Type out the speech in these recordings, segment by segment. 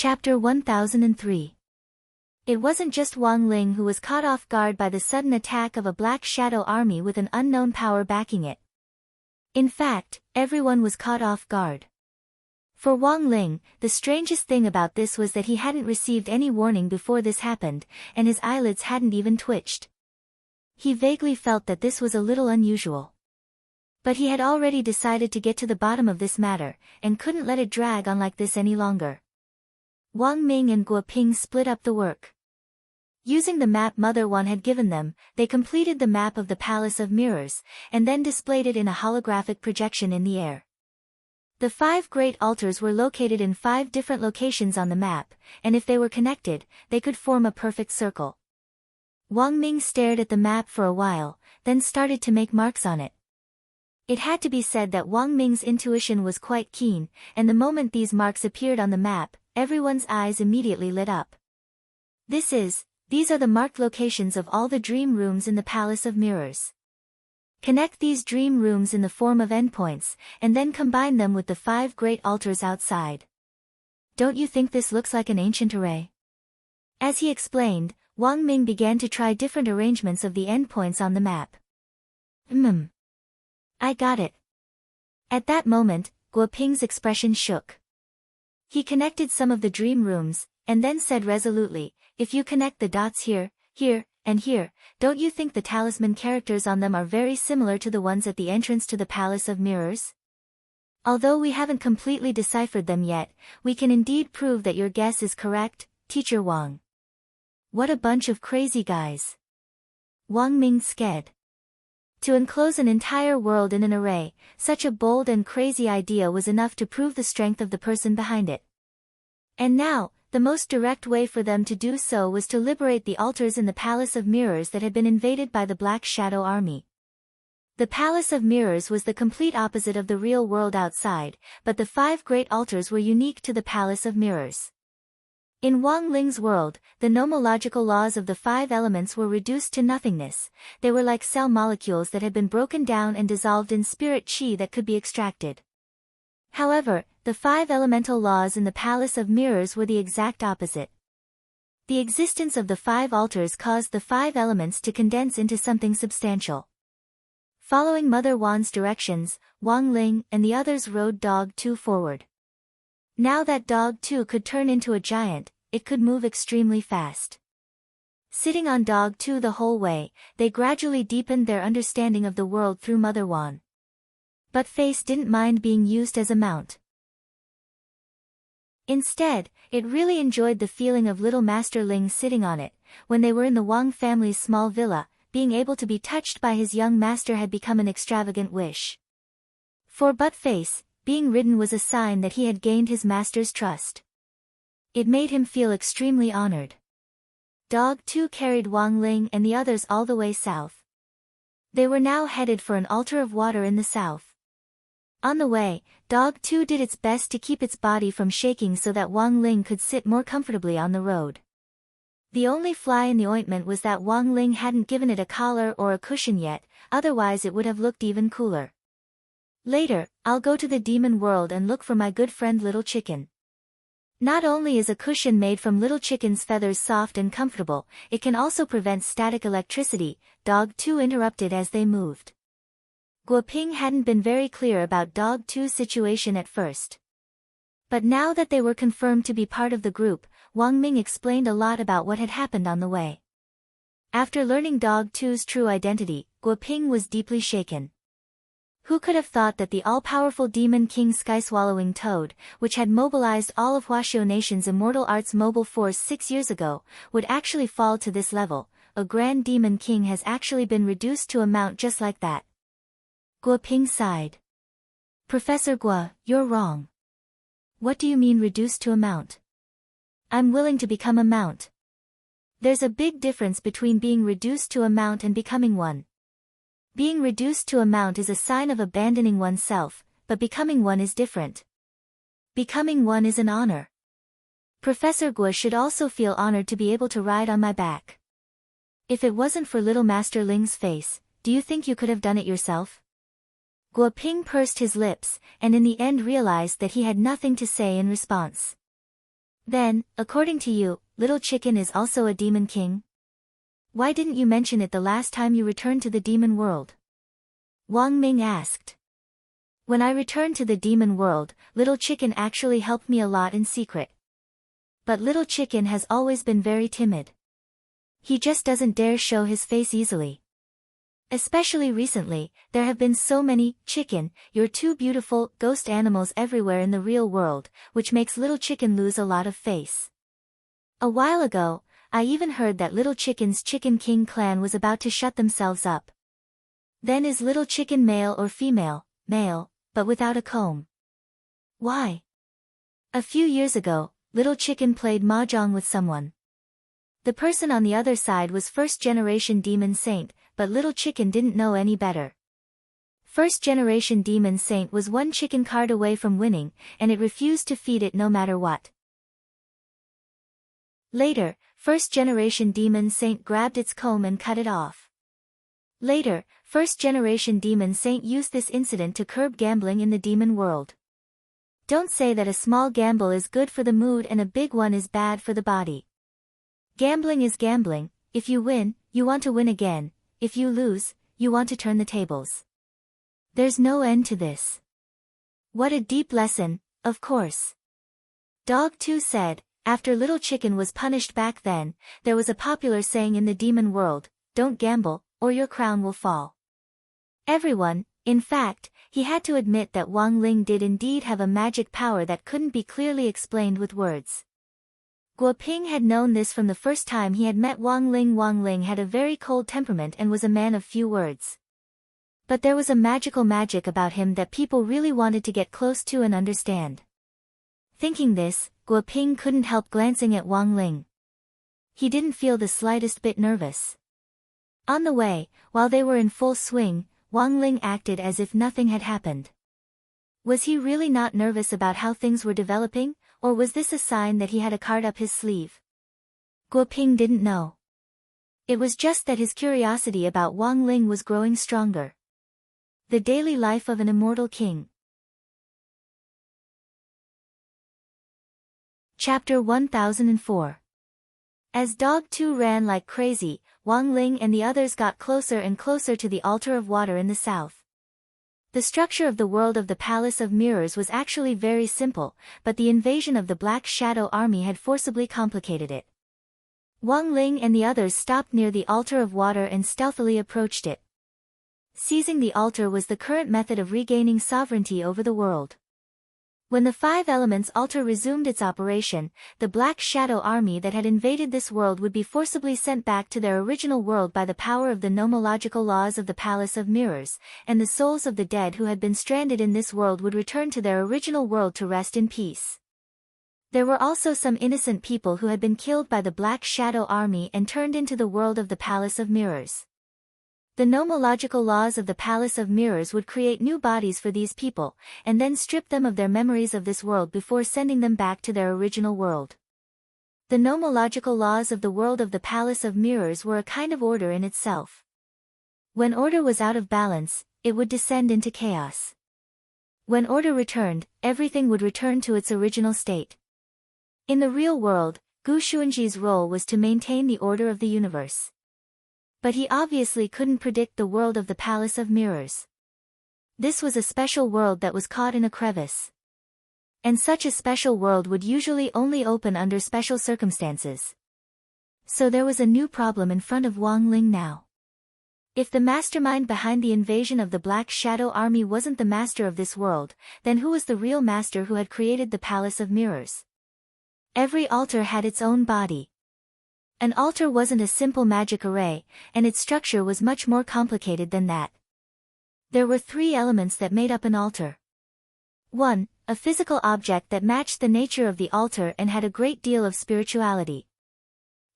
Chapter 1003. It wasn't just Wang Ling who was caught off guard by the sudden attack of a black shadow army with an unknown power backing it. In fact, everyone was caught off guard. For Wang Ling, the strangest thing about this was that he hadn't received any warning before this happened, and his eyelids hadn't even twitched. He vaguely felt that this was a little unusual. But he had already decided to get to the bottom of this matter, and couldn't let it drag on like this any longer. Wang Ming and Guo Ping split up the work. Using the map Mother Wan had given them, they completed the map of the Palace of Mirrors, and then displayed it in a holographic projection in the air. The 5 great altars were located in 5 different locations on the map, and if they were connected, they could form a perfect circle. Wang Ming stared at the map for a while, then started to make marks on it. It had to be said that Wang Ming's intuition was quite keen, and the moment these marks appeared on the map, everyone's eyes immediately lit up. These are the marked locations of all the dream rooms in the Palace of Mirrors. Connect these dream rooms in the form of endpoints, and then combine them with the 5 great altars outside. Don't you think this looks like an ancient array? As he explained, Wang Ming began to try different arrangements of the endpoints on the map. I got it. At that moment, Guo Ping's expression shook. He connected some of the dream rooms, and then said resolutely, if you connect the dots here, here, and here, don't you think the talisman characters on them are very similar to the ones at the entrance to the Palace of Mirrors? Although we haven't completely deciphered them yet, we can indeed prove that your guess is correct, Teacher Wang. What a bunch of crazy guys. Wang Ming sked. To enclose an entire world in an array, such a bold and crazy idea was enough to prove the strength of the person behind it. And now, the most direct way for them to do so was to liberate the altars in the Palace of Mirrors that had been invaded by the Black Shadow Army. The Palace of Mirrors was the complete opposite of the real world outside, but the 5 great altars were unique to the Palace of Mirrors. In Wang Ling's world, the nomological laws of the 5 elements were reduced to nothingness. They were like cell molecules that had been broken down and dissolved in spirit chi that could be extracted. However, the 5 elemental laws in the Palace of Mirrors were the exact opposite. The existence of the 5 altars caused the 5 elements to condense into something substantial. Following Mother Wan's directions, Wang Ling and the others rode Dog 2 forward. Now that Dog 2 could turn into a giant, it could move extremely fast. Sitting on Dog 2 the whole way, they gradually deepened their understanding of the world through Mother Wan. But Face didn't mind being used as a mount. Instead, it really enjoyed the feeling of little Master Ling sitting on it. When they were in the Wang family's small villa, being able to be touched by his young master had become an extravagant wish. For But Face, being ridden was a sign that he had gained his master's trust. It made him feel extremely honored. Dog 2 carried Wang Ling and the others all the way south. They were now headed for an altar of water in the south. On the way, Dog 2 did its best to keep its body from shaking so that Wang Ling could sit more comfortably on the road. The only fly in the ointment was that Wang Ling hadn't given it a collar or a cushion yet, otherwise it would have looked even cooler. Later, I'll go to the demon world and look for my good friend Little Chicken. Not only is a cushion made from Little Chicken's feathers soft and comfortable, it can also prevent static electricity, Dog 2 interrupted as they moved. Guo Ping hadn't been very clear about Dog 2's situation at first. But now that they were confirmed to be part of the group, Wang Ming explained a lot about what had happened on the way. After learning Dog 2's true identity, Guo Ping was deeply shaken. Who could have thought that the all-powerful Demon King Sky-Swallowing Toad, which had mobilized all of Huaxiao Nation's immortal arts mobile force 6 years ago, would actually fall to this level? A Grand Demon King has actually been reduced to a mount just like that. Guo Ping sighed. Professor Guo, you're wrong. What do you mean reduced to a mount? I'm willing to become a mount. There's a big difference between being reduced to a mount and becoming one. Being reduced to a mount is a sign of abandoning oneself, but becoming one is different. Becoming one is an honor. Professor Guo should also feel honored to be able to ride on my back. If it wasn't for little Master Ling's face, do you think you could have done it yourself? Guo Ping pursed his lips, and in the end realized that he had nothing to say in response. Then, according to you, Little Chicken is also a demon king? Why didn't you mention it the last time you returned to the demon world? Wang Ming asked. When I returned to the demon world, Little Chicken actually helped me a lot in secret. But Little Chicken has always been very timid. He just doesn't dare show his face easily. Especially recently, there have been so many, Chicken, you're too beautiful, ghost animals everywhere in the real world, which makes Little Chicken lose a lot of face. A while ago, I even heard that Little Chicken's Chicken King clan was about to shut themselves up. Then is Little Chicken male or female? Male, but without a comb. Why? A few years ago, Little Chicken played mahjong with someone. The person on the other side was first-generation Demon Saint, but Little Chicken didn't know any better. First-generation Demon Saint was one chicken card away from winning, and it refused to feed it no matter what. Later, first-generation Demon Saint grabbed its comb and cut it off. Later, first-generation Demon Saint used this incident to curb gambling in the demon world. Don't say that a small gamble is good for the mood and a big one is bad for the body. Gambling is gambling. If you win, you want to win again. If you lose, you want to turn the tables. There's no end to this. What a deep lesson, of course. Dog 2 said, after Little Chicken was punished back then, there was a popular saying in the demon world, don't gamble, or your crown will fall. Everyone, in fact, he had to admit that Wang Ling did indeed have a magic power that couldn't be clearly explained with words. Guo Ping had known this from the first time he had met Wang Ling. Wang Ling had a very cold temperament and was a man of few words. But there was a magic about him that people really wanted to get close to and understand. Thinking this, Guo Ping couldn't help glancing at Wang Ling. He didn't feel the slightest bit nervous. On the way, while they were in full swing, Wang Ling acted as if nothing had happened. Was he really not nervous about how things were developing, or was this a sign that he had a card up his sleeve? Guo Ping didn't know. It was just that his curiosity about Wang Ling was growing stronger. The daily life of an immortal king. Chapter 1004. As Dog 2 ran like crazy, Wang Ling and the others got closer and closer to the altar of water in the south. The structure of the world of the Palace of Mirrors was actually very simple, but the invasion of the Black Shadow Army had forcibly complicated it. Wang Ling and the others stopped near the altar of water and stealthily approached it. Seizing the altar was the current method of regaining sovereignty over the world. When the Five Elements altar resumed its operation, the Black Shadow Army that had invaded this world would be forcibly sent back to their original world by the power of the nomological laws of the Palace of Mirrors, and the souls of the dead who had been stranded in this world would return to their original world to rest in peace. There were also some innocent people who had been killed by the Black Shadow Army and turned into the world of the Palace of Mirrors. The nomological laws of the Palace of Mirrors would create new bodies for these people, and then strip them of their memories of this world before sending them back to their original world. The nomological laws of the world of the Palace of Mirrors were a kind of order in itself. When order was out of balance, it would descend into chaos. When order returned, everything would return to its original state. In the real world, Gu Xuanji's role was to maintain the order of the universe. But he obviously couldn't predict the world of the Palace of Mirrors. This was a special world that was caught in a crevice. And such a special world would usually only open under special circumstances. So there was a new problem in front of Wang Ling now. If the mastermind behind the invasion of the Black Shadow Army wasn't the master of this world, then who was the real master who had created the Palace of Mirrors? Every altar had its own body. An altar wasn't a simple magic array, and its structure was much more complicated than that. There were 3 elements that made up an altar. 1. A physical object that matched the nature of the altar and had a great deal of spirituality.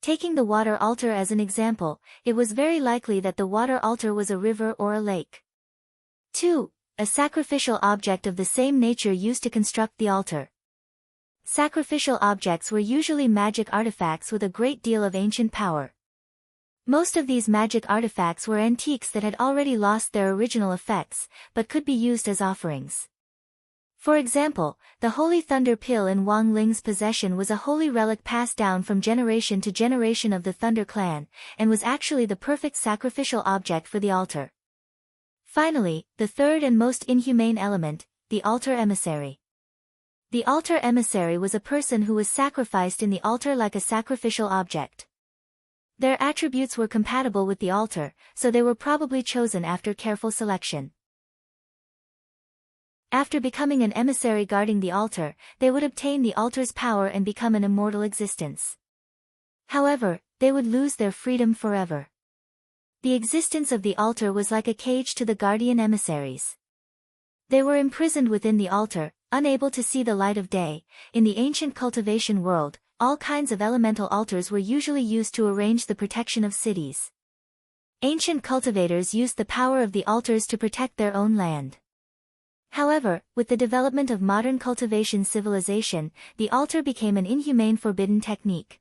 Taking the water altar as an example, it was very likely that the water altar was a river or a lake. 2. A sacrificial object of the same nature used to construct the altar. Sacrificial objects were usually magic artifacts with a great deal of ancient power. Most of these magic artifacts were antiques that had already lost their original effects, but could be used as offerings. For example, the holy thunder pill in Wang Ling's possession was a holy relic passed down from generation to generation of the Thunder clan, and was actually the perfect sacrificial object for the altar. Finally, the third and most inhumane element, the altar emissary. The altar emissary was a person who was sacrificed in the altar like a sacrificial object. Their attributes were compatible with the altar, so they were probably chosen after careful selection. After becoming an emissary guarding the altar, they would obtain the altar's power and become an immortal existence. However, they would lose their freedom forever. The existence of the altar was like a cage to the guardian emissaries. They were imprisoned within the altar, unable to see the light of day. In the ancient cultivation world, all kinds of elemental altars were usually used to arrange the protection of cities. Ancient cultivators used the power of the altars to protect their own land. However, with the development of modern cultivation civilization, the altar became an inhumane forbidden technique.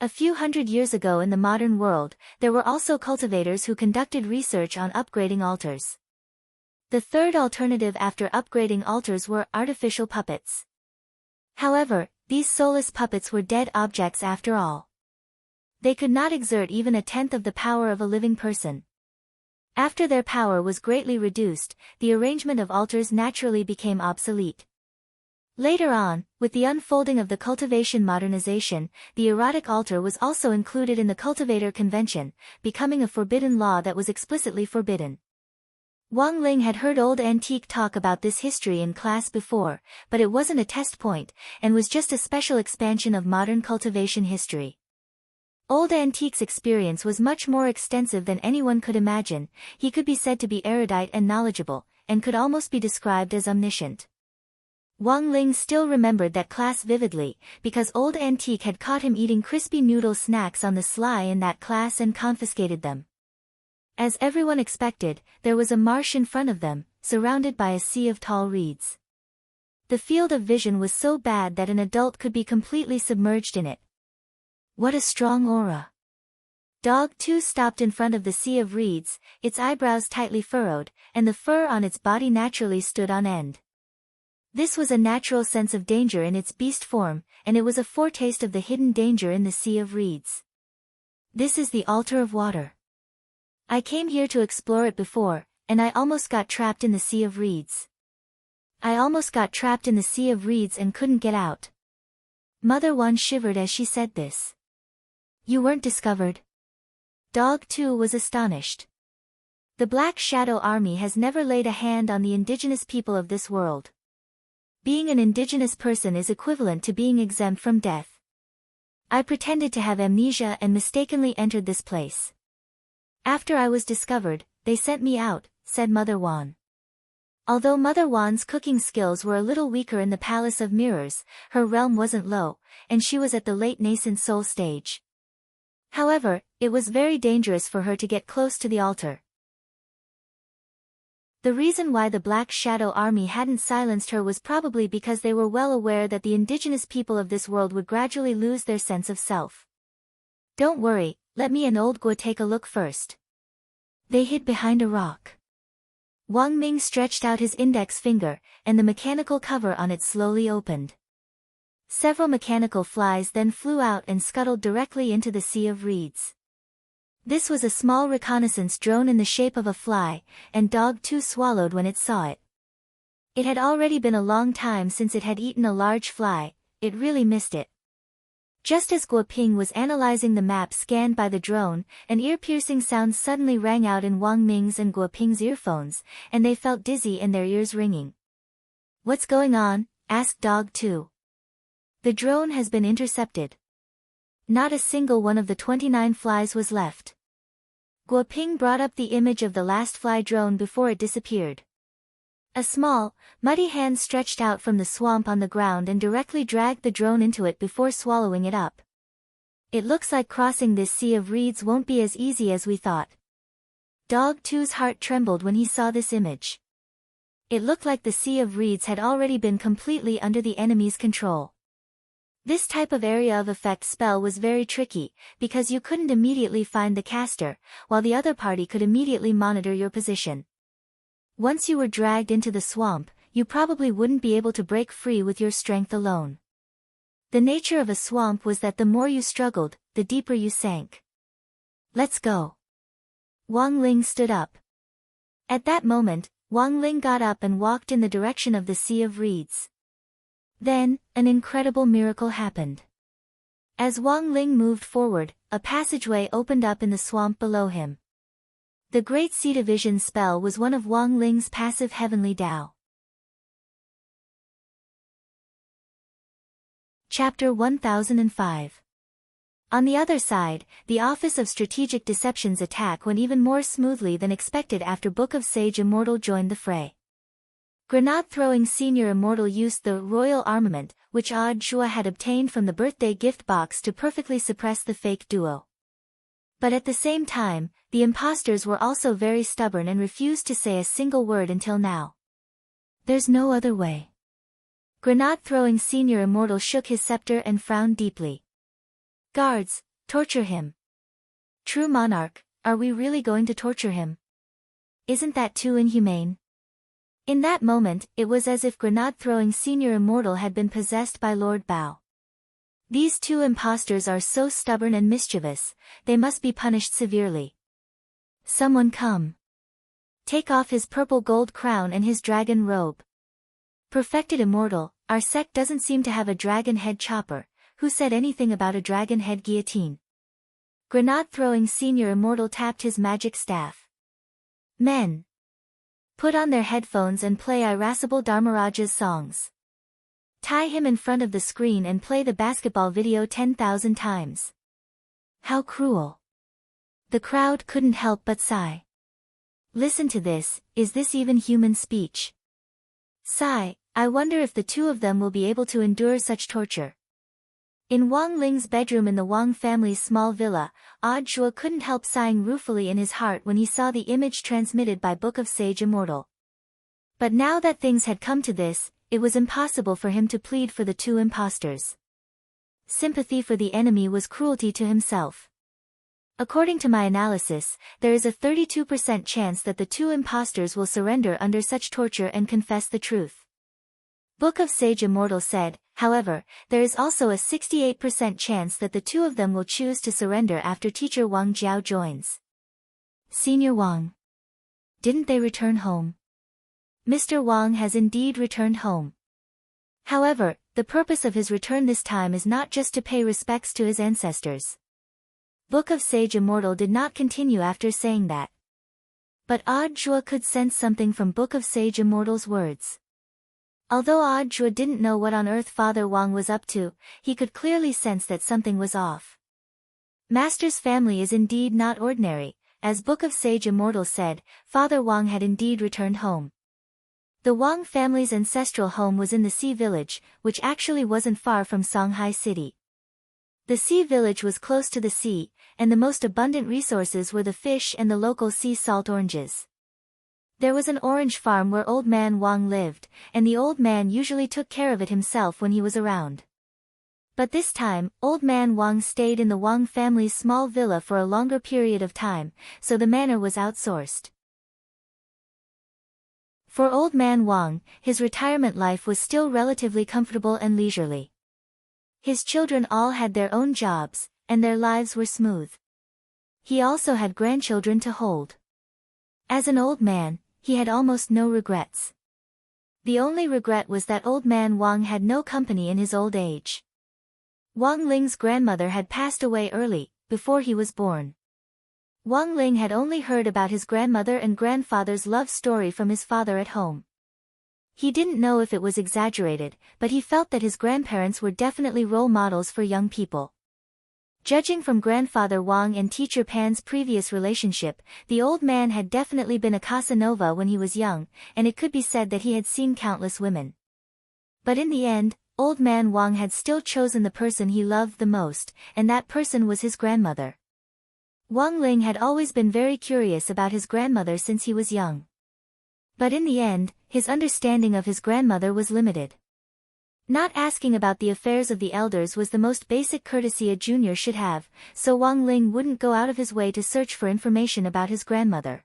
A few hundred years ago in the modern world, there were also cultivators who conducted research on upgrading altars. The third alternative after upgrading altars were artificial puppets. However, these soulless puppets were dead objects after all. They could not exert even a tenth of the power of a living person. After their power was greatly reduced, the arrangement of altars naturally became obsolete. Later on, with the unfolding of the cultivation modernization, the erotic altar was also included in the cultivator convention, becoming a forbidden law that was explicitly forbidden. Wang Ling had heard old antique talk about this history in class before, but it wasn't a test point, and was just a special expansion of modern cultivation history. Old Antique's experience was much more extensive than anyone could imagine. He could be said to be erudite and knowledgeable, and could almost be described as omniscient. Wang Ling still remembered that class vividly, because Old Antique had caught him eating crispy noodle snacks on the sly in that class and confiscated them. As everyone expected, there was a marsh in front of them, surrounded by a sea of tall reeds. The field of vision was so bad that an adult could be completely submerged in it. What a strong aura! Dog 2 stopped in front of the sea of reeds, its eyebrows tightly furrowed, and the fur on its body naturally stood on end. This was a natural sense of danger in its beast form, and it was a foretaste of the hidden danger in the sea of reeds. This is the altar of water. I came here to explore it before, and I almost got trapped in the sea of reeds. I almost got trapped in the sea of reeds and couldn't get out. Mother Wan shivered as she said this. You weren't discovered? Dog 2 was astonished. The Black Shadow Army has never laid a hand on the indigenous people of this world. Being an indigenous person is equivalent to being exempt from death. I pretended to have amnesia and mistakenly entered this place. After I was discovered, they sent me out, said Mother Wan. Although Mother Wan's cooking skills were a little weaker in the Palace of Mirrors, her realm wasn't low, and she was at the late nascent soul stage. However, it was very dangerous for her to get close to the altar. The reason why the Black Shadow Army hadn't silenced her was probably because they were well aware that the indigenous people of this world would gradually lose their sense of self. Don't worry, let me and Old Guo take a look first. They hid behind a rock. Wang Ming stretched out his index finger, and the mechanical cover on it slowly opened. Several mechanical flies then flew out and scuttled directly into the sea of reeds. This was a small reconnaissance drone in the shape of a fly, and Dog 2 swallowed when it saw it. It had already been a long time since it had eaten a large fly, it really missed it. Just as Guo Ping was analyzing the map scanned by the drone, an ear-piercing sound suddenly rang out in Wang Ming's and Guo Ping's earphones, and they felt dizzy and their ears ringing. What's going on? Asked Dog 2. The drone has been intercepted. Not a single one of the 29 flies was left. Guo Ping brought up the image of the last fly drone before it disappeared. A small, muddy hand stretched out from the swamp on the ground and directly dragged the drone into it before swallowing it up. It looks like crossing this sea of reeds won't be as easy as we thought. Dog 2's heart trembled when he saw this image. It looked like the sea of reeds had already been completely under the enemy's control. This type of area of effect spell was very tricky, because you couldn't immediately find the caster, while the other party could immediately monitor your position. Once you were dragged into the swamp, you probably wouldn't be able to break free with your strength alone. The nature of a swamp was that the more you struggled, the deeper you sank. Let's go. Wang Ling stood up. At that moment, Wang Ling got up and walked in the direction of the sea of reeds. Then, an incredible miracle happened. As Wang Ling moved forward, a passageway opened up in the swamp below him. The Great Sea Division spell was one of Wang Ling's passive heavenly Dao. Chapter 1005. On the other side, the Office of Strategic Deception's attack went even more smoothly than expected after Book of Sage Immortal joined the fray. Grenade-throwing Senior Immortal used the royal armament, which Odd Zhua had obtained from the birthday gift box to perfectly suppress the fake duo. But at the same time, the imposters were also very stubborn and refused to say a single word until now. There's no other way. Grenade-throwing Senior Immortal shook his scepter and frowned deeply. Guards, torture him. True Monarch, are we really going to torture him? Isn't that too inhumane? In that moment, it was as if Grenade-throwing Senior Immortal had been possessed by Lord Bao. These two impostors are so stubborn and mischievous, they must be punished severely. Someone come. Take off his purple gold crown and his dragon robe. Perfected Immortal, our sect doesn't seem to have a dragon head chopper. Who said anything about a dragon head guillotine? Grenade-throwing Senior Immortal tapped his magic staff. Men. Put on their headphones and play irascible Dharmaraja's songs. Tie him in front of the screen and play the basketball video 10,000 times. How cruel. The crowd couldn't help but sigh. Listen to this, is this even human speech? Sigh, I wonder if the two of them will be able to endure such torture. In Wang Ling's bedroom in the Wang family's small villa, Odd Zhua couldn't help sighing ruefully in his heart when he saw the image transmitted by Book of Sage Immortal. But now that things had come to this, it was impossible for him to plead for the two impostors. Sympathy for the enemy was cruelty to himself. According to my analysis, there is a 32% chance that the two impostors will surrender under such torture and confess the truth. Book of Sage Immortal said, however, there is also a 68% chance that the two of them will choose to surrender after Teacher Wang Jiao joins. Senior Wang. Didn't they return home? Mr. Wang has indeed returned home. However, the purpose of his return this time is not just to pay respects to his ancestors. Book of Sage Immortal did not continue after saying that. But Odd Zhua could sense something from Book of Sage Immortal's words. Although Odd Zhua didn't know what on earth Father Wang was up to, he could clearly sense that something was off. Master's family is indeed not ordinary, as Book of Sage Immortal said, Father Wang had indeed returned home. The Wang family's ancestral home was in the Sea Village, which actually wasn't far from Songhai City. The Sea Village was close to the sea, and the most abundant resources were the fish and the local sea salt oranges. There was an orange farm where Old Man Wang lived, and the old man usually took care of it himself when he was around. But this time, Old Man Wang stayed in the Wang family's small villa for a longer period of time, so the manor was outsourced. For Old Man Wang, his retirement life was still relatively comfortable and leisurely. His children all had their own jobs, and their lives were smooth. He also had grandchildren to hold. As an old man, he had almost no regrets. The only regret was that Old Man Wang had no company in his old age. Wang Ling's grandmother had passed away early, before he was born. Wang Ling had only heard about his grandmother and grandfather's love story from his father at home. He didn't know if it was exaggerated, but he felt that his grandparents were definitely role models for young people. Judging from Grandfather Wang and Teacher Pan's previous relationship, the old man had definitely been a Casanova when he was young, and it could be said that he had seen countless women. But in the end, Old Man Wang had still chosen the person he loved the most, and that person was his grandmother. Wang Ling had always been very curious about his grandmother since he was young. But in the end, his understanding of his grandmother was limited. Not asking about the affairs of the elders was the most basic courtesy a junior should have, so Wang Ling wouldn't go out of his way to search for information about his grandmother.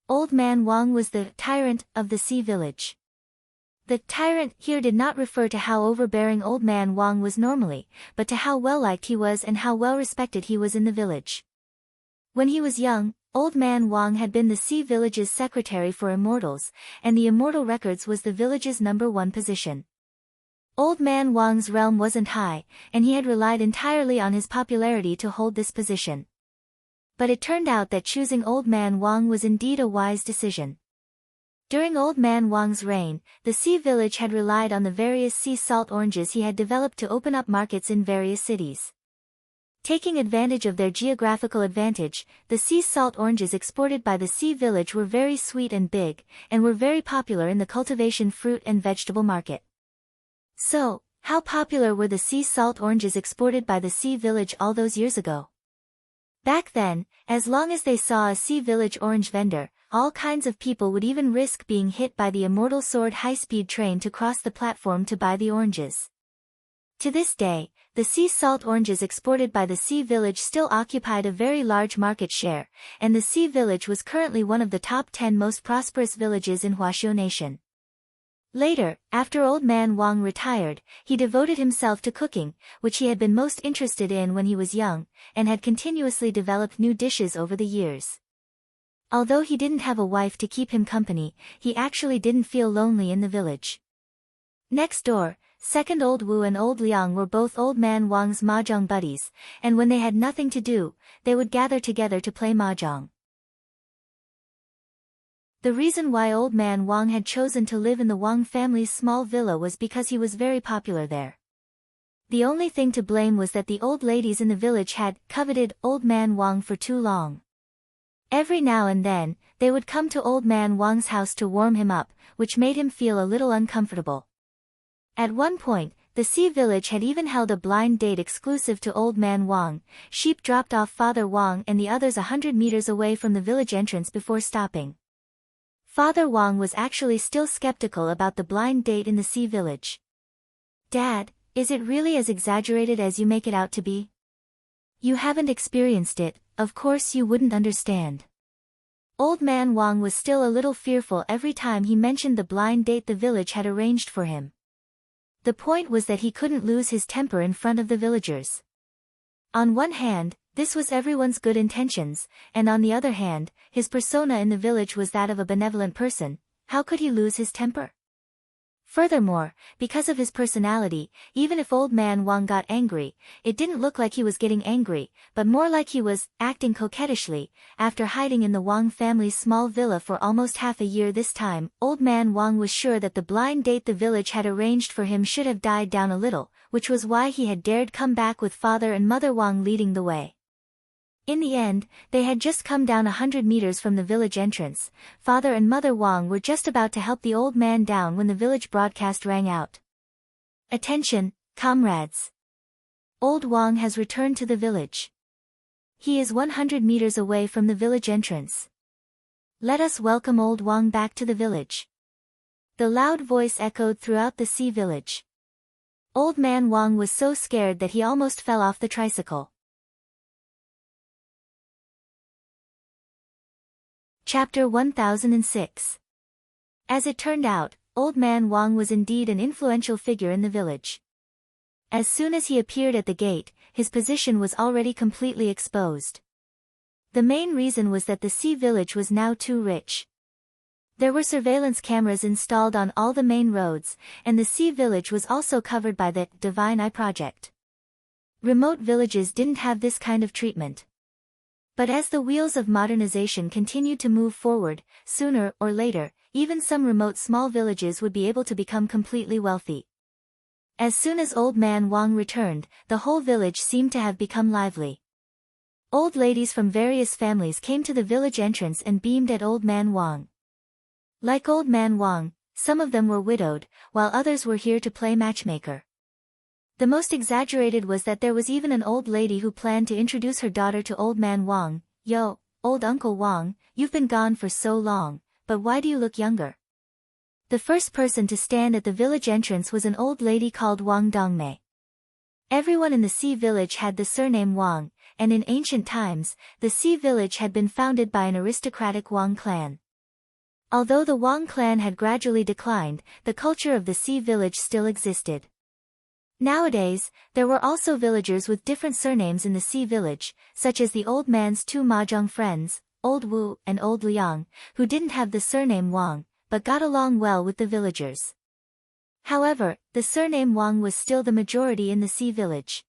Old Man Wang was the tyrant of the Sea Village. The tyrant here did not refer to how overbearing Old Man Wang was normally, but to how well-liked he was and how well-respected he was in the village. When he was young, Old Man Wang had been the Sea Village's secretary for immortals, and the immortal records was the village's #1 position. Old Man Wang's realm wasn't high, and he had relied entirely on his popularity to hold this position. But it turned out that choosing Old Man Wang was indeed a wise decision. During Old Man Wang's reign, the Sea Village had relied on the various sea salt oranges he had developed to open up markets in various cities. Taking advantage of their geographical advantage, the sea salt oranges exported by the Sea Village were very sweet and big, and were very popular in the cultivation fruit and vegetable market. So, how popular were the sea salt oranges exported by the Sea Village all those years ago? Back then, as long as they saw a Sea Village orange vendor, all kinds of people would even risk being hit by the immortal sword high-speed train to cross the platform to buy the oranges. To this day, the sea salt oranges exported by the Sea Village still occupied a very large market share, and the Sea Village was currently one of the top 10 most prosperous villages in Huaxiu Nation. Later, after Old Man Wang retired, he devoted himself to cooking, which he had been most interested in when he was young, and had continuously developed new dishes over the years. Although he didn't have a wife to keep him company, he actually didn't feel lonely in the village. Next door, Second Old Wu and Old Liang were both Old Man Wang's mahjong buddies, and when they had nothing to do, they would gather together to play mahjong. The reason why Old Man Wang had chosen to live in the Wang family's small villa was because he was very popular there. The only thing to blame was that the old ladies in the village had coveted Old Man Wang for too long. Every now and then, they would come to Old Man Wang's house to warm him up, which made him feel a little uncomfortable. At one point, the Sea Village had even held a blind date exclusive to Old Man Wang. Sheep dropped off Father Wang and the others 100 meters away from the village entrance before stopping. Father Wang was actually still skeptical about the blind date in the Sea Village. "Dad, is it really as exaggerated as you make it out to be? You haven't experienced it, of course you wouldn't understand." Old Man Wang was still a little fearful every time he mentioned the blind date the village had arranged for him. The point was that he couldn't lose his temper in front of the villagers. On one hand, this was everyone's good intentions, and on the other hand, his persona in the village was that of a benevolent person. How could he lose his temper? Furthermore, because of his personality, even if Old Man Wang got angry, it didn't look like he was getting angry, but more like he was acting coquettishly. After hiding in the Wang family's small villa for almost half a year this time, Old Man Wang was sure that the blind date the village had arranged for him should have died down a little, which was why he had dared come back with Father and Mother Wang leading the way. In the end, they had just come down 100 meters from the village entrance. Father and Mother Wang were just about to help the old man down when the village broadcast rang out. "Attention, comrades! Old Wang has returned to the village. He is 100 meters away from the village entrance. Let us welcome Old Wang back to the village." The loud voice echoed throughout the Sea Village. Old Man Wang was so scared that he almost fell off the tricycle. Chapter 1006. As it turned out, Old Man Wang was indeed an influential figure in the village. As soon as he appeared at the gate, his position was already completely exposed. The main reason was that the Sea Village was now too rich. There were surveillance cameras installed on all the main roads, and the Sea Village was also covered by the Divine Eye project. Remote villages didn't have this kind of treatment. But as the wheels of modernization continued to move forward, sooner or later, even some remote small villages would be able to become completely wealthy. As soon as Old Man Wang returned, the whole village seemed to have become lively. Old ladies from various families came to the village entrance and beamed at Old Man Wang. Like Old Man Wang, some of them were widowed, while others were here to play matchmaker. The most exaggerated was that there was even an old lady who planned to introduce her daughter to Old Man Wang. "Yo, old Uncle Wang, you've been gone for so long, but why do you look younger?" The first person to stand at the village entrance was an old lady called Wang Dongmei. Everyone in the Sea Village had the surname Wang, and in ancient times, the Sea Village had been founded by an aristocratic Wang clan. Although the Wang clan had gradually declined, the culture of the sea village still existed. Nowadays, there were also villagers with different surnames in the sea village, such as the old man's two mahjong friends, Old Wu and Old Liang, who didn't have the surname Wang, but got along well with the villagers. However, the surname Wang was still the majority in the sea village.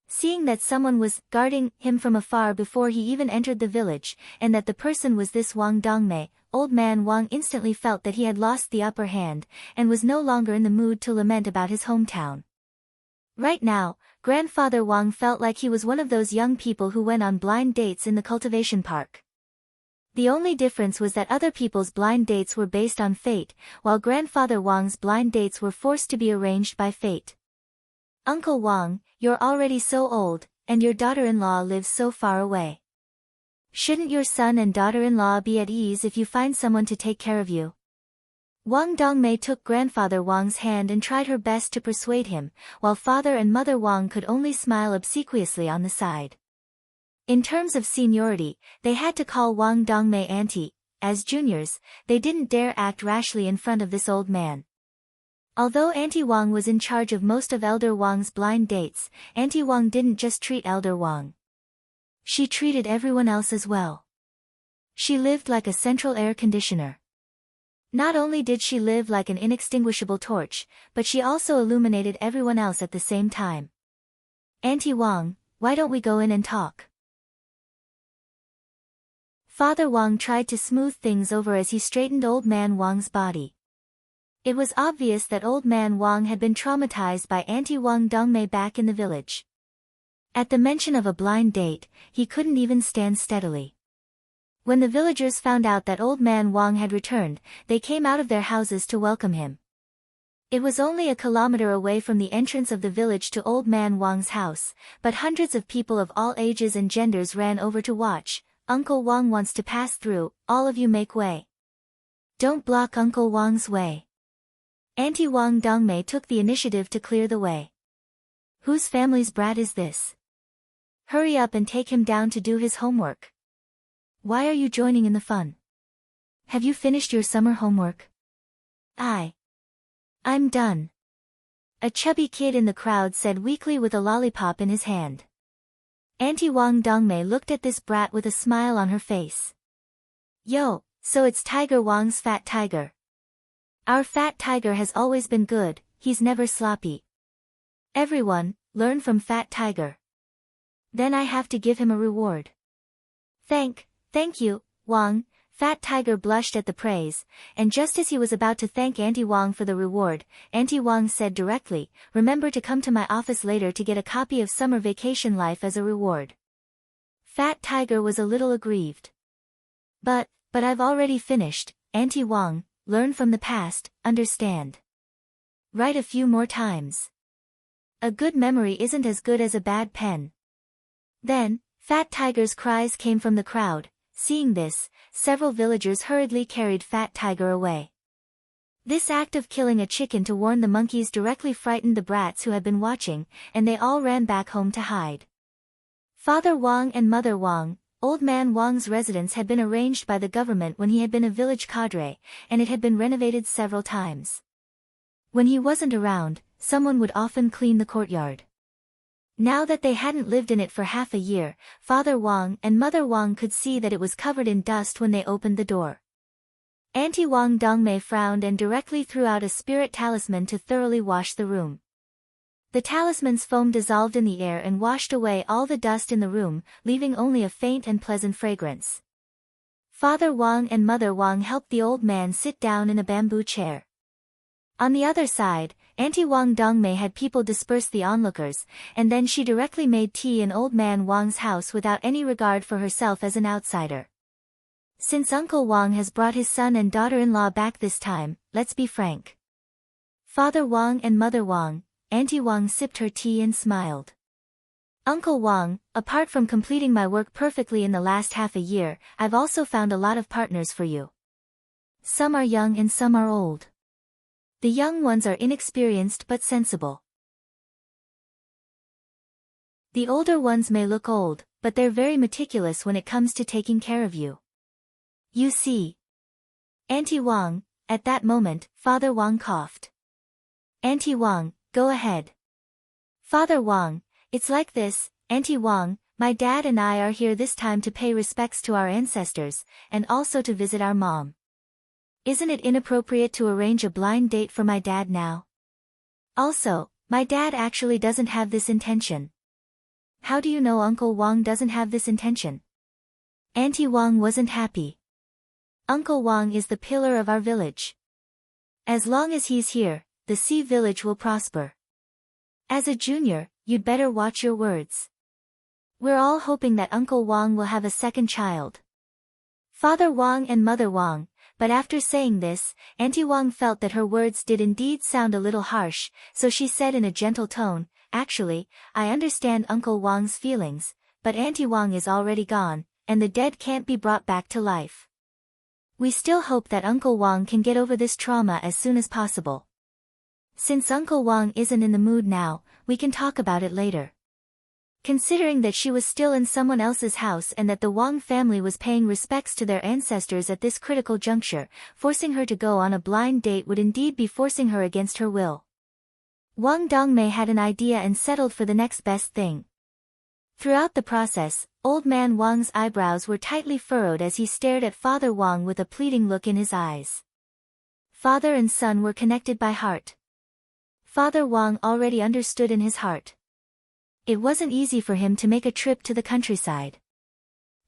Seeing that someone was guarding him from afar before he even entered the village, and that the person was this Wang Dongmei, old man Wang instantly felt that he had lost the upper hand, and was no longer in the mood to lament about his hometown. Right now, grandfather Wang felt like he was one of those young people who went on blind dates in the cultivation park. The only difference was that other people's blind dates were based on fate, while grandfather Wang's blind dates were forced to be arranged by fate. Uncle Wang, you're already so old, and your daughter-in-law lives so far away. Shouldn't your son and daughter-in-law be at ease if you find someone to take care of you? Wang Dongmei took grandfather Wang's hand and tried her best to persuade him, while father and mother Wang could only smile obsequiously on the side. In terms of seniority, they had to call Wang Dongmei auntie. As juniors, they didn't dare act rashly in front of this old man. Although Auntie Wang was in charge of most of Elder Wang's blind dates, Auntie Wang didn't just treat Elder Wang. She treated everyone else as well. She lived like a central air conditioner. Not only did she live like an inextinguishable torch, but she also illuminated everyone else at the same time. Auntie Wang, why don't we go in and talk? Father Wang tried to smooth things over as he straightened old man Wang's body. It was obvious that old man Wang had been traumatized by Auntie Wang Dongmei back in the village. At the mention of a blind date, he couldn't even stand steadily. When the villagers found out that old man Wang had returned, they came out of their houses to welcome him. It was only a kilometer away from the entrance of the village to old man Wang's house, but hundreds of people of all ages and genders ran over to watch. Uncle Wang wants to pass through, all of you make way. Don't block Uncle Wang's way. Auntie Wang Dongmei took the initiative to clear the way. Whose family's brat is this? Hurry up and take him down to do his homework. Why are you joining in the fun? Have you finished your summer homework? I'm done. A chubby kid in the crowd said weakly with a lollipop in his hand. Auntie Wang Dongmei looked at this brat with a smile on her face. Yo, so it's Tiger Wang's fat tiger. Our fat tiger has always been good, he's never sloppy. Everyone, learn from fat tiger. Then I have to give him a reward. Thank you, Wang. Fat tiger blushed at the praise, and just as he was about to thank Auntie Wang for the reward, Auntie Wang said directly, remember to come to my office later to get a copy of Summer Vacation Life as a reward. Fat tiger was a little aggrieved. But I've already finished, Auntie Wang. Learn from the past, understand. Write a few more times. A good memory isn't as good as a bad pen. Then, Fat Tiger's cries came from the crowd. Seeing this, several villagers hurriedly carried Fat Tiger away. This act of killing a chicken to warn the monkeys directly frightened the brats who had been watching, and they all ran back home to hide. Father Wang and Mother Wang, old man Wang's residence had been arranged by the government when he had been a village cadre, and it had been renovated several times. When he wasn't around, someone would often clean the courtyard. Now that they hadn't lived in it for half a year, Father Wang and Mother Wang could see that it was covered in dust when they opened the door. Auntie Wang Dongmei frowned and directly threw out a spirit talisman to thoroughly wash the room. The talisman's foam dissolved in the air and washed away all the dust in the room, leaving only a faint and pleasant fragrance. Father Wang and Mother Wang helped the old man sit down in a bamboo chair. On the other side, Auntie Wang Dongmei had people disperse the onlookers, and then she directly made tea in old man Wang's house without any regard for herself as an outsider. Since Uncle Wang has brought his son and daughter-in-law back this time, let's be frank. Father Wang and Mother Wang, Auntie Wang sipped her tea and smiled. Uncle Wang, apart from completing my work perfectly in the last half a year, I've also found a lot of partners for you. Some are young and some are old. The young ones are inexperienced but sensible. The older ones may look old, but they're very meticulous when it comes to taking care of you. You see. Auntie Wang, at that moment, Father Wang coughed. Auntie Wang, go ahead. Father Wang, it's like this, Auntie Wang, my dad and I are here this time to pay respects to our ancestors, and also to visit our mom. Isn't it inappropriate to arrange a blind date for my dad now? Also, my dad actually doesn't have this intention. How do you know Uncle Wang doesn't have this intention? Auntie Wang wasn't happy. Uncle Wang is the pillar of our village. As long as he's here, the Sea village will prosper. As a junior, you'd better watch your words. We're all hoping that Uncle Wang will have a second child. Father Wang and Mother Wang, but after saying this, Auntie Wang felt that her words did indeed sound a little harsh, so she said in a gentle tone, actually, I understand Uncle Wang's feelings, but Auntie Wang is already gone, and the dead can't be brought back to life. We still hope that Uncle Wang can get over this trauma as soon as possible. Since Uncle Wang isn't in the mood now, we can talk about it later. Considering that she was still in someone else's house and that the Wang family was paying respects to their ancestors at this critical juncture, forcing her to go on a blind date would indeed be forcing her against her will. Wang Dongmei had an idea and settled for the next best thing. Throughout the process, Old Man Wang's eyebrows were tightly furrowed as he stared at Father Wang with a pleading look in his eyes. Father and son were connected by heart. Father Wang already understood in his heart. It wasn't easy for him to make a trip to the countryside.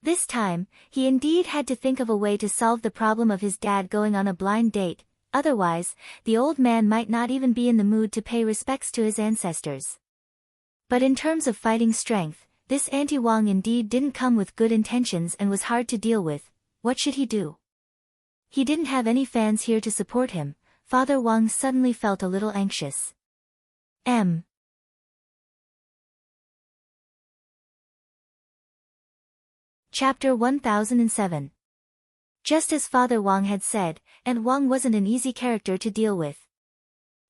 This time, he indeed had to think of a way to solve the problem of his dad going on a blind date, otherwise, the old man might not even be in the mood to pay respects to his ancestors. But in terms of fighting strength, this Auntie Wang indeed didn't come with good intentions and was hard to deal with. What should he do? He didn't have any fans here to support him. Father Wang suddenly felt a little anxious. Chapter 1007. Just as Father Wang had said, Aunt Wang wasn't an easy character to deal with.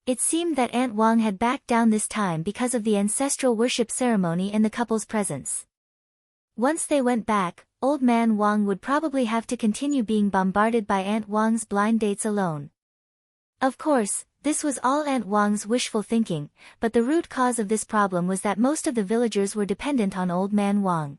It seemed that Aunt Wang had backed down this time because of the ancestral worship ceremony and the couple's presence. Once they went back, Old Man Wang would probably have to continue being bombarded by Aunt Wang's blind dates alone. Of course, this was all Aunt Wang's wishful thinking, but the root cause of this problem was that most of the villagers were dependent on Old Man Wang.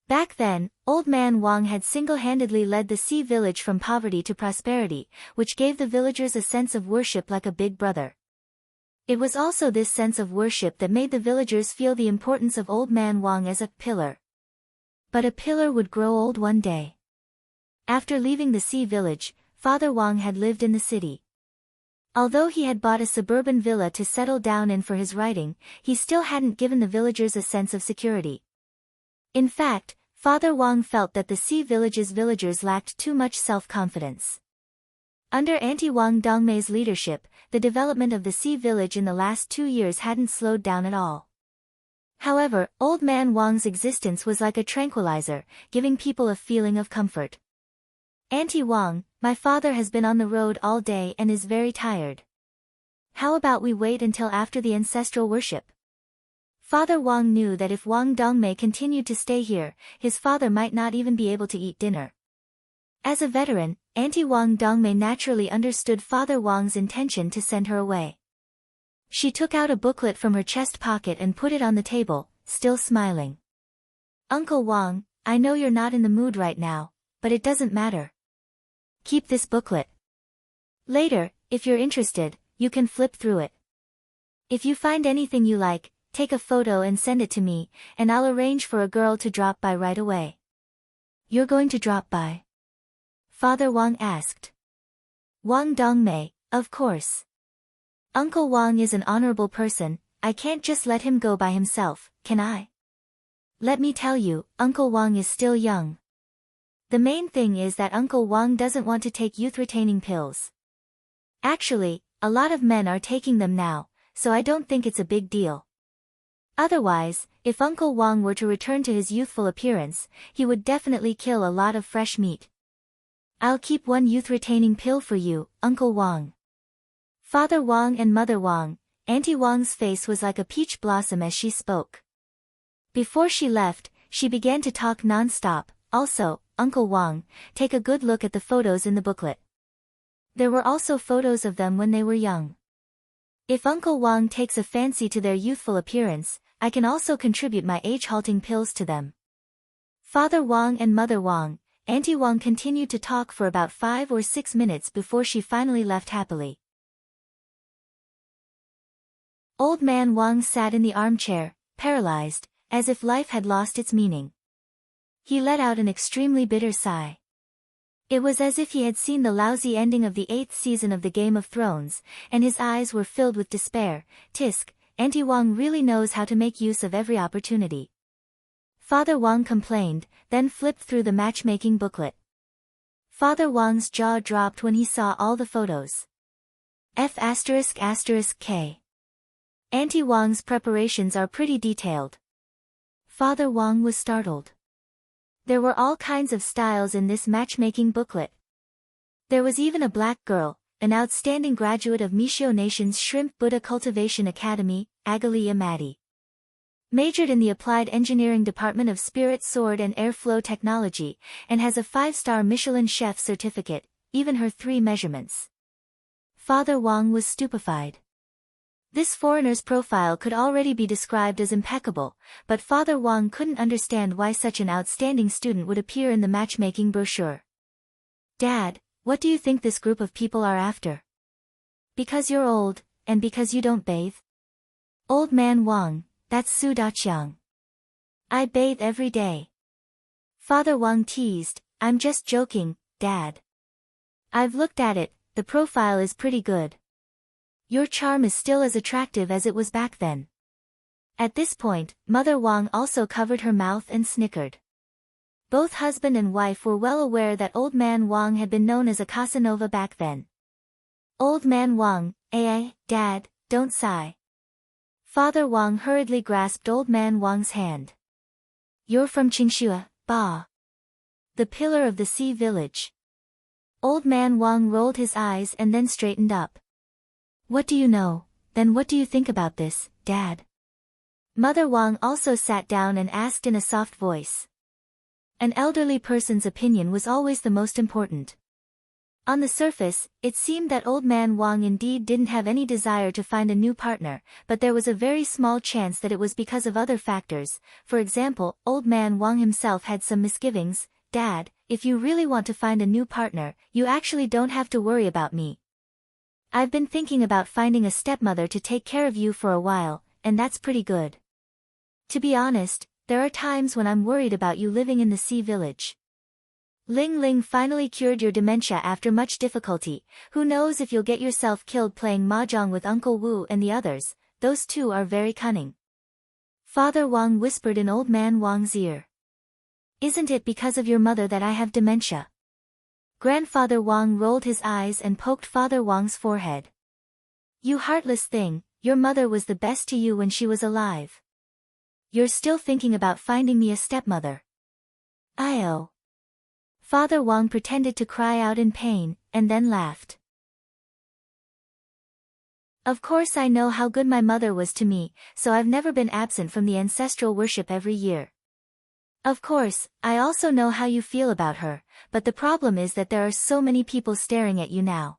Back then, Old Man Wang had single-handedly led the Sea village from poverty to prosperity, which gave the villagers a sense of worship like a big brother. It was also this sense of worship that made the villagers feel the importance of Old Man Wang as a pillar. But a pillar would grow old one day. After leaving the Sea village, Father Wang had lived in the city. Although he had bought a suburban villa to settle down in for his writing, he still hadn't given the villagers a sense of security. In fact, Father Wang felt that the Sea village's villagers lacked too much self-confidence. Under Auntie Wang Dongmei's leadership, the development of the Sea village in the last 2 years hadn't slowed down at all. However, Old Man Wang's existence was like a tranquilizer, giving people a feeling of comfort. Auntie Wang, my father has been on the road all day and is very tired. How about we wait until after the ancestral worship? Father Wang knew that if Wang Dongmei continued to stay here, his father might not even be able to eat dinner. As a veteran, Auntie Wang Dongmei naturally understood Father Wang's intention to send her away. She took out a booklet from her chest pocket and put it on the table, still smiling. Uncle Wang, I know you're not in the mood right now, but it doesn't matter. Keep this booklet. Later, if you're interested, you can flip through it. If you find anything you like, take a photo and send it to me, and I'll arrange for a girl to drop by right away. You're going to drop by? Father Wang asked. Wang Dongmei, of course. Uncle Wang is an honorable person, I can't just let him go by himself, can I? Let me tell you, Uncle Wang is still young. The main thing is that Uncle Wang doesn't want to take youth-retaining pills. Actually, a lot of men are taking them now, so I don't think it's a big deal. Otherwise, if Uncle Wang were to return to his youthful appearance, he would definitely kill a lot of fresh meat. I'll keep one youth-retaining pill for you, Uncle Wang. Father Wang and Mother Wang, Auntie Wang's face was like a peach blossom as she spoke. Before she left, she began to talk non-stop. Also, Uncle Wang, take a good look at the photos in the booklet. There were also photos of them when they were young. If Uncle Wang takes a fancy to their youthful appearance, I can also contribute my age-halting pills to them. Father Wang and Mother Wang, Auntie Wang continued to talk for about 5 or 6 minutes before she finally left happily. Old man Wang sat in the armchair, paralyzed, as if life had lost its meaning. He let out an extremely bitter sigh. It was as if he had seen the lousy ending of the 8th season of the Game of Thrones, and his eyes were filled with despair. Tisk, Auntie Wang really knows how to make use of every opportunity. Father Wang complained, then flipped through the matchmaking booklet. Father Wang's jaw dropped when he saw all the photos. F***K. Auntie Wang's preparations are pretty detailed. Father Wang was startled. There were all kinds of styles in this matchmaking booklet. There was even a black girl, an outstanding graduate of Mishio Nation's Shrimp Buddha Cultivation Academy, Agalia Madi. Majored in the Applied Engineering Department of Spirit Sword and Airflow Technology, and has a 5-star Michelin chef certificate, even her 3 measurements. Father Wang was stupefied. This foreigner's profile could already be described as impeccable, but Father Wang couldn't understand why such an outstanding student would appear in the matchmaking brochure. Dad, what do you think this group of people are after? Because you're old, and because you don't bathe? Old man Wang, that's Su Daqiang. I bathe every day. Father Wang teased, I'm just joking, Dad. I've looked at it, the profile is pretty good. Your charm is still as attractive as it was back then. At this point, Mother Wang also covered her mouth and snickered. Both husband and wife were well aware that Old Man Wang had been known as a Casanova back then. Old Man Wang, Dad, don't sigh. Father Wang hurriedly grasped Old Man Wang's hand. You're from Qingxue, Ba. The pillar of the sea village. Old Man Wang rolled his eyes and then straightened up. What do you know, then what do you think about this, Dad? Mother Wang also sat down and asked in a soft voice. An elderly person's opinion was always the most important. On the surface, it seemed that Old Man Wang indeed didn't have any desire to find a new partner, but there was a very small chance that it was because of other factors. For example, Old Man Wang himself had some misgivings. Dad, if you really want to find a new partner, you actually don't have to worry about me. I've been thinking about finding a stepmother to take care of you for a while, and that's pretty good. To be honest, there are times when I'm worried about you living in the sea village. Ling Ling finally cured your dementia after much difficulty. Who knows if you'll get yourself killed playing mahjong with Uncle Wu and the others, those two are very cunning. Father Wang whispered in Old Man Wang's ear. Isn't it because of your mother that I have dementia? Grandfather Wang rolled his eyes and poked Father Wang's forehead. You heartless thing, your mother was the best to you when she was alive. You're still thinking about finding me a stepmother. Io. Father Wang pretended to cry out in pain, and then laughed. Of course I know how good my mother was to me, so I've never been absent from the ancestral worship every year. Of course, I also know how you feel about her, but the problem is that there are so many people staring at you now.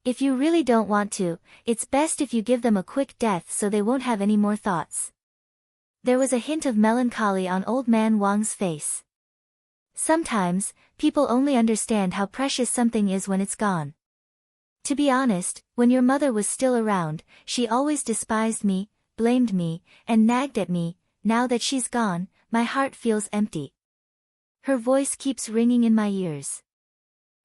If you really don't want to, it's best if you give them a quick death so they won't have any more thoughts. There was a hint of melancholy on Old Man Wang's face. Sometimes, people only understand how precious something is when it's gone. To be honest, when your mother was still around, she always despised me, blamed me, and nagged at me. Now that she's gone, my heart feels empty. Her voice keeps ringing in my ears.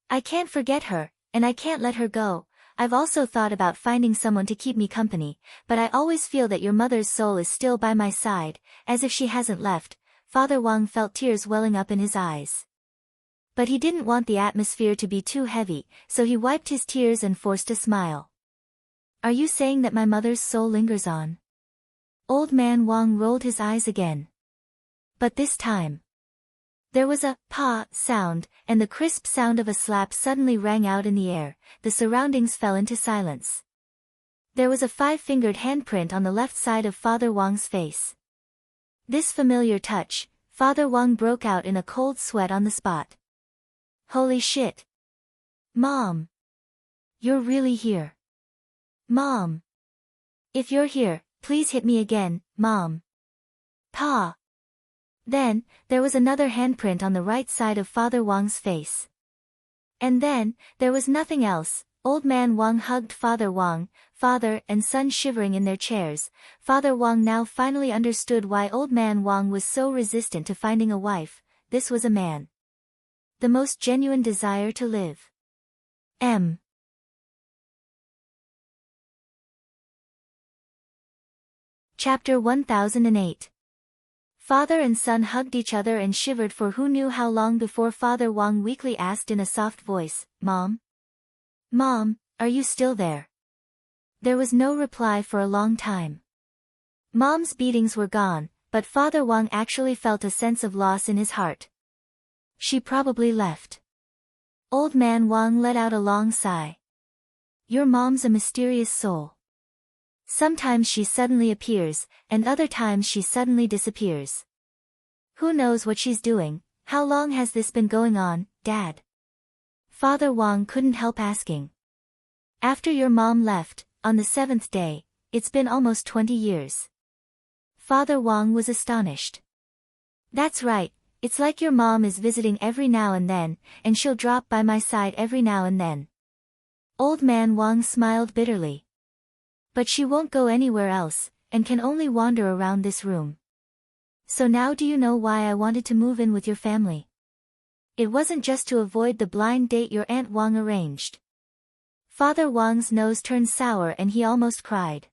I can't forget her, and I can't let her go. I've also thought about finding someone to keep me company, but I always feel that your mother's soul is still by my side, as if she hasn't left. Father Wang felt tears welling up in his eyes. But he didn't want the atmosphere to be too heavy, so he wiped his tears and forced a smile. Are you saying that my mother's soul lingers on? Old Man Wang rolled his eyes again. But this time, there was a pa sound, and the crisp sound of a slap suddenly rang out in the air. The surroundings fell into silence. There was a 5-fingered handprint on the left side of Father Wang's face. This familiar touch, Father Wang broke out in a cold sweat on the spot. Holy shit! Mom! You're really here. Mom. If you're here, please hit me again, Mom. Pa. Then, there was another handprint on the right side of Father Wang's face. And then, there was nothing else. Old Man Wang hugged Father Wang, father and son shivering in their chairs. Father Wang now finally understood why Old Man Wang was so resistant to finding a wife. This was a man. The most genuine desire to live. M. Chapter 1008. Father and son hugged each other and shivered for who knew how long before Father Wang weakly asked in a soft voice, Mom? Mom, are you still there? There was no reply for a long time. Mom's beatings were gone, but Father Wang actually felt a sense of loss in his heart. She probably left. Old Man Wang let out a long sigh. Your mom's a mysterious soul. Sometimes she suddenly appears, and other times she suddenly disappears. Who knows what she's doing? How long has this been going on, Dad? Father Wang couldn't help asking. After your mom left, on the 7th day, it's been almost 20 years. Father Wang was astonished. That's right, it's like your mom is visiting every now and then, and she'll drop by my side every now and then. Old Man Wang smiled bitterly. But she won't go anywhere else, and can only wander around this room. So now do you know why I wanted to move in with your family? It wasn't just to avoid the blind date your Aunt Wang arranged. Father Wang's nose turned sour and he almost cried.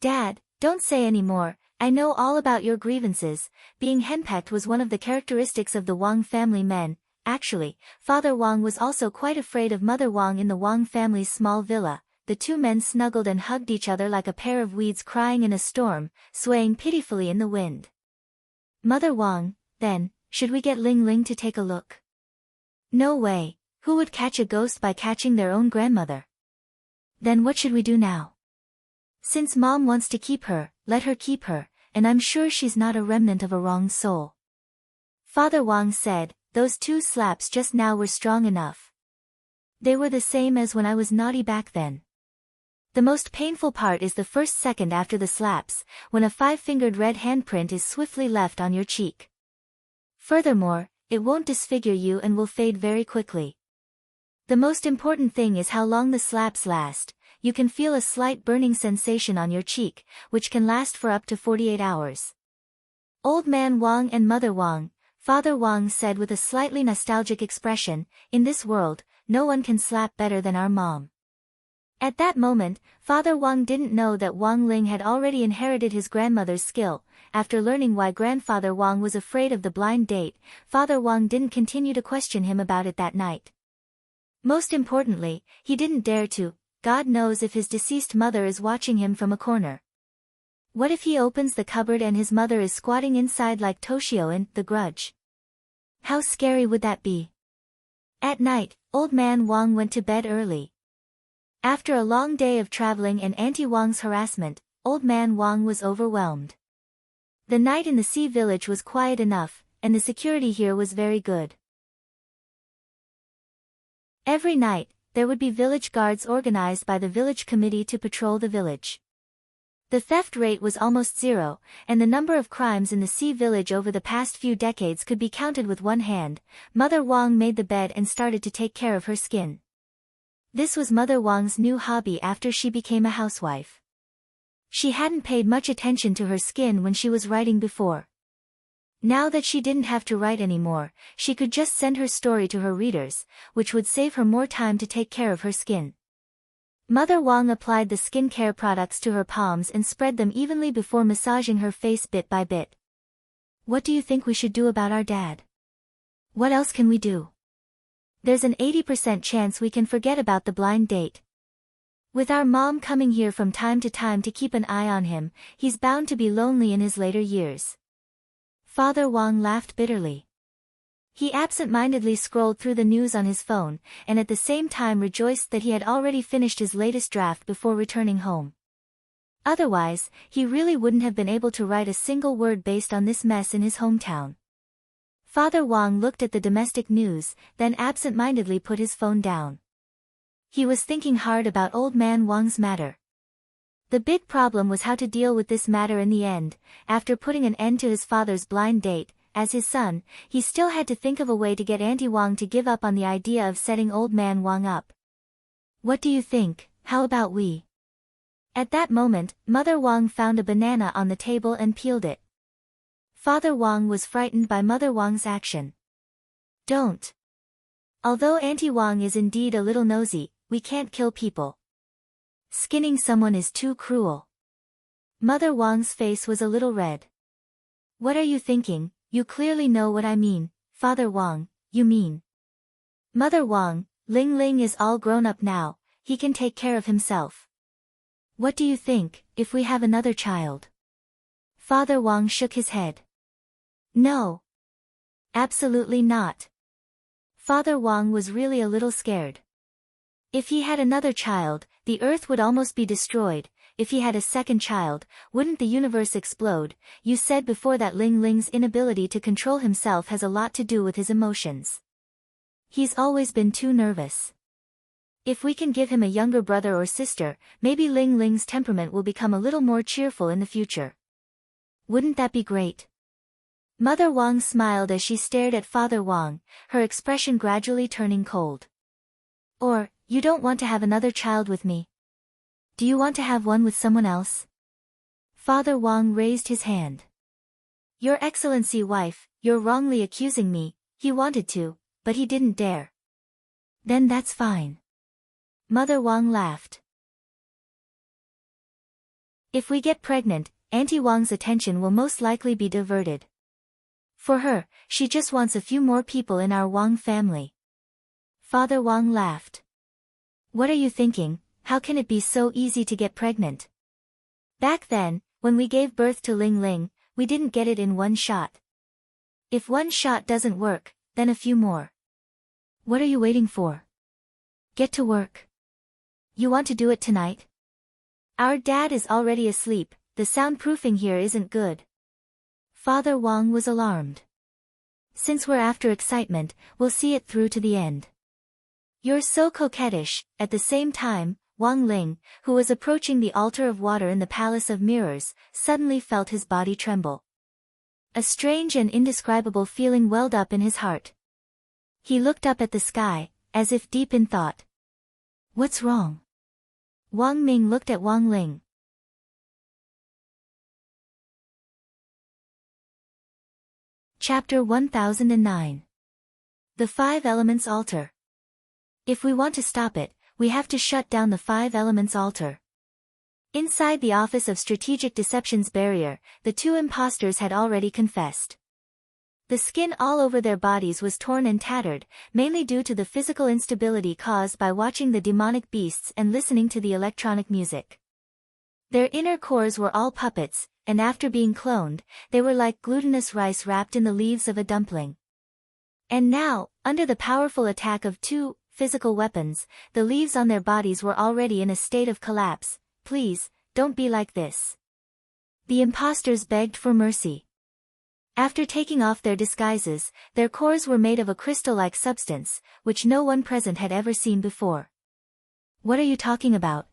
Dad, don't say any more, I know all about your grievances. Being henpecked was one of the characteristics of the Wang family men. Actually, Father Wang was also quite afraid of Mother Wang in the Wang family's small villa. The two men snuggled and hugged each other like a pair of weeds crying in a storm, swaying pitifully in the wind. Mother Wang, then, should we get Ling Ling to take a look? No way, who would catch a ghost by catching their own grandmother? Then what should we do now? Since Mom wants to keep her, let her keep her, and I'm sure she's not a remnant of a wronged soul. Father Wang said, those 2 slaps just now were strong enough. They were the same as when I was naughty back then. The most painful part is the first second after the slaps, when a 5-fingered red handprint is swiftly left on your cheek. Furthermore, it won't disfigure you and will fade very quickly. The most important thing is how long the slaps last. You can feel a slight burning sensation on your cheek, which can last for up to 48 hours. Old Man Wang and Mother Wang, Father Wang said with a slightly nostalgic expression, in this world, no one can slap better than our mom. At that moment, Father Wang didn't know that Wang Ling had already inherited his grandmother's skill. After learning why Grandfather Wang was afraid of the blind date, Father Wang didn't continue to question him about it that night. Most importantly, he didn't dare to. God knows if his deceased mother is watching him from a corner. What if he opens the cupboard and his mother is squatting inside like Toshio in The Grudge? How scary would that be? At night, Old Man Wang went to bed early. After a long day of traveling and Auntie Wang's harassment, Old Man Wang was overwhelmed. The night in the sea village was quiet enough, and the security here was very good. Every night, there would be village guards organized by the village committee to patrol the village. The theft rate was almost 0, and the number of crimes in the sea village over the past few decades could be counted with one hand. Mother Wang made the bed and started to take care of her skin. This was Mother Wang's new hobby after she became a housewife. She hadn't paid much attention to her skin when she was writing before. Now that she didn't have to write anymore, she could just send her story to her readers, which would save her more time to take care of her skin. Mother Wang applied the skincare products to her palms and spread them evenly before massaging her face bit by bit. What do you think we should do about our dad? What else can we do? There's an 80% chance we can forget about the blind date. With our mom coming here from time to time to keep an eye on him, he's bound to be lonely in his later years. Father Wang laughed bitterly. He absent-mindedly scrolled through the news on his phone, and at the same time rejoiced that he had already finished his latest draft before returning home. Otherwise, he really wouldn't have been able to write a single word based on this mess in his hometown. Father Wang looked at the domestic news, then absent-mindedly put his phone down. He was thinking hard about Old Man Wang's matter. The big problem was how to deal with this matter in the end. After putting an end to his father's blind date, as his son, he still had to think of a way to get Auntie Wang to give up on the idea of setting Old Man Wang up. What do you think? How about we? At that moment, Mother Wang found a banana on the table and peeled it. Father Wang was frightened by Mother Wang's action. Don't. Although Auntie Wang is indeed a little nosy, we can't kill people. Skinning someone is too cruel. Mother Wang's face was a little red. What are you thinking? You clearly know what I mean, Father Wang, you mean. Mother Wang, Ling Ling is all grown up now, he can take care of himself. What do you think, if we have another child? Father Wang shook his head. No. Absolutely not. Father Wang was really a little scared. If he had another child, the earth would almost be destroyed. If he had a second child, wouldn't the universe explode? You said before that Ling Ling's inability to control himself has a lot to do with his emotions. He's always been too nervous. If we can give him a younger brother or sister, maybe Ling Ling's temperament will become a little more cheerful in the future. Wouldn't that be great? Mother Wang smiled as she stared at Father Wang, her expression gradually turning cold. Or, you don't want to have another child with me? Do you want to have one with someone else? Father Wang raised his hand. Your Excellency wife, you're wrongly accusing me. He wanted to, but he didn't dare. Then that's fine. Mother Wang laughed. If we get pregnant, Auntie Wang's attention will most likely be diverted. For her, she just wants a few more people in our Wang family. Father Wang laughed. What are you thinking? How can it be so easy to get pregnant? Back then, when we gave birth to Ling Ling, we didn't get it in one shot. If one shot doesn't work, then a few more. What are you waiting for? Get to work. You want to do it tonight? Our dad is already asleep, the soundproofing here isn't good. Father Wang was alarmed. Since we're after excitement, we'll see it through to the end. You're so coquettish. At the same time, Wang Ling, who was approaching the altar of water in the Palace of Mirrors, suddenly felt his body tremble. A strange and indescribable feeling welled up in his heart. He looked up at the sky, as if deep in thought. What's wrong? Wang Ming looked at Wang Ling. Chapter 1009. The Five Elements Altar. If we want to stop it, we have to shut down the Five Elements Altar. Inside the Office of Strategic Deception's barrier, the two imposters had already confessed. The skin all over their bodies was torn and tattered, mainly due to the physical instability caused by watching the demonic beasts and listening to the electronic music. Their inner cores were all puppets, and after being cloned, they were like glutinous rice wrapped in the leaves of a dumpling. And now, under the powerful attack of two physical weapons, the leaves on their bodies were already in a state of collapse. Please, don't be like this. The imposters begged for mercy. After taking off their disguises, their cores were made of a crystal-like substance, which no one present had ever seen before. What are you talking about?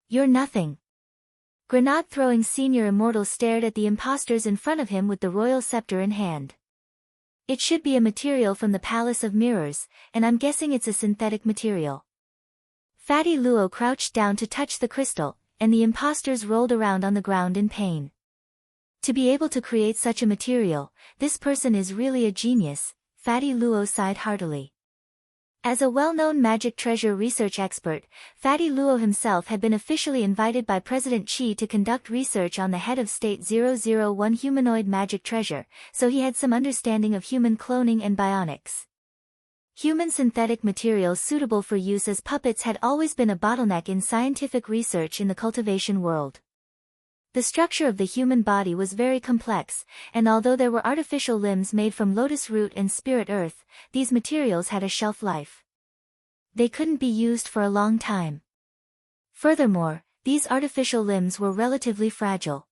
You're nothing. Grenade-throwing senior immortal stared at the imposters in front of him with the royal scepter in hand. It should be a material from the Palace of Mirrors, and I'm guessing it's a synthetic material. Fatty Luo crouched down to touch the crystal, and the imposters rolled around on the ground in pain. To be able to create such a material, this person is really a genius, Fatty Luo sighed heartily. As a well-known magic treasure research expert, Fatty Luo himself had been officially invited by President Qi to conduct research on the head of State 001 humanoid magic treasure, so he had some understanding of human cloning and bionics. Human synthetic materials suitable for use as puppets had always been a bottleneck in scientific research in the cultivation world. The structure of the human body was very complex, and although there were artificial limbs made from lotus root and spirit earth, these materials had a shelf life. They couldn't be used for a long time. Furthermore, these artificial limbs were relatively fragile.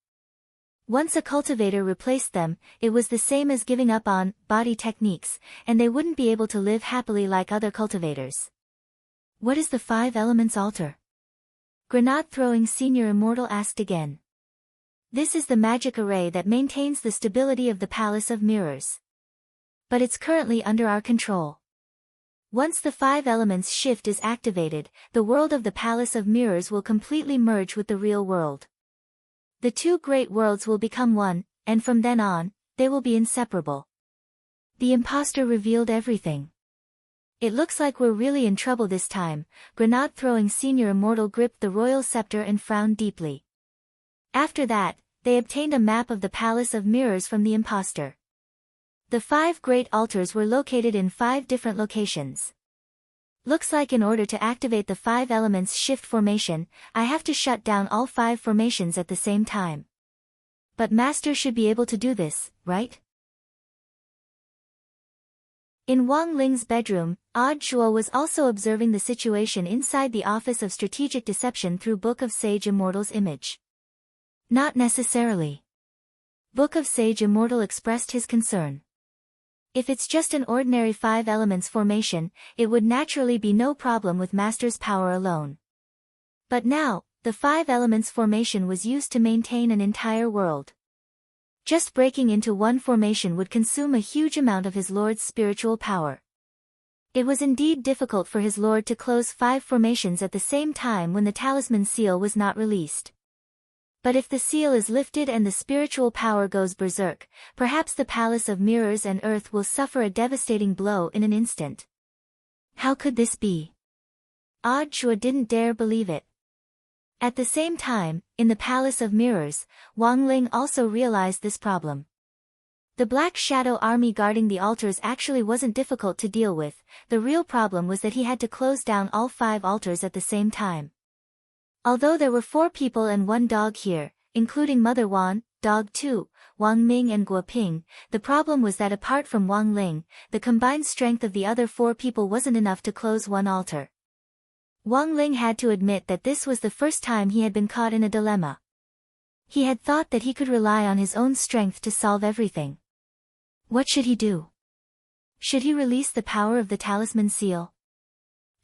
Once a cultivator replaced them, it was the same as giving up on body techniques, and they wouldn't be able to live happily like other cultivators. What is the Five Elements altar? Grenade-throwing senior immortal asked again. This is the magic array that maintains the stability of the Palace of Mirrors. But it's currently under our control. Once the Five Elements shift is activated, the world of the Palace of Mirrors will completely merge with the real world. The two great worlds will become one, and from then on, they will be inseparable. The imposter revealed everything. It looks like we're really in trouble this time. Grenade-throwing senior immortal gripped the royal scepter and frowned deeply. After that, they obtained a map of the Palace of Mirrors from the imposter. The 5 great altars were located in 5 different locations. Looks like in order to activate the 5 elements shift formation, I have to shut down all 5 formations at the same time. But Master should be able to do this, right? In Wang Ling's bedroom, Odd Zhuo was also observing the situation inside the Office of Strategic Deception through Book of Sage Immortal's image. Not necessarily. Book of Sage Immortal expressed his concern. If it's just an ordinary 5 elements formation, it would naturally be no problem with Master's power alone. But now, the 5 elements formation was used to maintain an entire world. Just breaking into one formation would consume a huge amount of his lord's spiritual power. It was indeed difficult for his lord to close 5 formations at the same time when the talisman seal was not released. But if the seal is lifted and the spiritual power goes berserk, perhaps the Palace of Mirrors and Earth will suffer a devastating blow in an instant. How could this be? Odd Zhuo didn't dare believe it. At the same time, in the Palace of Mirrors, Wang Ling also realized this problem. The Black Shadow army guarding the altars actually wasn't difficult to deal with, the real problem was that he had to close down all 5 altars at the same time. Although there were 4 people and 1 dog here, including Mother Wan, Dog 2, Wang Ming and Guo Ping, the problem was that apart from Wang Ling, the combined strength of the other 4 people wasn't enough to close one altar. Wang Ling had to admit that this was the first time he had been caught in a dilemma. He had thought that he could rely on his own strength to solve everything. What should he do? Should he release the power of the talisman seal?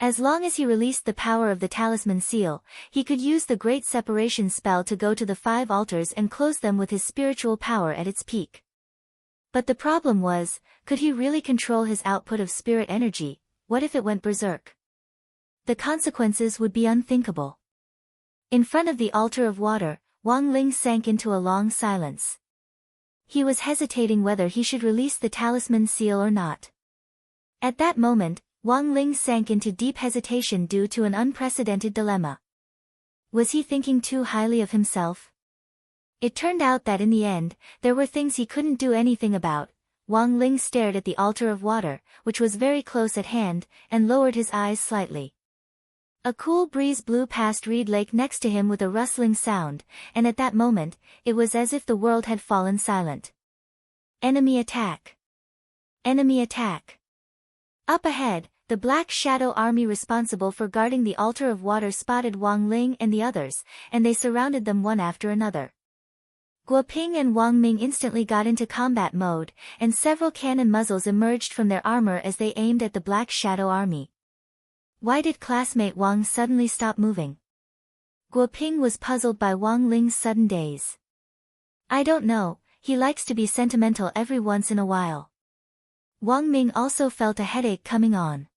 As long as he released the power of the talisman seal, he could use the Great Separation spell to go to the 5 altars and close them with his spiritual power at its peak. But the problem was, could he really control his output of spirit energy? What if it went berserk? The consequences would be unthinkable. In front of the altar of water, Wang Ling sank into a long silence. He was hesitating whether he should release the talisman seal or not. At that moment, Wang Ling sank into deep hesitation due to an unprecedented dilemma. Was he thinking too highly of himself? It turned out that in the end, there were things he couldn't do anything about. Wang Ling stared at the altar of water, which was very close at hand, and lowered his eyes slightly. A cool breeze blew past Reed Lake next to him with a rustling sound, and at that moment, it was as if the world had fallen silent. Enemy attack! Enemy attack! Up ahead, the Black Shadow army responsible for guarding the altar of water spotted Wang Ling and the others, and they surrounded them one after another. Guo Ping and Wang Ming instantly got into combat mode, and several cannon muzzles emerged from their armor as they aimed at the Black Shadow army. Why did classmate Wang suddenly stop moving? Guo Ping was puzzled by Wang Ling's sudden daze. I don't know, he likes to be sentimental every once in a while. Wang Ming also felt a headache coming on.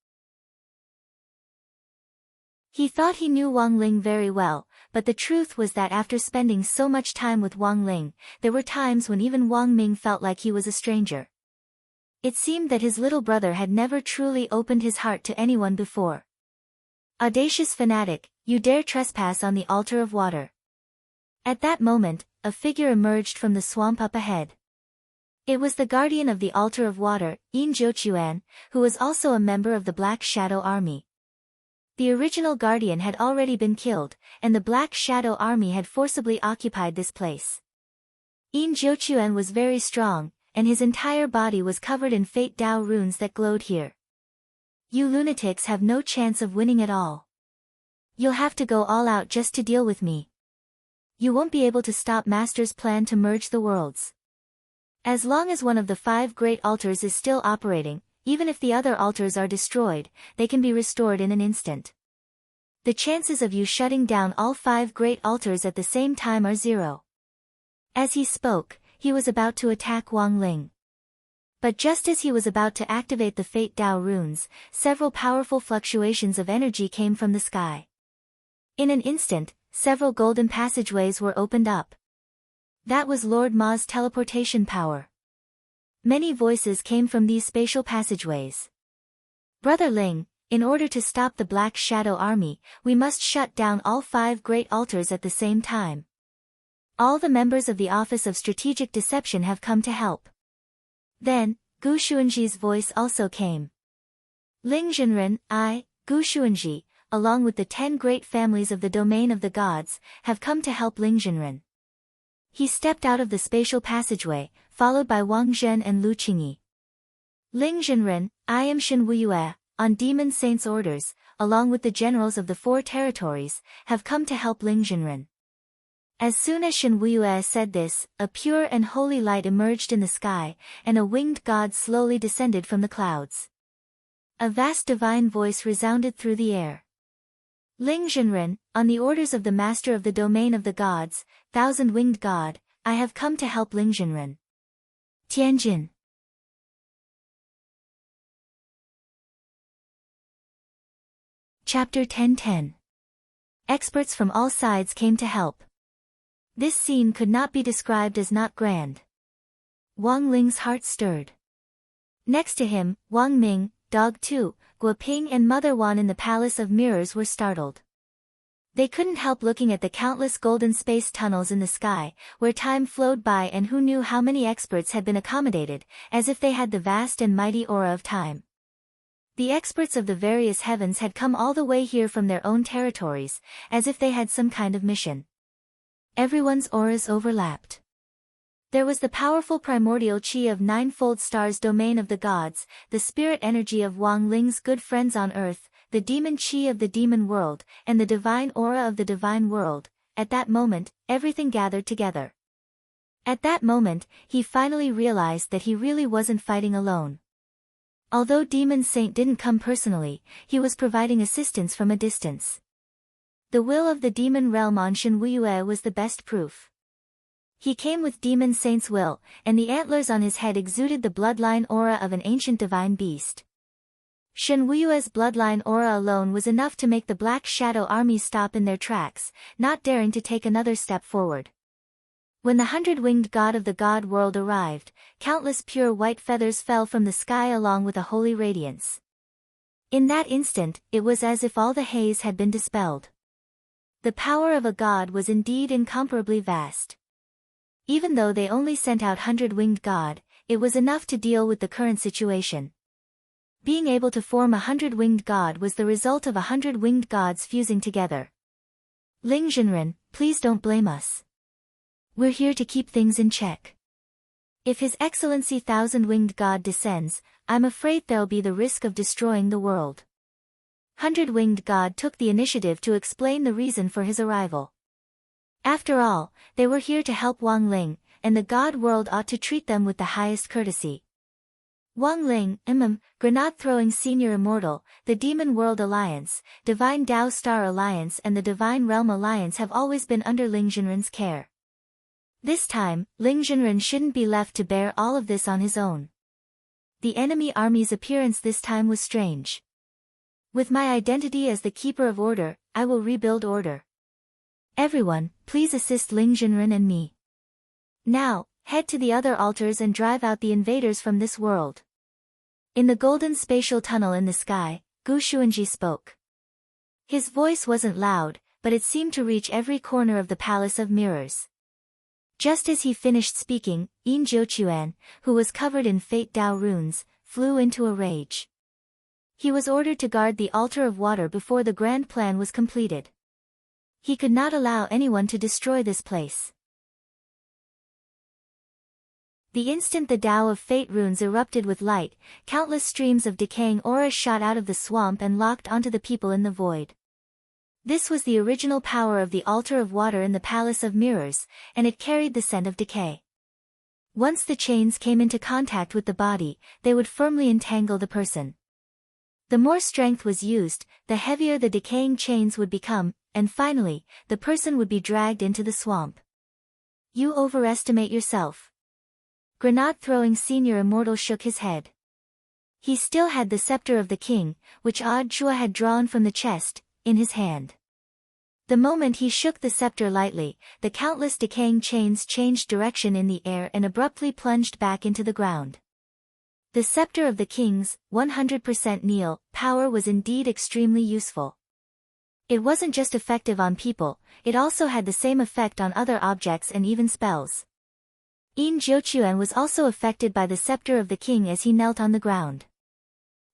He thought he knew Wang Ling very well, but the truth was that after spending so much time with Wang Ling, there were times when even Wang Ming felt like he was a stranger. It seemed that his little brother had never truly opened his heart to anyone before. Audacious fanatic, you dare trespass on the altar of water. At that moment, a figure emerged from the swamp up ahead. It was the guardian of the altar of water, Yin Zhouquan, who was also a member of the Black Shadow army. The original guardian had already been killed, and the Black Shadow army had forcibly occupied this place. Yin Zhouquan was very strong, and his entire body was covered in Fate Dao runes that glowed here. You lunatics have no chance of winning at all. You'll have to go all out just to deal with me. You won't be able to stop Master's plan to merge the worlds. As long as one of the 5 great altars is still operating, even if the other altars are destroyed, they can be restored in an instant. The chances of you shutting down all 5 great altars at the same time are 0. As he spoke, he was about to attack Wang Ling. But just as he was about to activate the Fate Dao runes, several powerful fluctuations of energy came from the sky. In an instant, several golden passageways were opened up. That was Lord Ma's teleportation power. Many voices came from these spatial passageways. Brother Ling, in order to stop the Black Shadow Army, we must shut down all 5 great altars at the same time. All the members of the Office of Strategic Deception have come to help. Then, Gu Xuanji's voice also came. Ling Zhenren, I, Gu Xuanji, along with the 10 great families of the domain of the gods, have come to help Ling Zhenren. He stepped out of the spatial passageway, followed by Wang Zhen and Lu Qingyi. Ling Zhenren, I am Shen Wuyue, on Demon Saint's orders, along with the generals of the 4 territories, have come to help Ling Zhenren. As soon as Shen Wuyue said this, a pure and holy light emerged in the sky, and a winged god slowly descended from the clouds. A vast divine voice resounded through the air. Ling Zhenren, on the orders of the master of the domain of the gods, thousand-winged god, I have come to help Ling Zhenren. Tianjin. Chapter 10:10. Experts from all sides came to help. This scene could not be described as not grand. Wang Ling's heart stirred. Next to him, Wang Ming, Dog Tu, Guo Ping and Mother Wan in the Palace of Mirrors were startled. They couldn't help looking at the countless golden space tunnels in the sky, where time flowed by and who knew how many experts had been accommodated, as if they had the vast and mighty aura of time. The experts of the various heavens had come all the way here from their own territories, as if they had some kind of mission. Everyone's auras overlapped. There was the powerful primordial chi of ninefold stars domain of the gods, the spirit energy of Wang Ling's good friends on earth, the demon chi of the demon world, and the divine aura of the divine world. At that moment, everything gathered together. At that moment, he finally realized that he really wasn't fighting alone. Although Demon Saint didn't come personally, he was providing assistance from a distance. The will of the demon realm on Shen Wuyue was the best proof. He came with Demon Saint's will, and the antlers on his head exuded the bloodline aura of an ancient divine beast. Shen Wuyue's bloodline aura alone was enough to make the Black Shadow Army stop in their tracks, not daring to take another step forward. When the 100-winged god of the god world arrived, countless pure white feathers fell from the sky along with a holy radiance. In that instant, it was as if all the haze had been dispelled. The power of a god was indeed incomparably vast. Even though they only sent out 100-winged god, it was enough to deal with the current situation. Being able to form a 100-winged god was the result of 100 winged gods fusing together. Ling Zhenren, please don't blame us. We're here to keep things in check. If His Excellency 1000-winged god descends, I'm afraid there'll be the risk of destroying the world. 100-winged god took the initiative to explain the reason for his arrival. After all, they were here to help Wang Ling, and the god world ought to treat them with the highest courtesy. Wang Ling, Grenade-throwing Senior Immortal, the Demon World Alliance, Divine Dao Star Alliance and the Divine Realm Alliance have always been under Ling Zhenren's care. This time, Ling Zhenren shouldn't be left to bear all of this on his own. The enemy army's appearance this time was strange. With my identity as the keeper of order, I will rebuild order. Everyone, please assist Ling Zhenren and me. Now, head to the other altars and drive out the invaders from this world. In the golden spatial tunnel in the sky, Gu Xuanji spoke. His voice wasn't loud, but it seemed to reach every corner of the Palace of Mirrors. Just as he finished speaking, Yin Jiuquan, who was covered in Fate Dao runes, flew into a rage. He was ordered to guard the altar of water before the grand plan was completed. He could not allow anyone to destroy this place. The instant the Tao of Fate runes erupted with light, countless streams of decaying aura shot out of the swamp and locked onto the people in the void. This was the original power of the altar of water in the Palace of Mirrors, and it carried the scent of decay. Once the chains came into contact with the body, they would firmly entangle the person. The more strength was used, the heavier the decaying chains would become, and finally, the person would be dragged into the swamp. You overestimate yourself. Grenade-throwing senior immortal shook his head. He still had the scepter of the king, which Odd Chua had drawn from the chest, in his hand. The moment he shook the scepter lightly, the countless decaying chains changed direction in the air and abruptly plunged back into the ground. The scepter of the king's 100% kneel power was indeed extremely useful. It wasn't just effective on people, it also had the same effect on other objects and even spells. Yin Jiuquan was also affected by the scepter of the king as he knelt on the ground.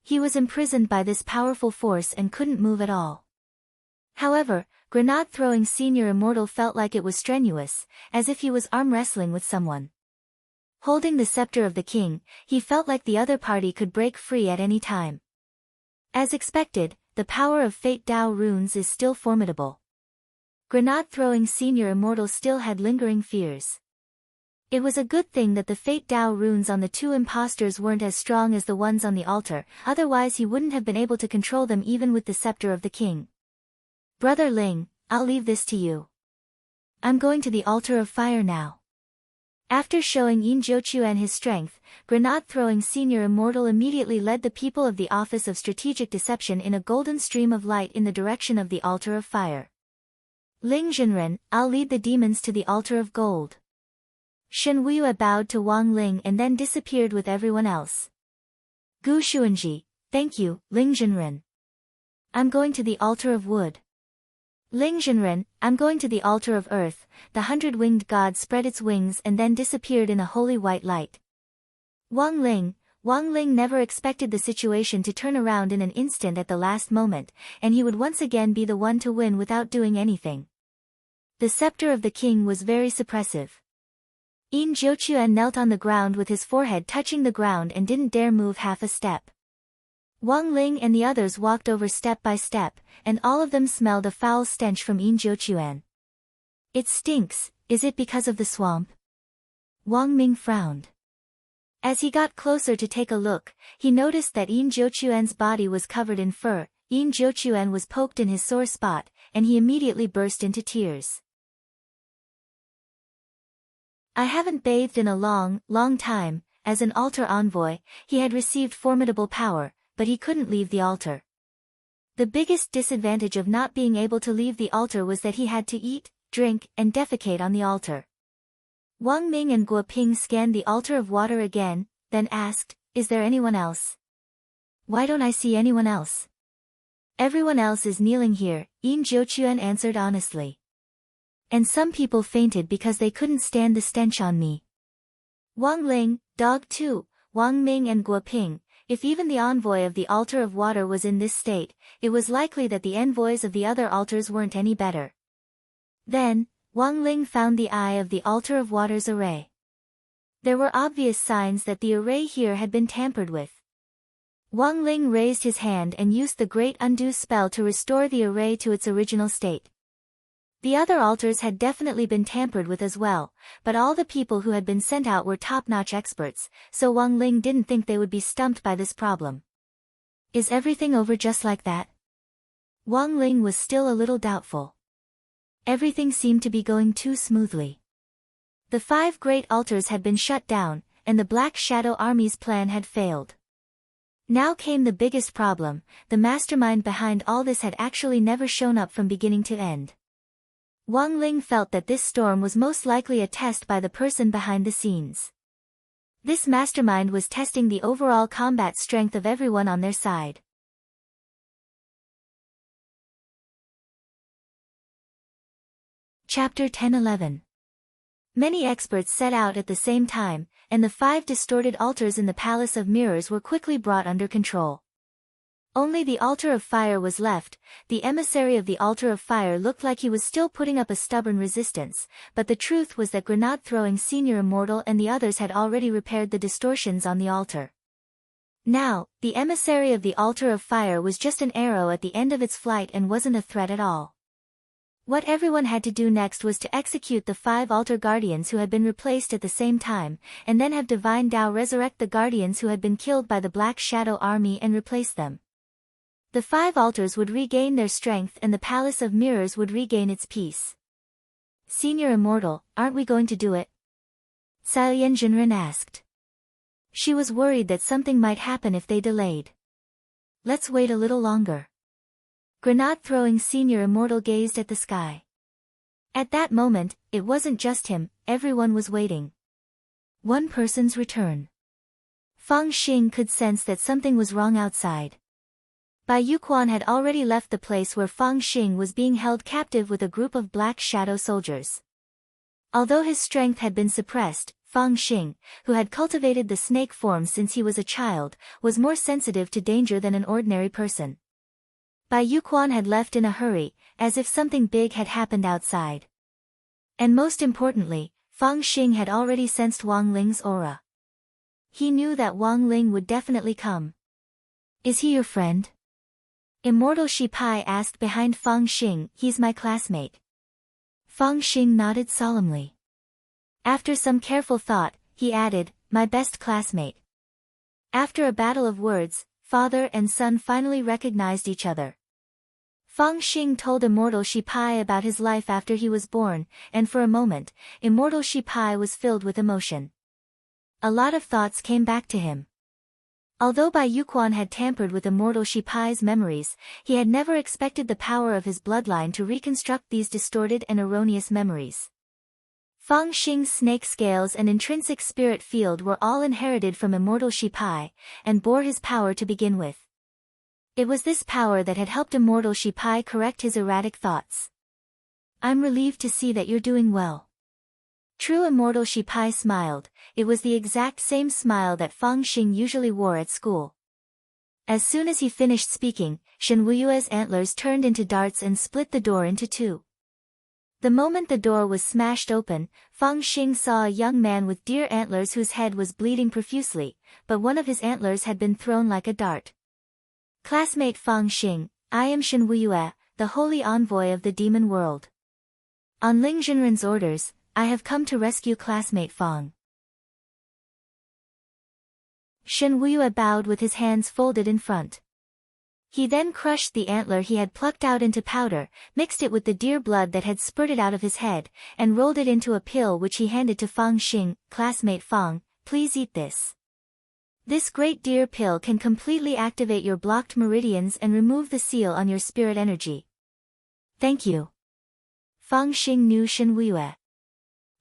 He was imprisoned by this powerful force and couldn't move at all. However, grenade-throwing senior immortal felt like it was strenuous, as if he was arm wrestling with someone. Holding the scepter of the king, he felt like the other party could break free at any time. As expected, the power of Fate Dao runes is still formidable. Grenade-throwing senior immortal still had lingering fears. It was a good thing that the Fate Dao runes on the two impostors weren't as strong as the ones on the altar, otherwise he wouldn't have been able to control them even with the scepter of the king. Brother Ling, I'll leave this to you. I'm going to the altar of fire now. After showing Yin Jiuquan his strength, grenade-throwing senior immortal immediately led the people of the Office of Strategic Deception in a golden stream of light in the direction of the altar of fire. Ling Zhenren, I'll lead the demons to the altar of gold. Shen Wuye bowed to Wang Ling and then disappeared with everyone else. Gu Xuanji, thank you, Ling Zhenren. I'm going to the altar of wood. Ling Zhenren, I'm going to the altar of earth. The 100-winged god spread its wings and then disappeared in a holy white light. Wang Ling never expected the situation to turn around in an instant at the last moment, and he would once again be the one to win without doing anything. The scepter of the king was very suppressive. Yin Jiuquan knelt on the ground with his forehead touching the ground and didn't dare move half a step. Wang Ling and the others walked over step by step, and all of them smelled a foul stench from Yin Jiuquan. It stinks, is it because of the swamp? Wang Ming frowned. As he got closer to take a look, he noticed that Yin Jiuquan's body was covered in fur. Yin Jiuquan was poked in his sore spot, and he immediately burst into tears. I haven't bathed in a long time. As an altar envoy, he had received formidable power, but he couldn't leave the altar. The biggest disadvantage of not being able to leave the altar was that he had to eat, drink, and defecate on the altar. Wang Ming and Guo Ping scanned the altar of water again, then asked, is there anyone else? Why don't I see anyone else? Everyone else is kneeling here, Yin Jiuquan answered honestly. And some people fainted because they couldn't stand the stench on me. Wang Ling, Dog 2, Wang Ming and Guo Ping, if even the envoy of the altar of water was in this state, it was likely that the envoys of the other altars weren't any better. Then, Wang Ling found the eye of the altar of water's array. There were obvious signs that the array here had been tampered with. Wang Ling raised his hand and used the Great Undo spell to restore the array to its original state. The other altars had definitely been tampered with as well, but all the people who had been sent out were top-notch experts, so Wang Ling didn't think they would be stumped by this problem. Is everything over just like that? Wang Ling was still a little doubtful. Everything seemed to be going too smoothly. The 5 great altars had been shut down, and the Black Shadow Army's plan had failed. Now came the biggest problem. The mastermind behind all this had actually never shown up from beginning to end. Wang Ling felt that this storm was most likely a test by the person behind the scenes. This mastermind was testing the overall combat strength of everyone on their side. Chapter 10-11. Many experts set out at the same time, and the 5 distorted altars in the Palace of Mirrors were quickly brought under control. Only the altar of fire was left. The emissary of the altar of fire looked like he was still putting up a stubborn resistance, but the truth was that grenade-throwing senior immortal and the others had already repaired the distortions on the altar. Now, the emissary of the altar of fire was just an arrow at the end of its flight and wasn't a threat at all. What everyone had to do next was to execute the 5 altar guardians who had been replaced at the same time, and then have Divine Tao resurrect the guardians who had been killed by the Black Shadow Army and replace them. The 5 altars would regain their strength and the Palace of Mirrors would regain its peace. Senior Immortal, aren't we going to do it? Saiyan Jinren asked. She was worried that something might happen if they delayed. Let's wait a little longer. Granate-throwing Senior Immortal gazed at the sky. At that moment, it wasn't just him, everyone was waiting. One person's return. Fang Xing could sense that something was wrong outside. Bai Yuquan had already left the place where Fang Xing was being held captive with a group of black shadow soldiers. Although his strength had been suppressed, Fang Xing, who had cultivated the snake form since he was a child, was more sensitive to danger than an ordinary person. Bai Yuquan had left in a hurry, as if something big had happened outside. And most importantly, Fang Xing had already sensed Wang Ling's aura. He knew that Wang Ling would definitely come. Is he your friend? Immortal Shi Pai asked behind Fang Xing. He's my classmate. Fang Xing nodded solemnly. After some careful thought, he added, my best classmate. After a battle of words, father and son finally recognized each other. Fang Xing told Immortal Shi Pai about his life after he was born, and for a moment, Immortal Shi Pai was filled with emotion. A lot of thoughts came back to him. Although Bai Yuquan had tampered with Immortal Shi Pai's memories, he had never expected the power of his bloodline to reconstruct these distorted and erroneous memories. Fang Xing's snake scales and intrinsic spirit field were all inherited from Immortal Shi Pai, and bore his power to begin with. It was this power that had helped Immortal Shi Pai correct his erratic thoughts. I'm relieved to see that you're doing well. True Immortal Shi Pai smiled. It was the exact same smile that Fang Xing usually wore at school. As soon as he finished speaking, Shen Wuyue's antlers turned into darts and split the door into 2. The moment the door was smashed open, Fang Xing saw a young man with deer antlers whose head was bleeding profusely, but one of his antlers had been thrown like a dart. Classmate Fang Xing, I am Shen Wuyue, the holy envoy of the demon world. On Ling Jinren's orders, I have come to rescue classmate Fang. Shen Wuyue bowed with his hands folded in front. He then crushed the antler he had plucked out into powder, mixed it with the deer blood that had spurted out of his head, and rolled it into a pill which he handed to Fang Xing. Classmate Fang, please eat this. This great deer pill can completely activate your blocked meridians and remove the seal on your spirit energy. Thank you. Fang Xing knew Shen Wuyue.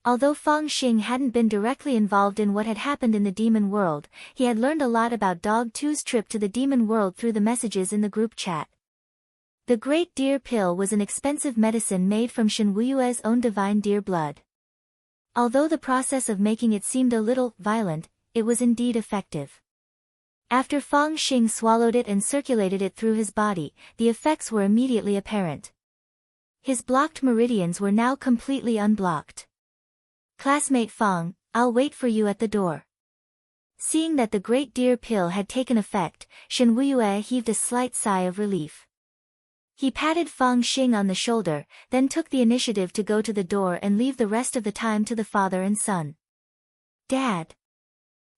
Although Fang Xing hadn't been directly involved in what had happened in the demon world, he had learned a lot about Dog 2's trip to the demon world through the messages in the group chat. The Great Deer Pill was an expensive medicine made from Shen Wuyue's own divine deer blood. Although the process of making it seemed a little violent, it was indeed effective. After Fang Xing swallowed it and circulated it through his body, the effects were immediately apparent. His blocked meridians were now completely unblocked. Classmate Fang, I'll wait for you at the door. Seeing that the Great Deer Pill had taken effect, Shen Wuyue heaved a slight sigh of relief. He patted Fang Xing on the shoulder, then took the initiative to go to the door and leave the rest of the time to the father and son. Dad.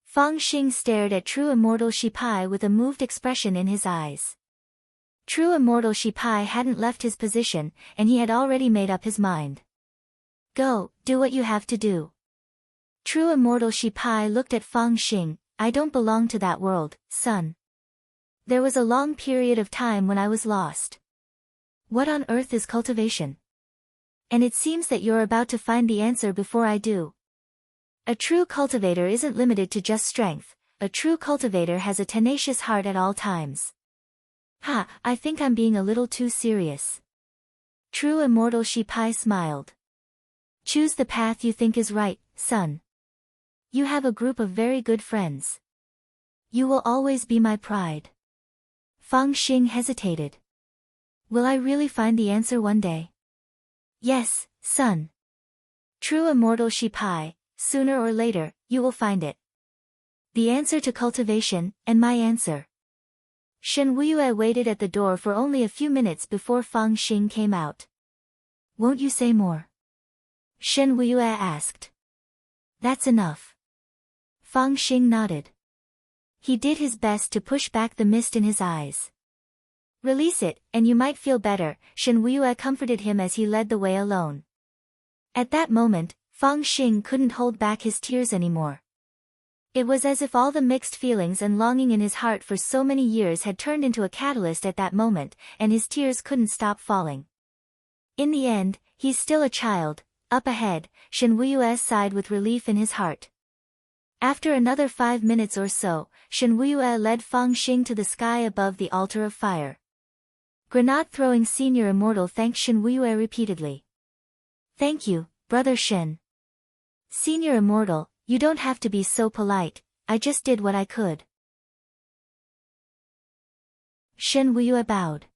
Fang Xing stared at True Immortal Shi Pai with a moved expression in his eyes. True Immortal Shi Pai hadn't left his position, and he had already made up his mind. Go, do what you have to do. True Immortal Shi Pai looked at Fang Xing. I don't belong to that world, son. There was a long period of time when I was lost. What on earth is cultivation? And it seems that you're about to find the answer before I do. A true cultivator isn't limited to just strength. A true cultivator has a tenacious heart at all times. Ha, I think I'm being a little too serious. True Immortal Shi Pai smiled. Choose the path you think is right, son. You have a group of very good friends. You will always be my pride. Fang Xing hesitated. Will I really find the answer one day? Yes, son. True Immortal Shi Pai, sooner or later, you will find it. The answer to cultivation, and my answer. Shen Wuyue waited at the door for only a few minutes before Fang Xing came out. Won't you say more? Shen Wuyue asked. That's enough. Fang Xing nodded. He did his best to push back the mist in his eyes. Release it, and you might feel better, Shen Wuiyue comforted him as he led the way alone. At that moment, Fang Xing couldn't hold back his tears anymore. It was as if all the mixed feelings and longing in his heart for so many years had turned into a catalyst at that moment, and his tears couldn't stop falling. In the end, he's still a child. Up ahead, Shen Wuiyue sighed with relief in his heart. After another 5 minutes or so, Shen Wuiyue led Fang Xing to the sky above the altar of fire. Grenade-throwing Senior Immortal thanked Shen Wuiyue repeatedly. Thank you, Brother Shen. Senior Immortal, you don't have to be so polite, I just did what I could. Shen Wuiyue bowed.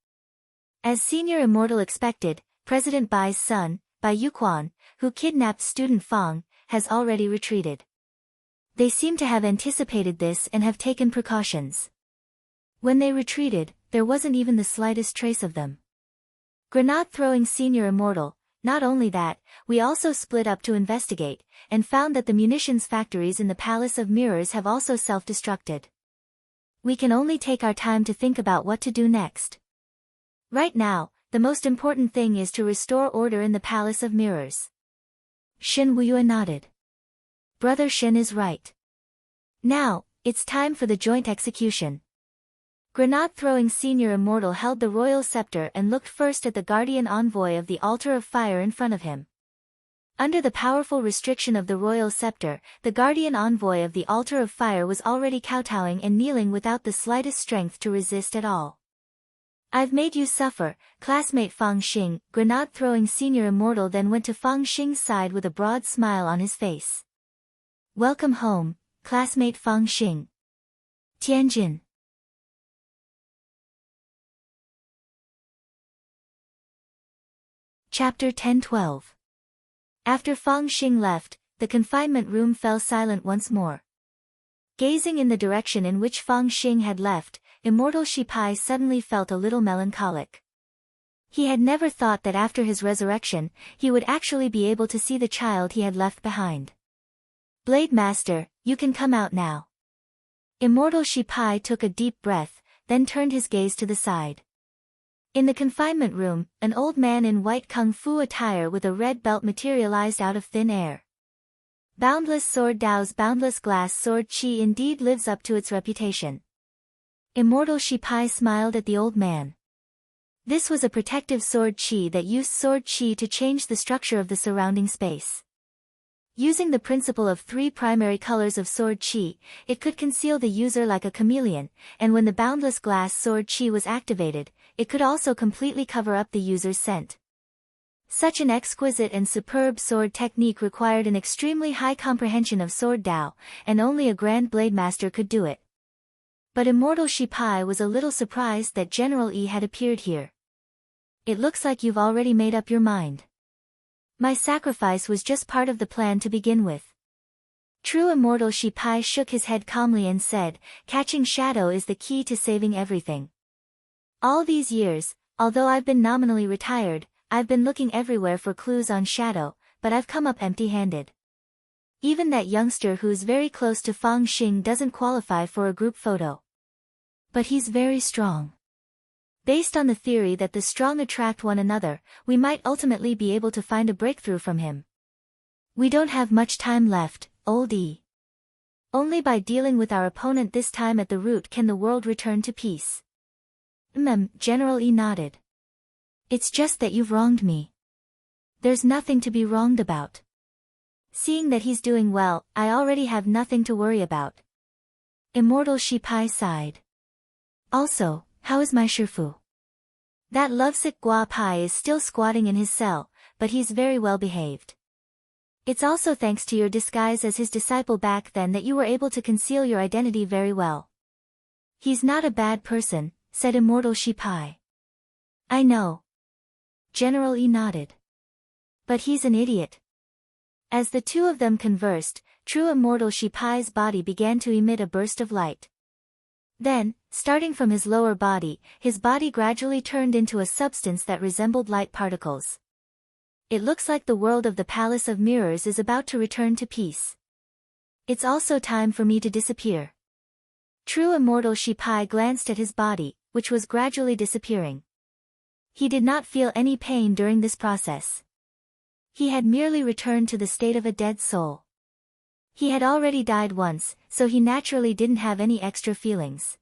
As Senior Immortal expected, President Bai's son, Bai Yuquan, who kidnapped student Fang, has already retreated. They seem to have anticipated this and have taken precautions. When they retreated, there wasn't even the slightest trace of them. Grenade-throwing Senior Immortal, not only that, we also split up to investigate, and found that the munitions factories in the Palace of Mirrors have also self-destructed. We can only take our time to think about what to do next. Right now, the most important thing is to restore order in the Palace of Mirrors. Shen Wuiyue nodded. Brother Shen is right. Now, it's time for the joint execution. Grenade-throwing Senior Immortal held the royal scepter and looked first at the guardian envoy of the altar of fire in front of him. Under the powerful restriction of the royal scepter, the guardian envoy of the altar of fire was already kowtowing and kneeling without the slightest strength to resist at all. I've made you suffer, classmate Fang Xing. Grenade-throwing Senior Immortal then went to Fang Xing's side with a broad smile on his face. Welcome home, classmate Fang Xing. Tianjin. Chapter 10-12. After Fang Xing left, the confinement room fell silent once more. Gazing in the direction in which Fang Xing had left, Immortal Shipai suddenly felt a little melancholic. He had never thought that after his resurrection, he would actually be able to see the child he had left behind. Blade Master, you can come out now. Immortal Shipai took a deep breath, then turned his gaze to the side. In the confinement room, an old man in white kung fu attire with a red belt materialized out of thin air. Boundless Sword Dao's boundless glass sword Qi indeed lives up to its reputation. Immortal Shipai smiled at the old man. This was a protective sword Qi that used sword Qi to change the structure of the surrounding space. Using the principle of 3 primary colors of sword Qi, it could conceal the user like a chameleon, and when the boundless glass sword Qi was activated, it could also completely cover up the user's scent. Such an exquisite and superb sword technique required an extremely high comprehension of Sword Dao, and only a Grand Blade Master could do it. But Immortal Shipai was a little surprised that General Yi had appeared here. It looks like you've already made up your mind. My sacrifice was just part of the plan to begin with. True. Immortal Shipai shook his head calmly and said, catching shadow is the key to saving everything. All these years, although I've been nominally retired, I've been looking everywhere for clues on shadow, but I've come up empty-handed. Even that youngster who's very close to Fang Xing doesn't qualify for a group photo. But he's very strong. Based on the theory that the strong attract one another, we might ultimately be able to find a breakthrough from him. We don't have much time left, old E. Only by dealing with our opponent this time at the root can the world return to peace. General E nodded. It's just that you've wronged me. There's nothing to be wronged about. Seeing that he's doing well, I already have nothing to worry about. Immortal Shipai sighed. Also, how is my Shifu? That lovesick Gua Pai is still squatting in his cell, but he's very well behaved. It's also thanks to your disguise as his disciple back then that you were able to conceal your identity very well. He's not a bad person, said Immortal Shipai. I know. General E nodded. But he's an idiot. As the two of them conversed, True Immortal Shipai's body began to emit a burst of light. Then, starting from his lower body, his body gradually turned into a substance that resembled light particles. It looks like the world of the Palace of Mirrors is about to return to peace. It's also time for me to disappear. True Immortal Shipai glanced at his body, which was gradually disappearing. He did not feel any pain during this process. He had merely returned to the state of a dead soul. He had already died once, so he naturally didn't have any extra feelings.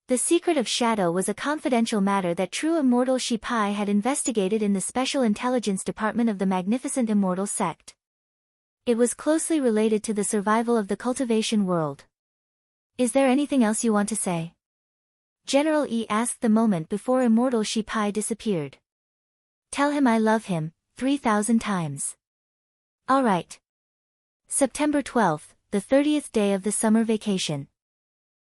The secret of shadow was a confidential matter that true immortal Shipai had investigated in the Special Intelligence Department of the Magnificent Immortal Sect. It was closely related to the survival of the cultivation world. Is there anything else you want to say? General E asked the moment before immortal Shipai disappeared. Tell him I love him, 3,000 times. All right. September 12th, the 30th day of the summer vacation.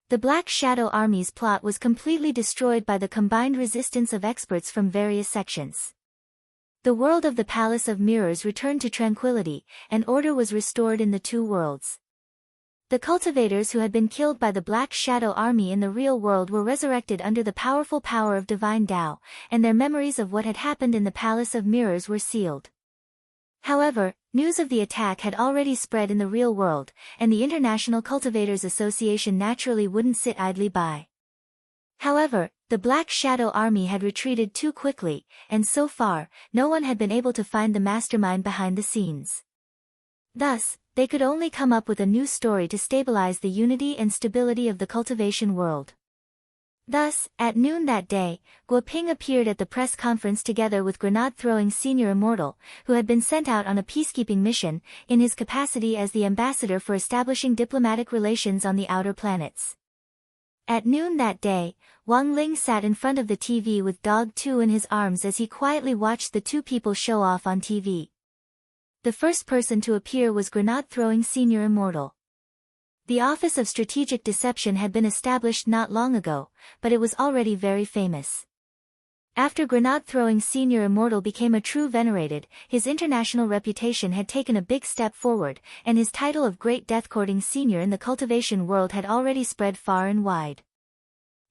The Black Shadow Army's plot was completely destroyed by the combined resistance of experts from various sections. The world of the Palace of Mirrors returned to tranquility, and order was restored in the two worlds. The cultivators who had been killed by the Black Shadow Army in the real world were resurrected under the powerful power of Divine Tao, and their memories of what had happened in the Palace of Mirrors were sealed. However, news of the attack had already spread in the real world, and the International Cultivators Association naturally wouldn't sit idly by. However, the Black Shadow Army had retreated too quickly, and so far, no one had been able to find the mastermind behind the scenes. Thus, they could only come up with a new story to stabilize the unity and stability of the cultivation world. Thus, at noon that day, Guoping appeared at the press conference together with grenade-throwing Senior Immortal, who had been sent out on a peacekeeping mission, in his capacity as the ambassador for establishing diplomatic relations on the outer planets. At noon that day, Wang Ling sat in front of the TV with Dog 2 in his arms as he quietly watched the two people show off on TV. The first person to appear was grenade-throwing Senior Immortal. The Office of Strategic Deception had been established not long ago, but it was already very famous. After grenade-throwing Senior Immortal became a true venerated, his international reputation had taken a big step forward, and his title of Great Death-Courting Senior in the cultivation world had already spread far and wide.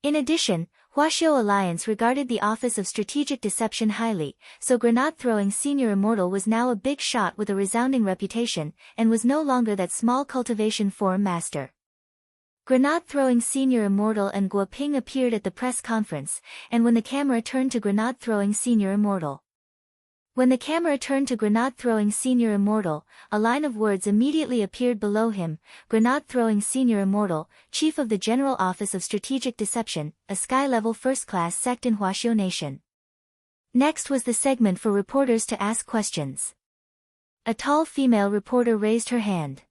In addition, Huaxiao Alliance regarded the Office of Strategic Deception highly, so grenade-throwing Senior Immortal was now a big shot with a resounding reputation, and was no longer that small cultivation form master. Grenade-throwing Senior Immortal and Guoping appeared at the press conference, and when the camera turned to grenade-throwing Senior Immortal. When the camera turned to grenade-throwing Senior Immortal, a line of words immediately appeared below him: Grenade-throwing Senior Immortal, Chief of the General Office of Strategic Deception, a sky-level first-class sect in Huaxiao Nation. Next was the segment for reporters to ask questions. A tall female reporter raised her hand.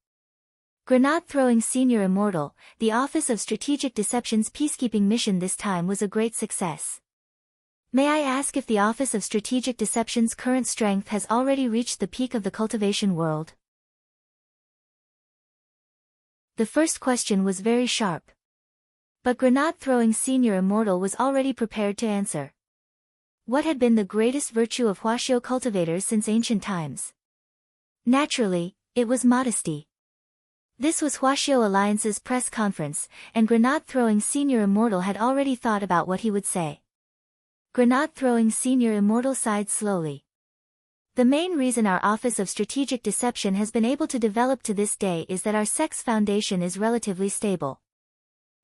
Grenade-throwing Senior Immortal, the Office of Strategic Deception's peacekeeping mission this time was a great success. May I ask if the Office of Strategic Deception's current strength has already reached the peak of the cultivation world? The first question was very sharp. But grenade-throwing Senior Immortal was already prepared to answer. What had been the greatest virtue of Huaxiao cultivators since ancient times? Naturally, it was modesty. This was Huaxiao Alliance's press conference, and grenade-throwing Senior Immortal had already thought about what he would say. Grenade-throwing Senior Immortal sighed slowly. The main reason our Office of Strategic Deception has been able to develop to this day is that our sect's foundation is relatively stable.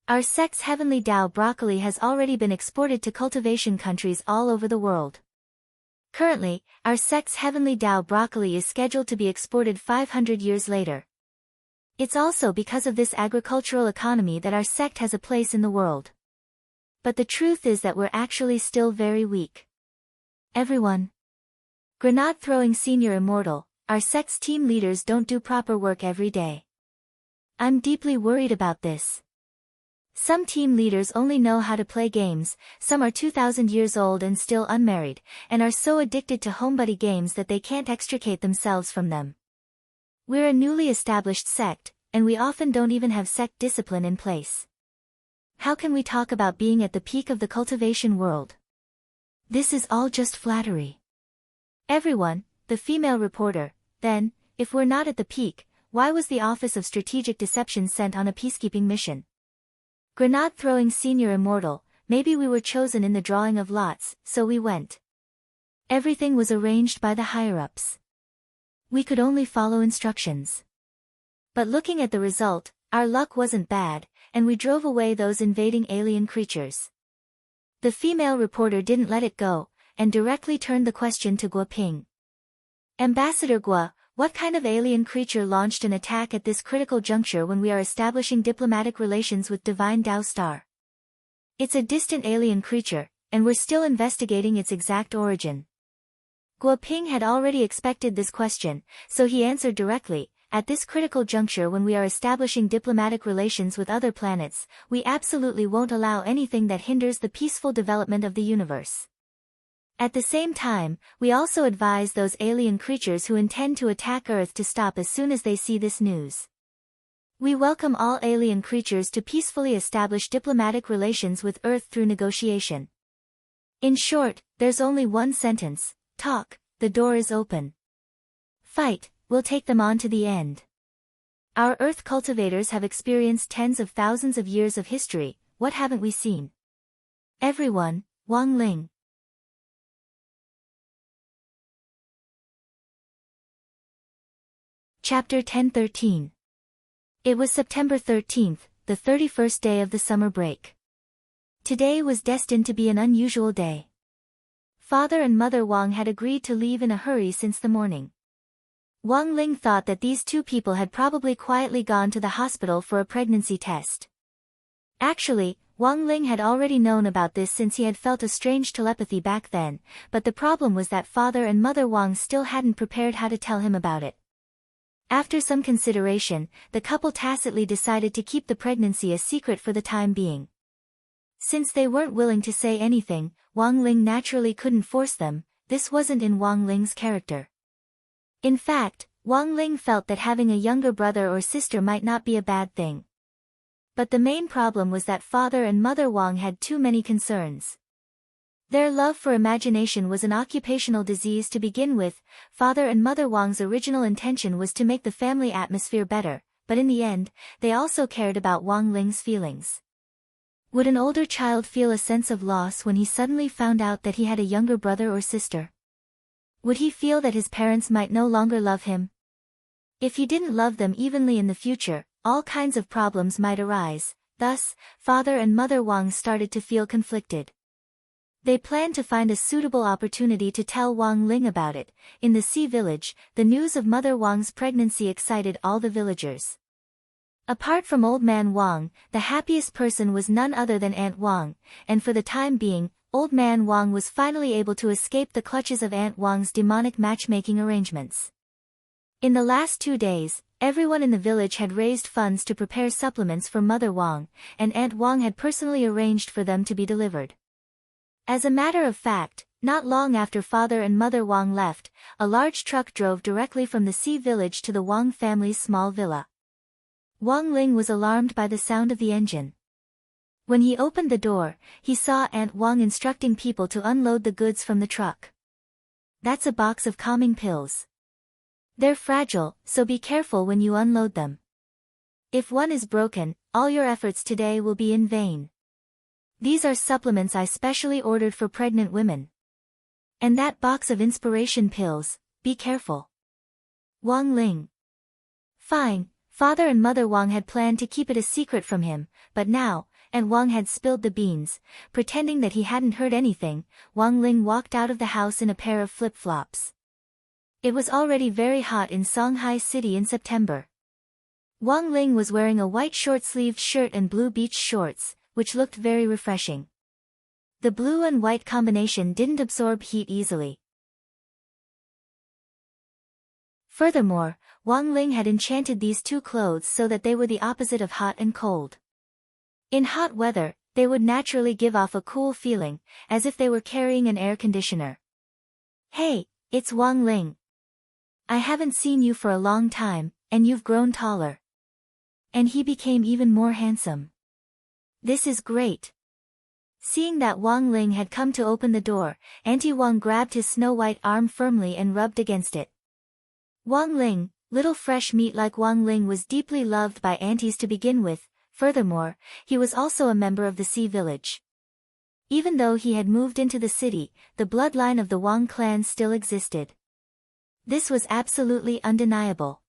Our sect's heavenly Tao broccoli has already been exported to cultivation countries all over the world. Currently, our sect's heavenly Tao broccoli is scheduled to be exported 500 years later. It's also because of this agricultural economy that our sect has a place in the world. But the truth is that we're actually still very weak. Everyone. Grenade-throwing Senior Immortal, our sect's team leaders don't do proper work every day. I'm deeply worried about this. Some team leaders only know how to play games, some are 2,000 years old and still unmarried, and are so addicted to homebuddy games that they can't extricate themselves from them. We're a newly established sect, and we often don't even have sect discipline in place. How can we talk about being at the peak of the cultivation world? This is all just flattery. Everyone, the female reporter, then, if we're not at the peak, why was the Office of Strategic Deception sent on a peacekeeping mission? Grenade-throwing Senior Immortal, maybe we were chosen in the drawing of lots, so we went. Everything was arranged by the higher-ups. We could only follow instructions. But looking at the result, our luck wasn't bad, and we drove away those invading alien creatures. The female reporter didn't let it go, and directly turned the question to Guo Ping. Ambassador Guo, what kind of alien creature launched an attack at this critical juncture when we are establishing diplomatic relations with Divine Dao Star? It's a distant alien creature, and we're still investigating its exact origin. Guo Ping had already expected this question, so he answered directly, at this critical juncture when we are establishing diplomatic relations with other planets, we absolutely won't allow anything that hinders the peaceful development of the universe. At the same time, we also advise those alien creatures who intend to attack Earth to stop as soon as they see this news. We welcome all alien creatures to peacefully establish diplomatic relations with Earth through negotiation. In short, there's only one sentence: talk, the door is open. Fight, we'll take them on to the end. Our Earth cultivators have experienced tens of thousands of years of history, what haven't we seen? Everyone, Wang Ling. Chapter 10-13. It was September 13th, the 31st day of the summer break. Today was destined to be an unusual day. Father and Mother Wang had agreed to leave in a hurry since the morning. Wang Ling thought that these two people had probably quietly gone to the hospital for a pregnancy test. Actually, Wang Ling had already known about this since he had felt a strange telepathy back then, but the problem was that Father and Mother Wang still hadn't prepared how to tell him about it. After some consideration, the couple tacitly decided to keep the pregnancy a secret for the time being. Since they weren't willing to say anything, Wang Ling naturally couldn't force them. This wasn't in Wang Ling's character. In fact, Wang Ling felt that having a younger brother or sister might not be a bad thing. But the main problem was that Father and Mother Wang had too many concerns. Their love for imagination was an occupational disease to begin with. Father and Mother Wang's original intention was to make the family atmosphere better, but in the end, they also cared about Wang Ling's feelings. Would an older child feel a sense of loss when he suddenly found out that he had a younger brother or sister? Would he feel that his parents might no longer love him? If he didn't love them evenly in the future, all kinds of problems might arise. Thus, Father and Mother Wang started to feel conflicted. They planned to find a suitable opportunity to tell Wang Ling about it. In the Sea Village, the news of Mother Wang's pregnancy excited all the villagers. Apart from Old Man Wang, the happiest person was none other than Aunt Wang, and for the time being, Old Man Wang was finally able to escape the clutches of Aunt Wang's demonic matchmaking arrangements. In the last 2 days, everyone in the village had raised funds to prepare supplements for Mother Wang, and Aunt Wang had personally arranged for them to be delivered. As a matter of fact, not long after Father and Mother Wang left, a large truck drove directly from the Sea Village to the Wang family's small villa. Wang Ling was alarmed by the sound of the engine. When he opened the door, he saw Aunt Wang instructing people to unload the goods from the truck. That's a box of calming pills. They're fragile, so be careful when you unload them. If one is broken, all your efforts today will be in vain. These are supplements I specially ordered for pregnant women. And that box of inspiration pills, be careful. Wang Ling. Fine, Father and Mother Wang had planned to keep it a secret from him, but now, Aunt Wang had spilled the beans. Pretending that he hadn't heard anything, Wang Ling walked out of the house in a pair of flip-flops. It was already very hot in Songhai City in September. Wang Ling was wearing a white short-sleeved shirt and blue beach shorts, which looked very refreshing. The blue and white combination didn't absorb heat easily. Furthermore, Wang Ling had enchanted these two clothes so that they were the opposite of hot and cold. In hot weather, they would naturally give off a cool feeling, as if they were carrying an air conditioner. Hey, it's Wang Ling. I haven't seen you for a long time, and you've grown taller. And he became even more handsome. This is great. Seeing that Wang Ling had come to open the door, Auntie Wang grabbed his snow-white arm firmly and rubbed against it. Wang Ling, little fresh meat like Wang Ling was deeply loved by aunties to begin with. Furthermore, he was also a member of the Sea Village. Even though he had moved into the city, the bloodline of the Wang clan still existed. This was absolutely undeniable.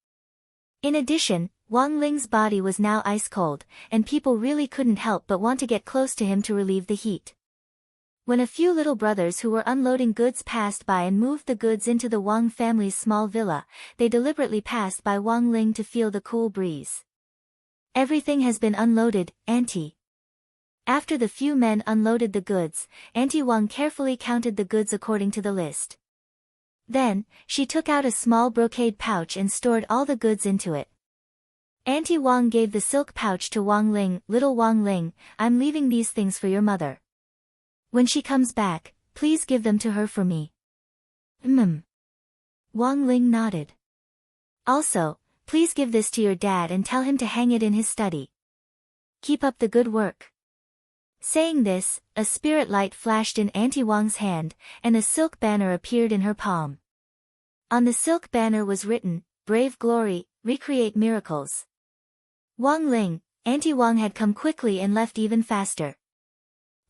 In addition, Wang Ling's body was now ice cold, and people really couldn't help but want to get close to him to relieve the heat. When a few little brothers who were unloading goods passed by and moved the goods into the Wang family's small villa, they deliberately passed by Wang Ling to feel the cool breeze. "Everything has been unloaded, Auntie." After the few men unloaded the goods, Auntie Wang carefully counted the goods according to the list. Then, she took out a small brocade pouch and stored all the goods into it. Auntie Wang gave the silk pouch to Wang Ling. "Little Wang Ling, I'm leaving these things for your mother. When she comes back, please give them to her for me." Wang Ling nodded. "Also, please give this to your dad and tell him to hang it in his study. Keep up the good work." Saying this, a spirit light flashed in Auntie Wang's hand, and a silk banner appeared in her palm. On the silk banner was written, "Brave Glory, Recreate Miracles." Wang Ling, Auntie Wang had come quickly and left even faster.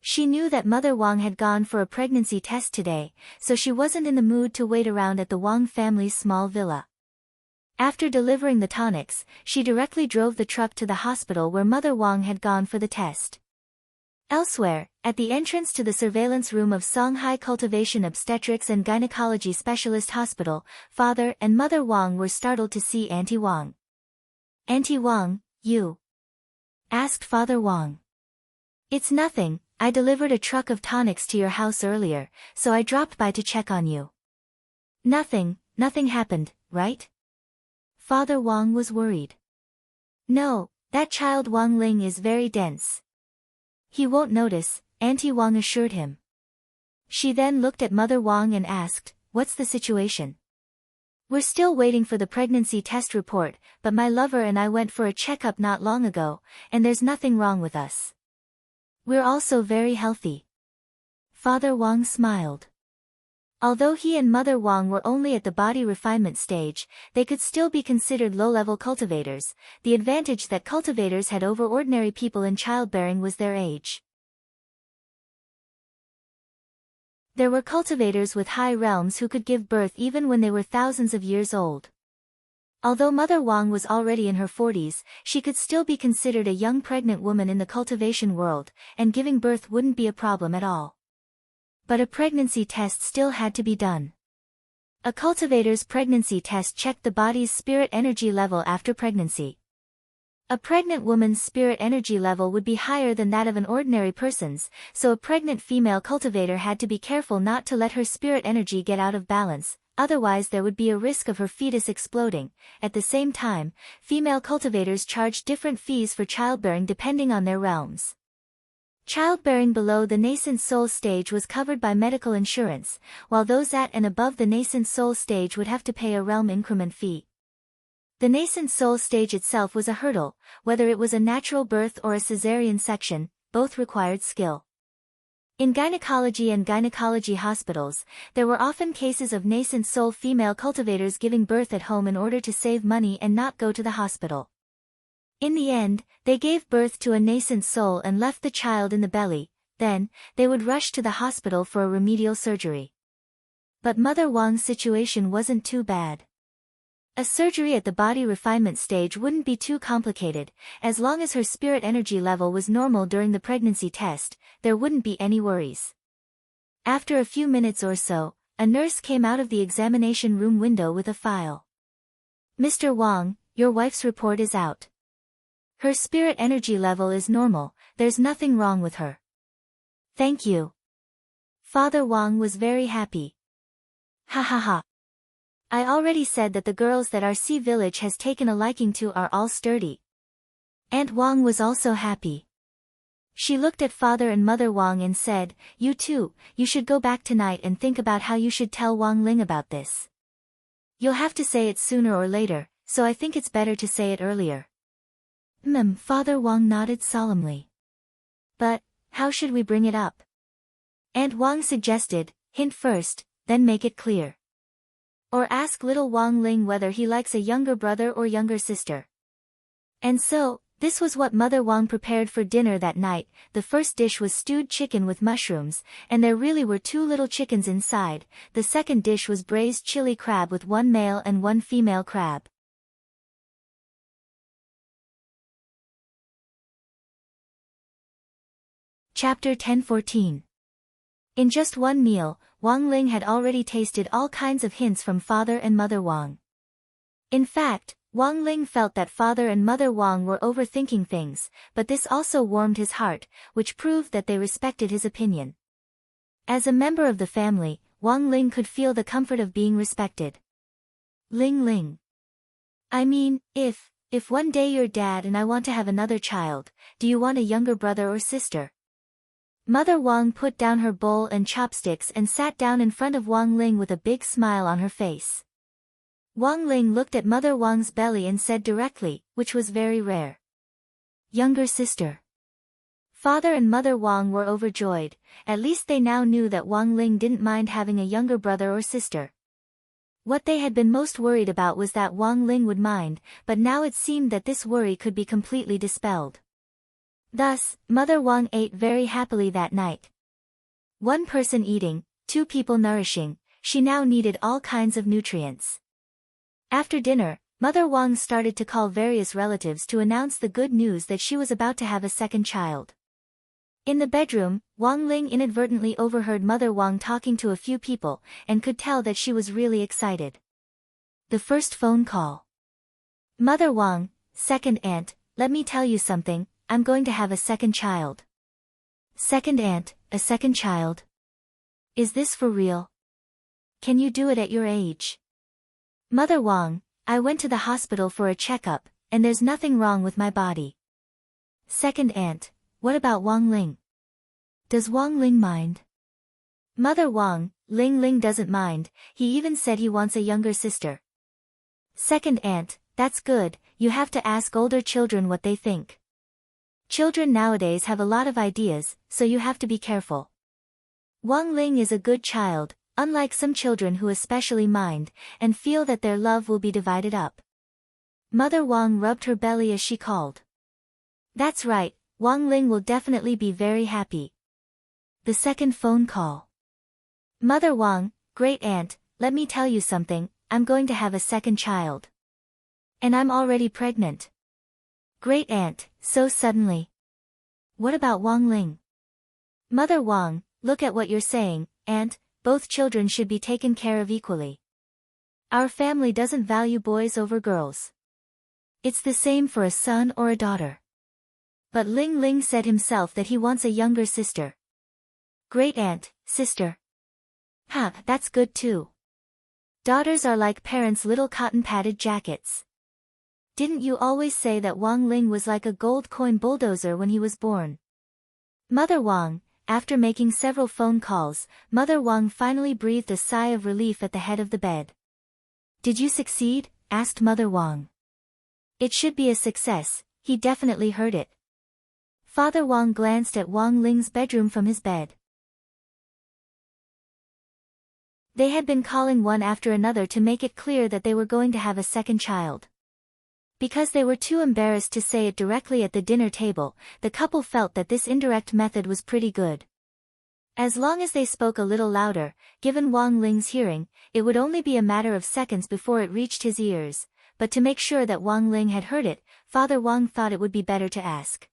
She knew that Mother Wang had gone for a pregnancy test today, so she wasn't in the mood to wait around at the Wang family's small villa. After delivering the tonics, she directly drove the truck to the hospital where Mother Wang had gone for the test. Elsewhere, at the entrance to the surveillance room of Songhai Cultivation Obstetrics and Gynecology Specialist Hospital, Father and Mother Wang were startled to see Auntie Wang. "Auntie Wang, you?" asked Father Wang. "It's nothing, I delivered a truck of tonics to your house earlier, so I dropped by to check on you." Nothing happened, right?" Father Wang was worried. "No, that child Wang Ling is very dense. He won't notice," Auntie Wang assured him. She then looked at Mother Wang and asked, "What's the situation?" "We're still waiting for the pregnancy test report, but my lover and I went for a checkup not long ago, and there's nothing wrong with us. We're also very healthy." Father Wang smiled. Although he and Mother Wang were only at the body refinement stage, they could still be considered low-level cultivators. The advantage that cultivators had over ordinary people in childbearing was their age. There were cultivators with high realms who could give birth even when they were thousands of years old. Although Mother Wang was already in her 40s, she could still be considered a young pregnant woman in the cultivation world, and giving birth wouldn't be a problem at all. But a pregnancy test still had to be done. A cultivator's pregnancy test checked the body's spirit energy level after pregnancy. A pregnant woman's spirit energy level would be higher than that of an ordinary person's, so a pregnant female cultivator had to be careful not to let her spirit energy get out of balance, otherwise there would be a risk of her fetus exploding. At the same time, female cultivators charged different fees for childbearing depending on their realms. Childbearing below the nascent soul stage was covered by medical insurance, while those at and above the nascent soul stage would have to pay a realm increment fee. The nascent soul stage itself was a hurdle, whether it was a natural birth or a cesarean section, both required skill. In gynecology and gynecology hospitals, there were often cases of nascent soul female cultivators giving birth at home in order to save money and not go to the hospital. In the end, they gave birth to a nascent soul and left the child in the belly, then, they would rush to the hospital for a remedial surgery. But Mother Wang's situation wasn't too bad. A surgery at the body refinement stage wouldn't be too complicated. As long as her spirit energy level was normal during the pregnancy test, there wouldn't be any worries. After a few minutes or so, a nurse came out of the examination room window with a file. "Mr. Wang, your wife's report is out. Her spirit energy level is normal, there's nothing wrong with her." "Thank you." Father Wang was very happy. "Ha ha ha. I already said that the girls that our sea village has taken a liking to are all sturdy." Aunt Wang was also happy. She looked at Father and Mother Wang and said, "You two, you should go back tonight and think about how you should tell Wang Ling about this. You'll have to say it sooner or later, so I think it's better to say it earlier." Father Wang nodded solemnly. "But, how should we bring it up?" Aunt Wang suggested, "Hint first, then make it clear. Or ask little Wang Ling whether he likes a younger brother or younger sister." And so, this was what Mother Wang prepared for dinner that night. The first dish was stewed chicken with mushrooms, and there really were 2 little chickens inside. The second dish was braised chili crab with 1 male and 1 female crab. Chapter 10:14. In just one meal, Wang Ling had already tasted all kinds of hints from Father and Mother Wang. In fact, Wang Ling felt that Father and Mother Wang were overthinking things, but this also warmed his heart, which proved that they respected his opinion. As a member of the family, Wang Ling could feel the comfort of being respected. Ling Ling. I mean, if one day you're dad and I want to have another child, do you want a younger brother or sister? Mother Wang put down her bowl and chopsticks and sat down in front of Wang Ling with a big smile on her face. Wang Ling looked at Mother Wang's belly and said directly, which was very rare. Younger sister. Father and Mother Wang were overjoyed, at least they now knew that Wang Ling didn't mind having a younger brother or sister. What they had been most worried about was that Wang Ling would mind, but now it seemed that this worry could be completely dispelled. Thus, Mother Wang ate very happily that night. One person eating, two people nourishing, she now needed all kinds of nutrients. After dinner, Mother Wang started to call various relatives to announce the good news that she was about to have a second child. In the bedroom, Wang Ling inadvertently overheard Mother Wang talking to a few people, and could tell that she was really excited. The first phone call. Mother Wang, second aunt, let me tell you something, I'm going to have a second child. Second aunt, a second child? Is this for real? Can you do it at your age? Mother Wang, I went to the hospital for a checkup, and there's nothing wrong with my body. Second aunt, what about Wang Ling? Does Wang Ling mind? Mother Wang, Ling Ling doesn't mind, he even said he wants a younger sister. Second aunt, that's good, you have to ask older children what they think. Children nowadays have a lot of ideas, so you have to be careful. Wang Ling is a good child, unlike some children who especially mind, and feel that their love will be divided up. Mother Wang rubbed her belly as she called. That's right, Wang Ling will definitely be very happy. The second phone call. Mother Wang, great aunt, let me tell you something, I'm going to have a second child. And I'm already pregnant. Great aunt, so suddenly. What about Wang Ling? Mother Wang, look at what you're saying, aunt, both children should be taken care of equally. Our family doesn't value boys over girls. It's the same for a son or a daughter. But Ling Ling said himself that he wants a younger sister. Great aunt, sister. Huh, that's good too. Daughters are like parents' little cotton-padded jackets. Didn't you always say that Wang Ling was like a gold coin bulldozer when he was born? Mother Wang, after making several phone calls, Mother Wang finally breathed a sigh of relief at the head of the bed. Did you succeed? Asked Mother Wang. It should be a success, he definitely heard it. Father Wang glanced at Wang Ling's bedroom from his bed. They had been calling one after another to make it clear that they were going to have a second child. Because they were too embarrassed to say it directly at the dinner table, the couple felt that this indirect method was pretty good. As long as they spoke a little louder, given Wang Ling's hearing, it would only be a matter of seconds before it reached his ears, but to make sure that Wang Ling had heard it, Father Wang thought it would be better to ask.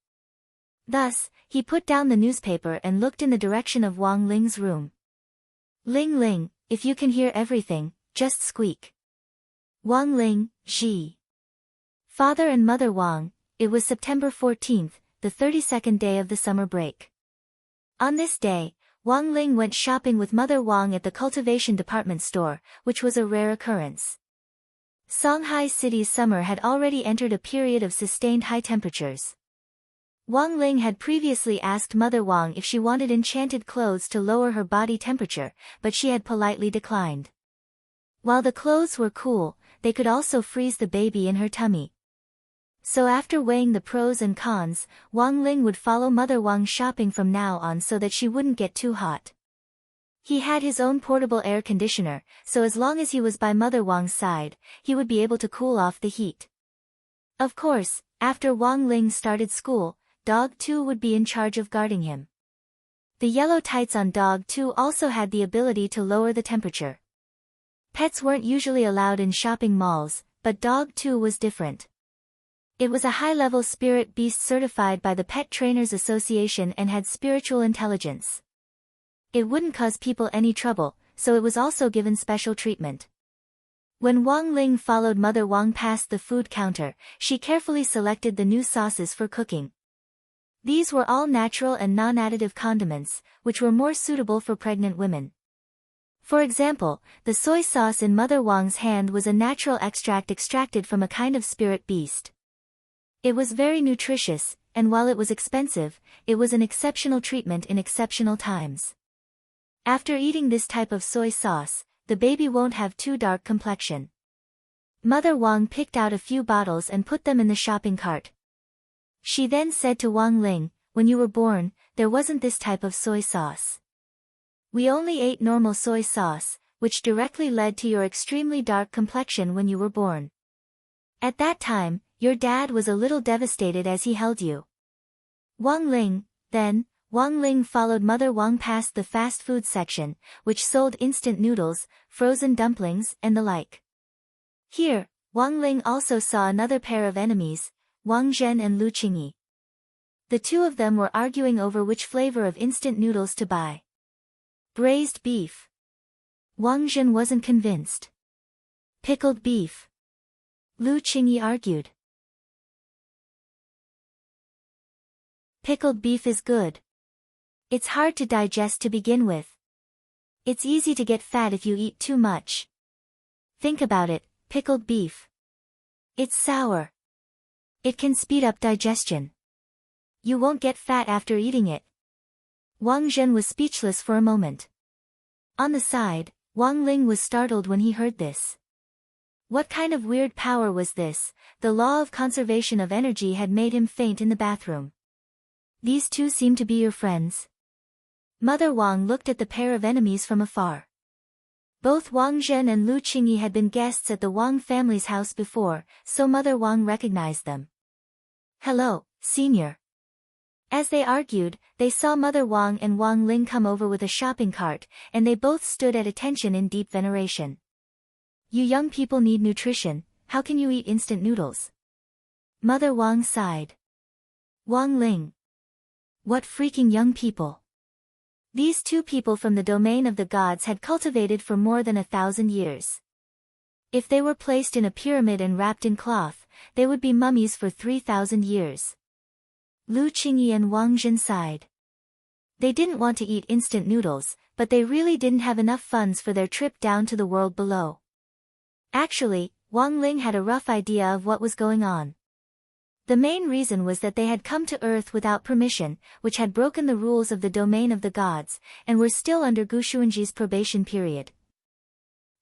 Thus, he put down the newspaper and looked in the direction of Wang Ling's room. Ling Ling, if you can hear everything, just squeak. Wang Ling, Xi. Father and Mother Wang, it was September 14th, the 32nd day of the summer break. On this day, Wang Ling went shopping with Mother Wang at the cultivation department store, which was a rare occurrence. Shanghai City's summer had already entered a period of sustained high temperatures. Wang Ling had previously asked Mother Wang if she wanted enchanted clothes to lower her body temperature, but she had politely declined. While the clothes were cool, they could also freeze the baby in her tummy. So after weighing the pros and cons, Wang Ling would follow Mother Wang shopping from now on so that she wouldn't get too hot. He had his own portable air conditioner, so as long as he was by Mother Wang's side, he would be able to cool off the heat. Of course, after Wang Ling started school, Dog 2 would be in charge of guarding him. The yellow tights on Dog 2 also had the ability to lower the temperature. Pets weren't usually allowed in shopping malls, but Dog 2 was different. It was a high-level spirit beast certified by the Pet Trainers Association and had spiritual intelligence. It wouldn't cause people any trouble, so it was also given special treatment. When Wang Ling followed Mother Wang past the food counter, she carefully selected the new sauces for cooking. These were all natural and non-additive condiments, which were more suitable for pregnant women. For example, the soy sauce in Mother Wang's hand was a natural extract extracted from a kind of spirit beast. It was very nutritious, and while it was expensive, it was an exceptional treatment in exceptional times. After eating this type of soy sauce, the baby won't have too dark complexion. Mother Wang picked out a few bottles and put them in the shopping cart. She then said to Wang Ling, "When you were born, there wasn't this type of soy sauce. We only ate normal soy sauce, which directly led to your extremely dark complexion when you were born. At that time, your dad was a little devastated as he held you." Wang Ling followed Mother Wang past the fast food section, which sold instant noodles, frozen dumplings, and the like. Here, Wang Ling also saw another pair of enemies, Wang Zhen and Lu Qingyi. The two of them were arguing over which flavor of instant noodles to buy. Braised beef. Wang Zhen wasn't convinced. Pickled beef. Lu Qingyi argued. Pickled beef is good. It's hard to digest to begin with. It's easy to get fat if you eat too much. Think about it, pickled beef. It's sour. It can speed up digestion. You won't get fat after eating it. Wang Zhen was speechless for a moment. On the side, Wang Ling was startled when he heard this. What kind of weird power was this? The law of conservation of energy had made him faint in the bathroom. These two seem to be your friends. Mother Wang looked at the pair of enemies from afar. Both Wang Zhen and Lu Qingyi had been guests at the Wang family's house before, so Mother Wang recognized them. "Hello, Senior." As they argued, they saw Mother Wang and Wang Ling come over with a shopping cart, and they both stood at attention in deep veneration. "You young people need nutrition, how can you eat instant noodles?" Mother Wang sighed. Wang Ling. What freaking young people. These two people from the domain of the gods had cultivated for more than 1,000 years. If they were placed in a pyramid and wrapped in cloth, they would be mummies for 3,000 years. Lu Qingyi and Wang Zhen sighed. They didn't want to eat instant noodles, but they really didn't have enough funds for their trip down to the world below. Actually, Wang Ling had a rough idea of what was going on. The main reason was that they had come to Earth without permission, which had broken the rules of the domain of the gods, and were still under Gushuanji's probation period.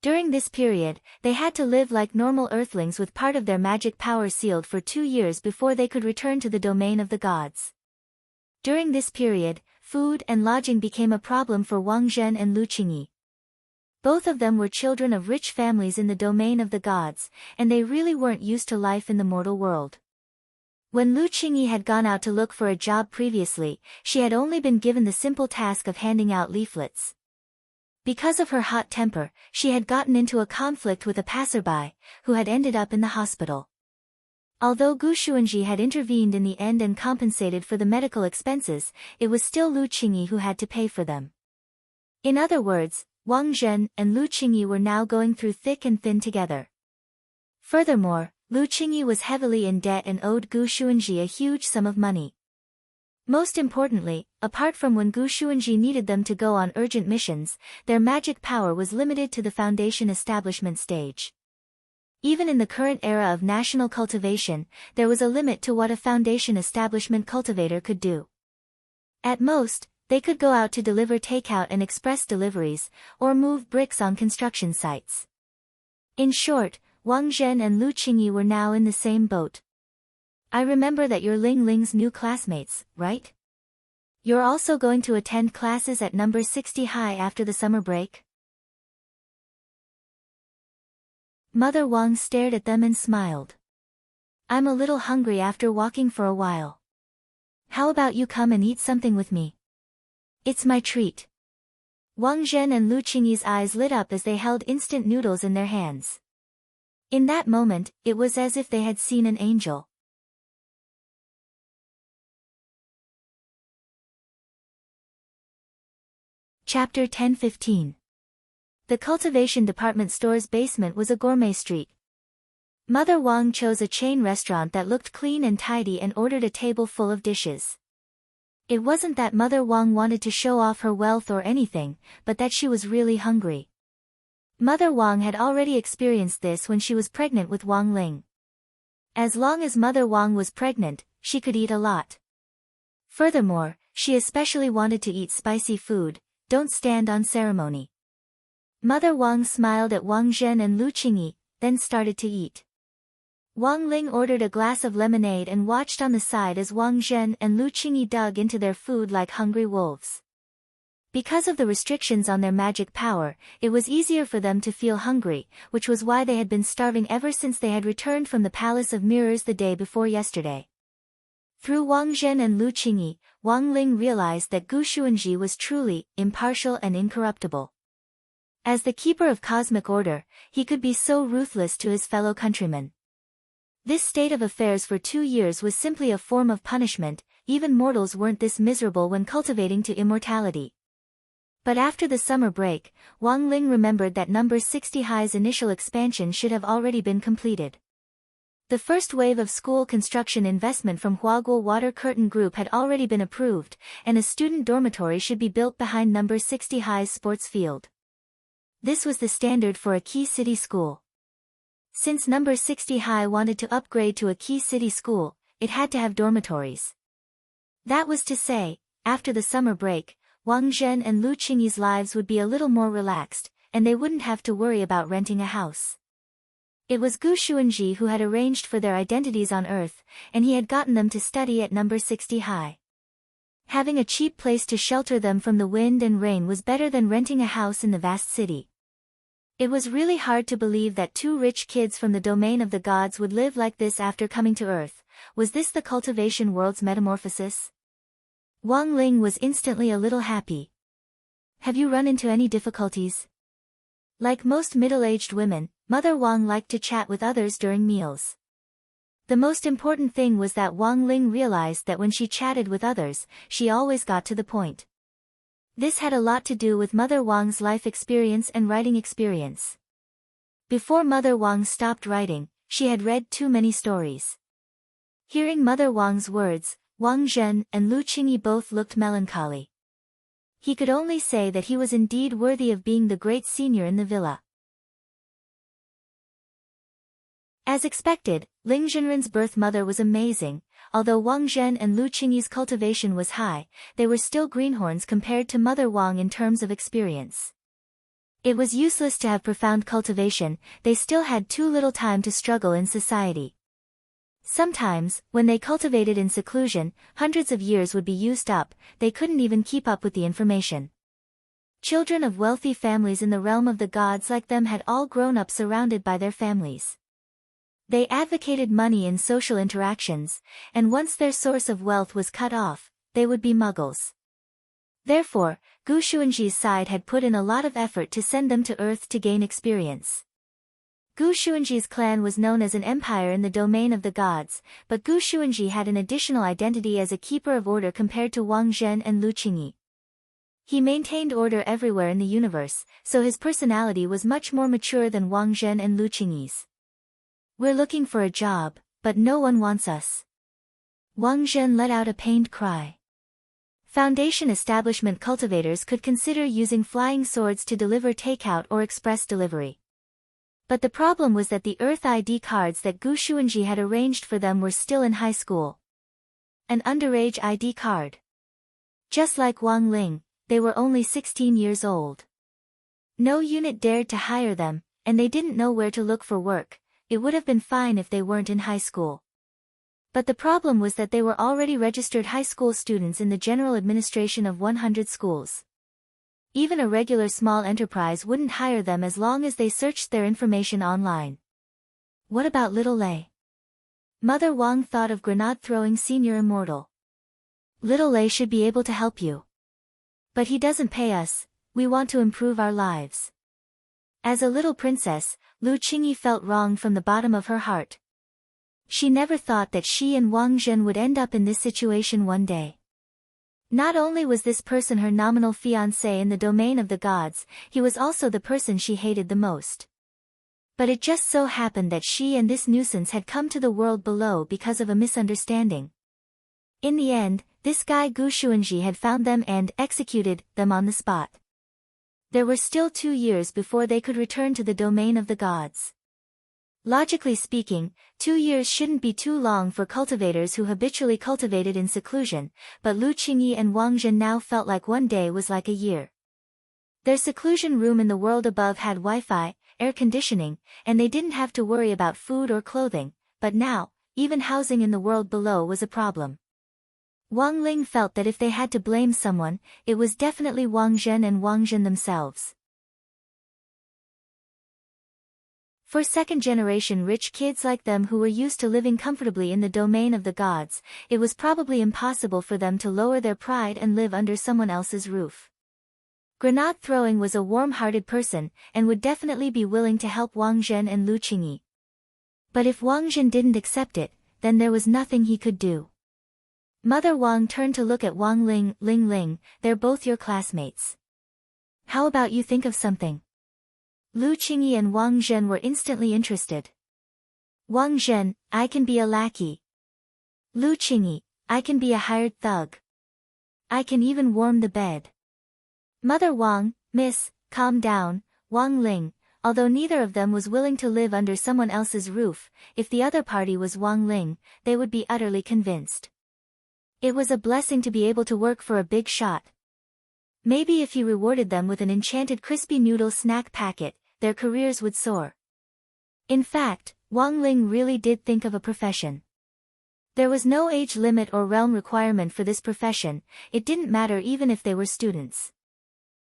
During this period, they had to live like normal Earthlings with part of their magic power sealed for 2 years before they could return to the domain of the gods. During this period, food and lodging became a problem for Wang Zhen and Lu Qingyi. Both of them were children of rich families in the domain of the gods, and they really weren't used to life in the mortal world. When Lu Qingyi had gone out to look for a job previously, she had only been given the simple task of handing out leaflets. Because of her hot temper, she had gotten into a conflict with a passerby, who had ended up in the hospital. Although Gushuanji had intervened in the end and compensated for the medical expenses, it was still Lu Qingyi who had to pay for them. In other words, Wang Zhen and Lu Qingyi were now going through thick and thin together. Furthermore, Lu Qingyi was heavily in debt and owed Gushuanji a huge sum of money. Most importantly, apart from when Gushuanji needed them to go on urgent missions, their magic power was limited to the foundation establishment stage. Even in the current era of national cultivation, there was a limit to what a foundation establishment cultivator could do. At most, they could go out to deliver takeout and express deliveries, or move bricks on construction sites. In short, Wang Zhen and Lu Qingyi were now in the same boat. "I remember that you're Ling Ling's new classmates, right? You're also going to attend classes at number 60 high after the summer break?" Mother Wang stared at them and smiled. "I'm a little hungry after walking for a while. How about you come and eat something with me? It's my treat." Wang Zhen and Lu Qingyi's eyes lit up as they held instant noodles in their hands. In that moment, it was as if they had seen an angel. Chapter 10-15. The cultivation department store's basement was a gourmet street. Mother Wang chose a chain restaurant that looked clean and tidy and ordered a table full of dishes. It wasn't that Mother Wang wanted to show off her wealth or anything, but that she was really hungry. Mother Wang had already experienced this when she was pregnant with Wang Ling. As long as Mother Wang was pregnant, she could eat a lot. Furthermore, she especially wanted to eat spicy food. Don't stand on ceremony. Mother Wang smiled at Wang Zhen and Lu Qingyi, then started to eat. Wang Ling ordered a glass of lemonade and watched on the side as Wang Zhen and Lu Qingyi dug into their food like hungry wolves. Because of the restrictions on their magic power, it was easier for them to feel hungry, which was why they had been starving ever since they had returned from the Palace of Mirrors the day before yesterday. Through Wang Zhen and Lu Qingyi, Wang Ling realized that Gu Xuanji was truly impartial and incorruptible. As the keeper of cosmic order, he could be so ruthless to his fellow countrymen. This state of affairs for 2 years was simply a form of punishment. Even mortals weren't this miserable when cultivating to immortality. But after the summer break, Wang Ling remembered that number 60 High's initial expansion should have already been completed. The first wave of school construction investment from Huaguo Water Curtain Group had already been approved, and a student dormitory should be built behind number 60 High's sports field. This was the standard for a key city school. Since number 60 High wanted to upgrade to a key city school, it had to have dormitories. That was to say, after the summer break, Wang Zhen and Lu Qingyi's lives would be a little more relaxed, and they wouldn't have to worry about renting a house. It was Gu Xuanji who had arranged for their identities on Earth, and he had gotten them to study at number 60 High. Having a cheap place to shelter them from the wind and rain was better than renting a house in the vast city. It was really hard to believe that 2 rich kids from the domain of the gods would live like this after coming to Earth. Was this the cultivation world's metamorphosis? Wang Ling was instantly a little happy. Have you run into any difficulties? Like most middle-aged women, Mother Wang liked to chat with others during meals. The most important thing was that Wang Ling realized that when she chatted with others, she always got to the point. This had a lot to do with Mother Wang's life experience and writing experience. Before Mother Wang stopped writing, she had read too many stories. Hearing Mother Wang's words, Wang Zhen and Lu Qingyi both looked melancholy. He could only say that he was indeed worthy of being the great senior in the villa. As expected, Ling Zhenren's birth mother was amazing. Although Wang Zhen and Lu Qingyi's cultivation was high, they were still greenhorns compared to Mother Wang in terms of experience. It was useless to have profound cultivation, they still had too little time to struggle in society. Sometimes, when they cultivated in seclusion, hundreds of years would be used up, they couldn't even keep up with the information. Children of wealthy families in the realm of the gods like them had all grown up surrounded by their families. They advocated money in social interactions, and once their source of wealth was cut off, they would be muggles. Therefore, Gu Xuanji's side had put in a lot of effort to send them to Earth to gain experience. Gu Xuanji's clan was known as an empire in the domain of the gods, but Gu Xuanji had an additional identity as a keeper of order compared to Wang Zhen and Lu Qingyi. He maintained order everywhere in the universe, so his personality was much more mature than Wang Zhen and Lu Qingyi's. We're looking for a job, but no one wants us. Wang Zhen let out a pained cry. Foundation establishment cultivators could consider using flying swords to deliver takeout or express delivery. But the problem was that the Earth ID cards that Gu Xuanji had arranged for them were still in high school. An underage ID card. Just like Wang Ling, they were only 16 years old. No unit dared to hire them, and they didn't know where to look for work. It would have been fine if they weren't in high school. But the problem was that they were already registered high school students in the general administration of 100 schools. Even a regular small enterprise wouldn't hire them as long as they searched their information online. What about Little Lei? Mother Wang thought of grenade-throwing senior immortal. Little Lei should be able to help you. But he doesn't pay us, we want to improve our lives. As a little princess, Lu Qingyi felt wronged from the bottom of her heart. She never thought that she and Wang Zhen would end up in this situation one day. Not only was this person her nominal fiancé in the domain of the gods, he was also the person she hated the most. But it just so happened that she and this nuisance had come to the world below because of a misunderstanding. In the end, this guy Gu Xuanji had found them and executed them on the spot. There were still 2 years before they could return to the domain of the gods. Logically speaking, 2 years shouldn't be too long for cultivators who habitually cultivated in seclusion, but Lu Qingyi and Wang Zhen now felt like one day was like a year. Their seclusion room in the world above had Wi-Fi, air conditioning, and they didn't have to worry about food or clothing, but now, even housing in the world below was a problem. Wang Ling felt that if they had to blame someone, it was definitely Wang Zhen and Wang Zhen themselves. For second-generation rich kids like them who were used to living comfortably in the domain of the gods, it was probably impossible for them to lower their pride and live under someone else's roof. Grenade Throwing was a warm-hearted person, and would definitely be willing to help Wang Zhen and Lu Qingyi. But if Wang Zhen didn't accept it, then there was nothing he could do. Mother Wang turned to look at Wang Ling. Ling, they're both your classmates. How about you think of something? Lu Qingyi and Wang Zhen were instantly interested. Wang Zhen, I can be a lackey. Lu Qingyi, I can be a hired thug. I can even warm the bed. Mother Wang, miss, calm down. Wang Ling, although neither of them was willing to live under someone else's roof, if the other party was Wang Ling, they would be utterly convinced. It was a blessing to be able to work for a big shot. Maybe if he rewarded them with an enchanted crispy noodle snack packet, their careers would soar. In fact, Wang Ling really did think of a profession. There was no age limit or realm requirement for this profession, it didn't matter even if they were students.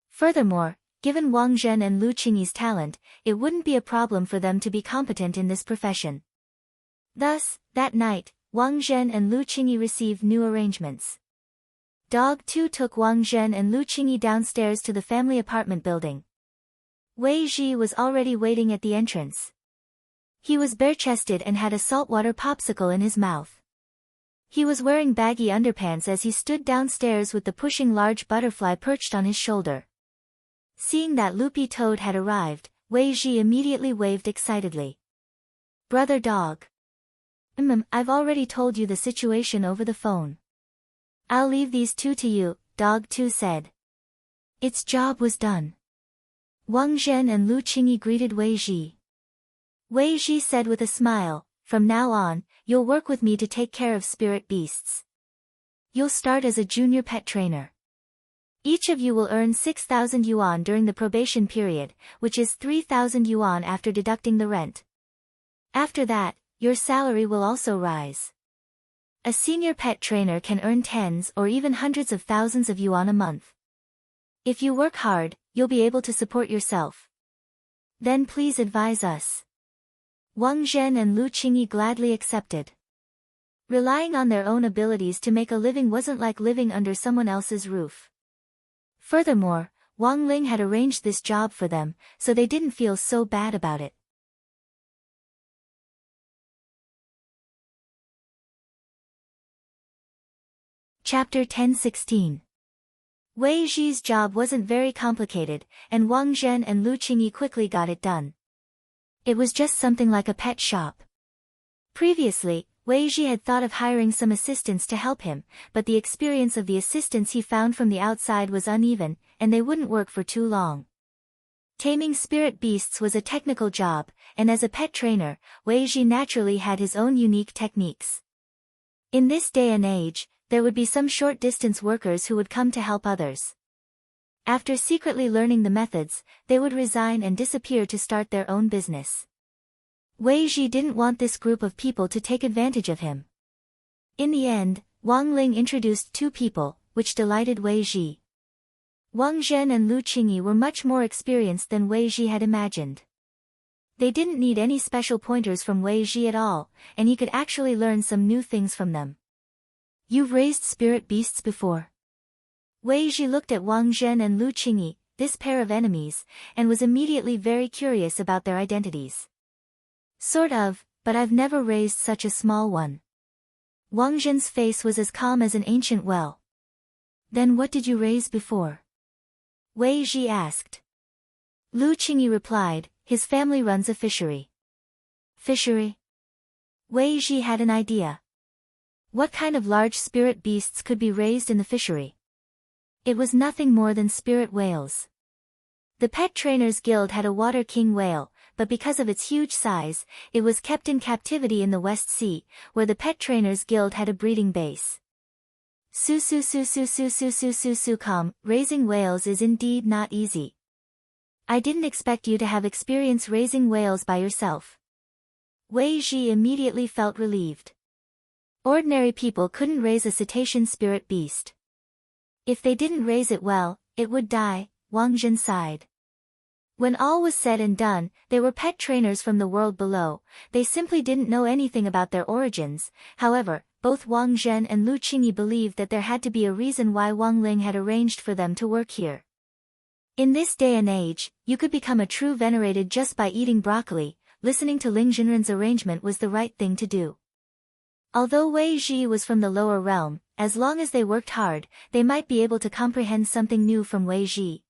Furthermore, given Wang Zhen and Lu Qingyi's talent, it wouldn't be a problem for them to be competent in this profession. Thus, that night, Wang Zhen and Lu Qingyi received new arrangements. Dog 2 took Wang Zhen and Lu Qingyi downstairs to the family apartment building. Wei Ji was already waiting at the entrance. He was bare-chested and had a saltwater popsicle in his mouth. He was wearing baggy underpants as he stood downstairs with the pushing large butterfly perched on his shoulder. Seeing that loopy toad had arrived, Wei Ji immediately waved excitedly. Brother dog. I've already told you the situation over the phone. I'll leave these 2 to you, Dog 2 said. Its job was done. Wang Zhen and Lu Qingyi greeted Wei Ji. Wei Ji said with a smile, from now on, you'll work with me to take care of spirit beasts. You'll start as a junior pet trainer. Each of you will earn 6,000 yuan during the probation period, which is 3,000 yuan after deducting the rent. After that, your salary will also rise. A senior pet trainer can earn tens or even hundreds of thousands of yuan a month. If you work hard, you'll be able to support yourself. Then please advise us. Wang Zhen and Lu Qingyi gladly accepted. Relying on their own abilities to make a living wasn't like living under someone else's roof. Furthermore, Wang Ling had arranged this job for them, so they didn't feel so bad about it. Chapter 10:16. Wei Ji's job wasn't very complicated, and Wang Zhen and Lu Qingyi quickly got it done. It was just something like a pet shop. Previously, Wei Ji had thought of hiring some assistants to help him, but the experience of the assistants he found from the outside was uneven, and they wouldn't work for too long. Taming spirit beasts was a technical job, and as a pet trainer, Wei Ji naturally had his own unique techniques. In this day and age, there would be some short-distance workers who would come to help others. After secretly learning the methods, they would resign and disappear to start their own business. Wei Ji didn't want this group of people to take advantage of him. In the end, Wang Ling introduced 2 people, which delighted Wei Ji. Wang Zhen and Lu Qingyi were much more experienced than Wei Ji had imagined. They didn't need any special pointers from Wei Ji at all, and he could actually learn some new things from them. You've raised spirit beasts before? Wei Ji looked at Wang Zhen and Lu Qingyi, this pair of enemies, and was immediately very curious about their identities. Sort of, but I've never raised such a small one. Wang Zhen's face was as calm as an ancient well. Then what did you raise before? Wei Ji asked. Lu Qingyi replied, his family runs a fishery. Fishery? Wei Ji had an idea. What kind of large spirit beasts could be raised in the fishery? It was nothing more than spirit whales. The Pet Trainers Guild had a water king whale, but because of its huge size, it was kept in captivity in the West Sea, where the Pet Trainers Guild had a breeding base. Raising whales is indeed not easy. I didn't expect you to have experience raising whales by yourself. Wei Ji immediately felt relieved. Ordinary people couldn't raise a cetacean spirit beast. If they didn't raise it well, it would die, Wang Zhen sighed. When all was said and done, they were pet trainers from the world below. They simply didn't know anything about their origins. However, both Wang Zhen and Lu Qingyi believed that there had to be a reason why Wang Ling had arranged for them to work here. In this day and age, you could become a true venerated just by eating broccoli. Listening to Ling Zhenren's arrangement was the right thing to do. Although Wei Ji was from the lower realm, as long as they worked hard, they might be able to comprehend something new from Wei Ji.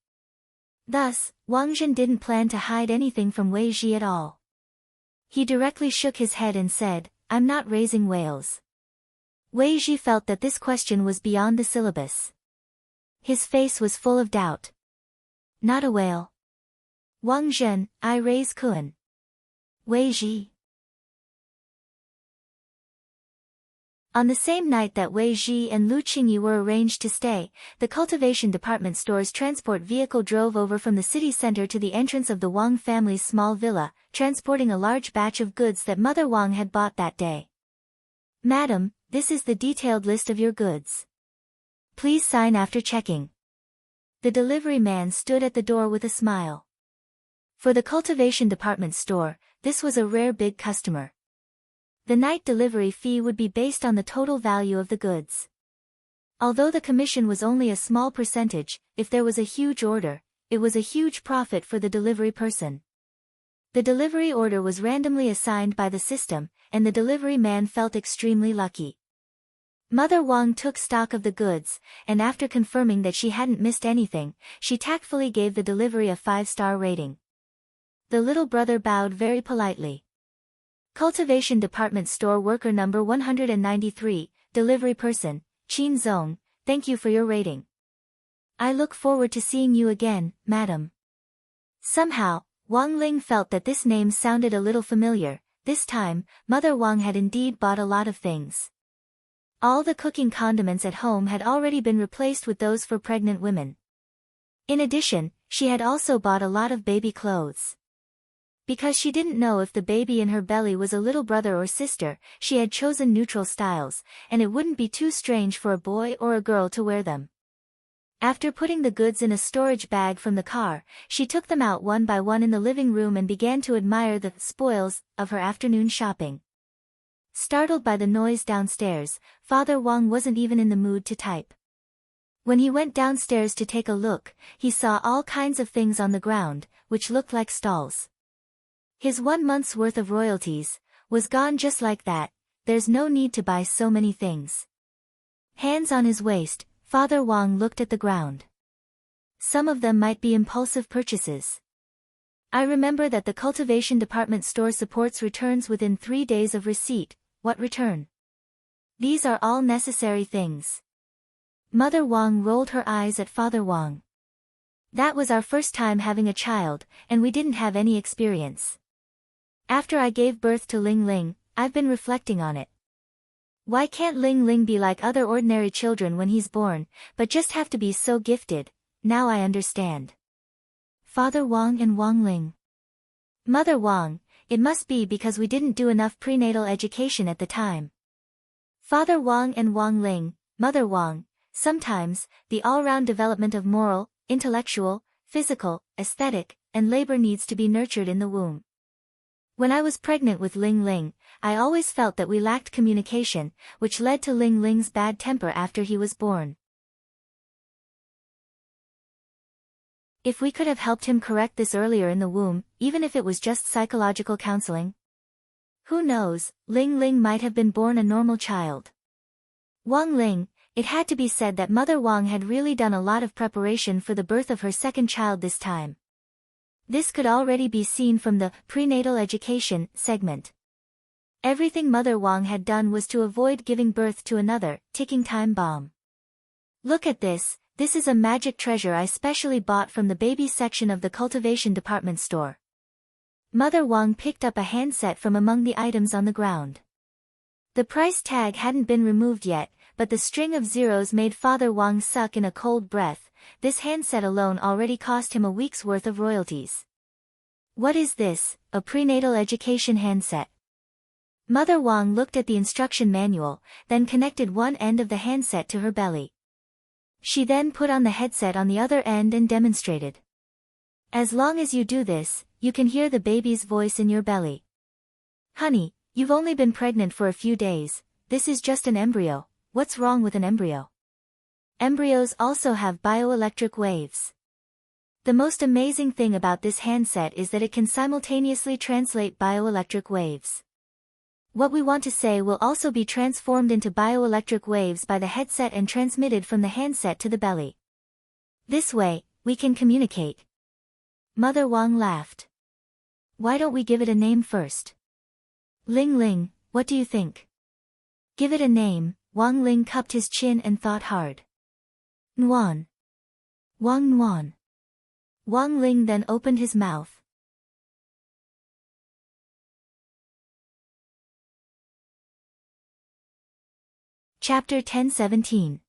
Thus, Wang Zhen didn't plan to hide anything from Wei Ji at all. He directly shook his head and said, I'm not raising whales. Wei Ji felt that this question was beyond the syllabus. His face was full of doubt. Not a whale. Wang Zhen, I raise kun. Wei Ji. On the same night that Wei Ji and Lu Qingyi were arranged to stay, the cultivation department store's transport vehicle drove over from the city center to the entrance of the Wang family's small villa, transporting a large batch of goods that Mother Wang had bought that day. Madam, this is the detailed list of your goods. Please sign after checking. The delivery man stood at the door with a smile. For the cultivation department store, this was a rare big customer. The night delivery fee would be based on the total value of the goods. Although the commission was only a small percentage, if there was a huge order, it was a huge profit for the delivery person. The delivery order was randomly assigned by the system, and the delivery man felt extremely lucky. Mother Wang took stock of the goods, and after confirming that she hadn't missed anything, she tactfully gave the delivery a 5-star rating. The little brother bowed very politely. Cultivation department store worker number 193, delivery person, Qin Zong, thank you for your rating. I look forward to seeing you again, madam. Somehow, Wang Ling felt that this name sounded a little familiar. This time, Mother Wang had indeed bought a lot of things. All the cooking condiments at home had already been replaced with those for pregnant women. In addition, she had also bought a lot of baby clothes. Because she didn't know if the baby in her belly was a little brother or sister, she had chosen neutral styles, and it wouldn't be too strange for a boy or a girl to wear them. After putting the goods in a storage bag from the car, she took them out one by one in the living room and began to admire the spoils of her afternoon shopping. Startled by the noise downstairs, Father Wang wasn't even in the mood to type. When he went downstairs to take a look, he saw all kinds of things on the ground, which looked like stalls. His 1 month's worth of royalties was gone just like that. There's no need to buy so many things. Hands on his waist, Father Wang looked at the ground. Some of them might be impulsive purchases. I remember that the cultivation department store supports returns within 3 days of receipt. What return? These are all necessary things. Mother Wang rolled her eyes at Father Wang. That was our first time having a child, and we didn't have any experience. After I gave birth to Ling Ling, I've been reflecting on it. Why can't Ling Ling be like other ordinary children when he's born, but just have to be so gifted? Now I understand. Father Wang and Wang Ling. Mother Wang, it must be because we didn't do enough prenatal education at the time. Father Wang and Wang Ling, Mother Wang, sometimes, the all-round development of moral, intellectual, physical, aesthetic, and labor needs to be nurtured in the womb. When I was pregnant with Ling Ling, I always felt that we lacked communication, which led to Ling Ling's bad temper after he was born. If we could have helped him correct this earlier in the womb, even if it was just psychological counseling. Who knows, Ling Ling might have been born a normal child. Wang Ling, it had to be said that Mother Wang had really done a lot of preparation for the birth of her second child this time. This could already be seen from the prenatal education segment. Everything Mother Wang had done was to avoid giving birth to another ticking time bomb. Look at this. This is a magic treasure I specially bought from the baby section of the cultivation department store. Mother Wang picked up a handset from among the items on the ground. The price tag hadn't been removed yet, but the string of zeros made Father Wang suck in a cold breath. This handset alone already cost him a week's worth of royalties. What is this? A prenatal education handset? Mother Wang looked at the instruction manual, then connected one end of the handset to her belly. She then put on the headset on the other end and demonstrated. As long as you do this, you can hear the baby's voice in your belly. Honey, you've only been pregnant for a few days, this is just an embryo. What's wrong with an embryo? Embryos also have bioelectric waves. The most amazing thing about this handset is that it can simultaneously translate bioelectric waves. What we want to say will also be transformed into bioelectric waves by the headset and transmitted from the handset to the belly. This way, we can communicate. Mother Wang laughed. Why don't we give it a name first? Ling Ling, what do you think? Give it a name. Wang Ling cupped his chin and thought hard. Nuan. Wang Nuan. Wang Ling then opened his mouth. Chapter 10:17.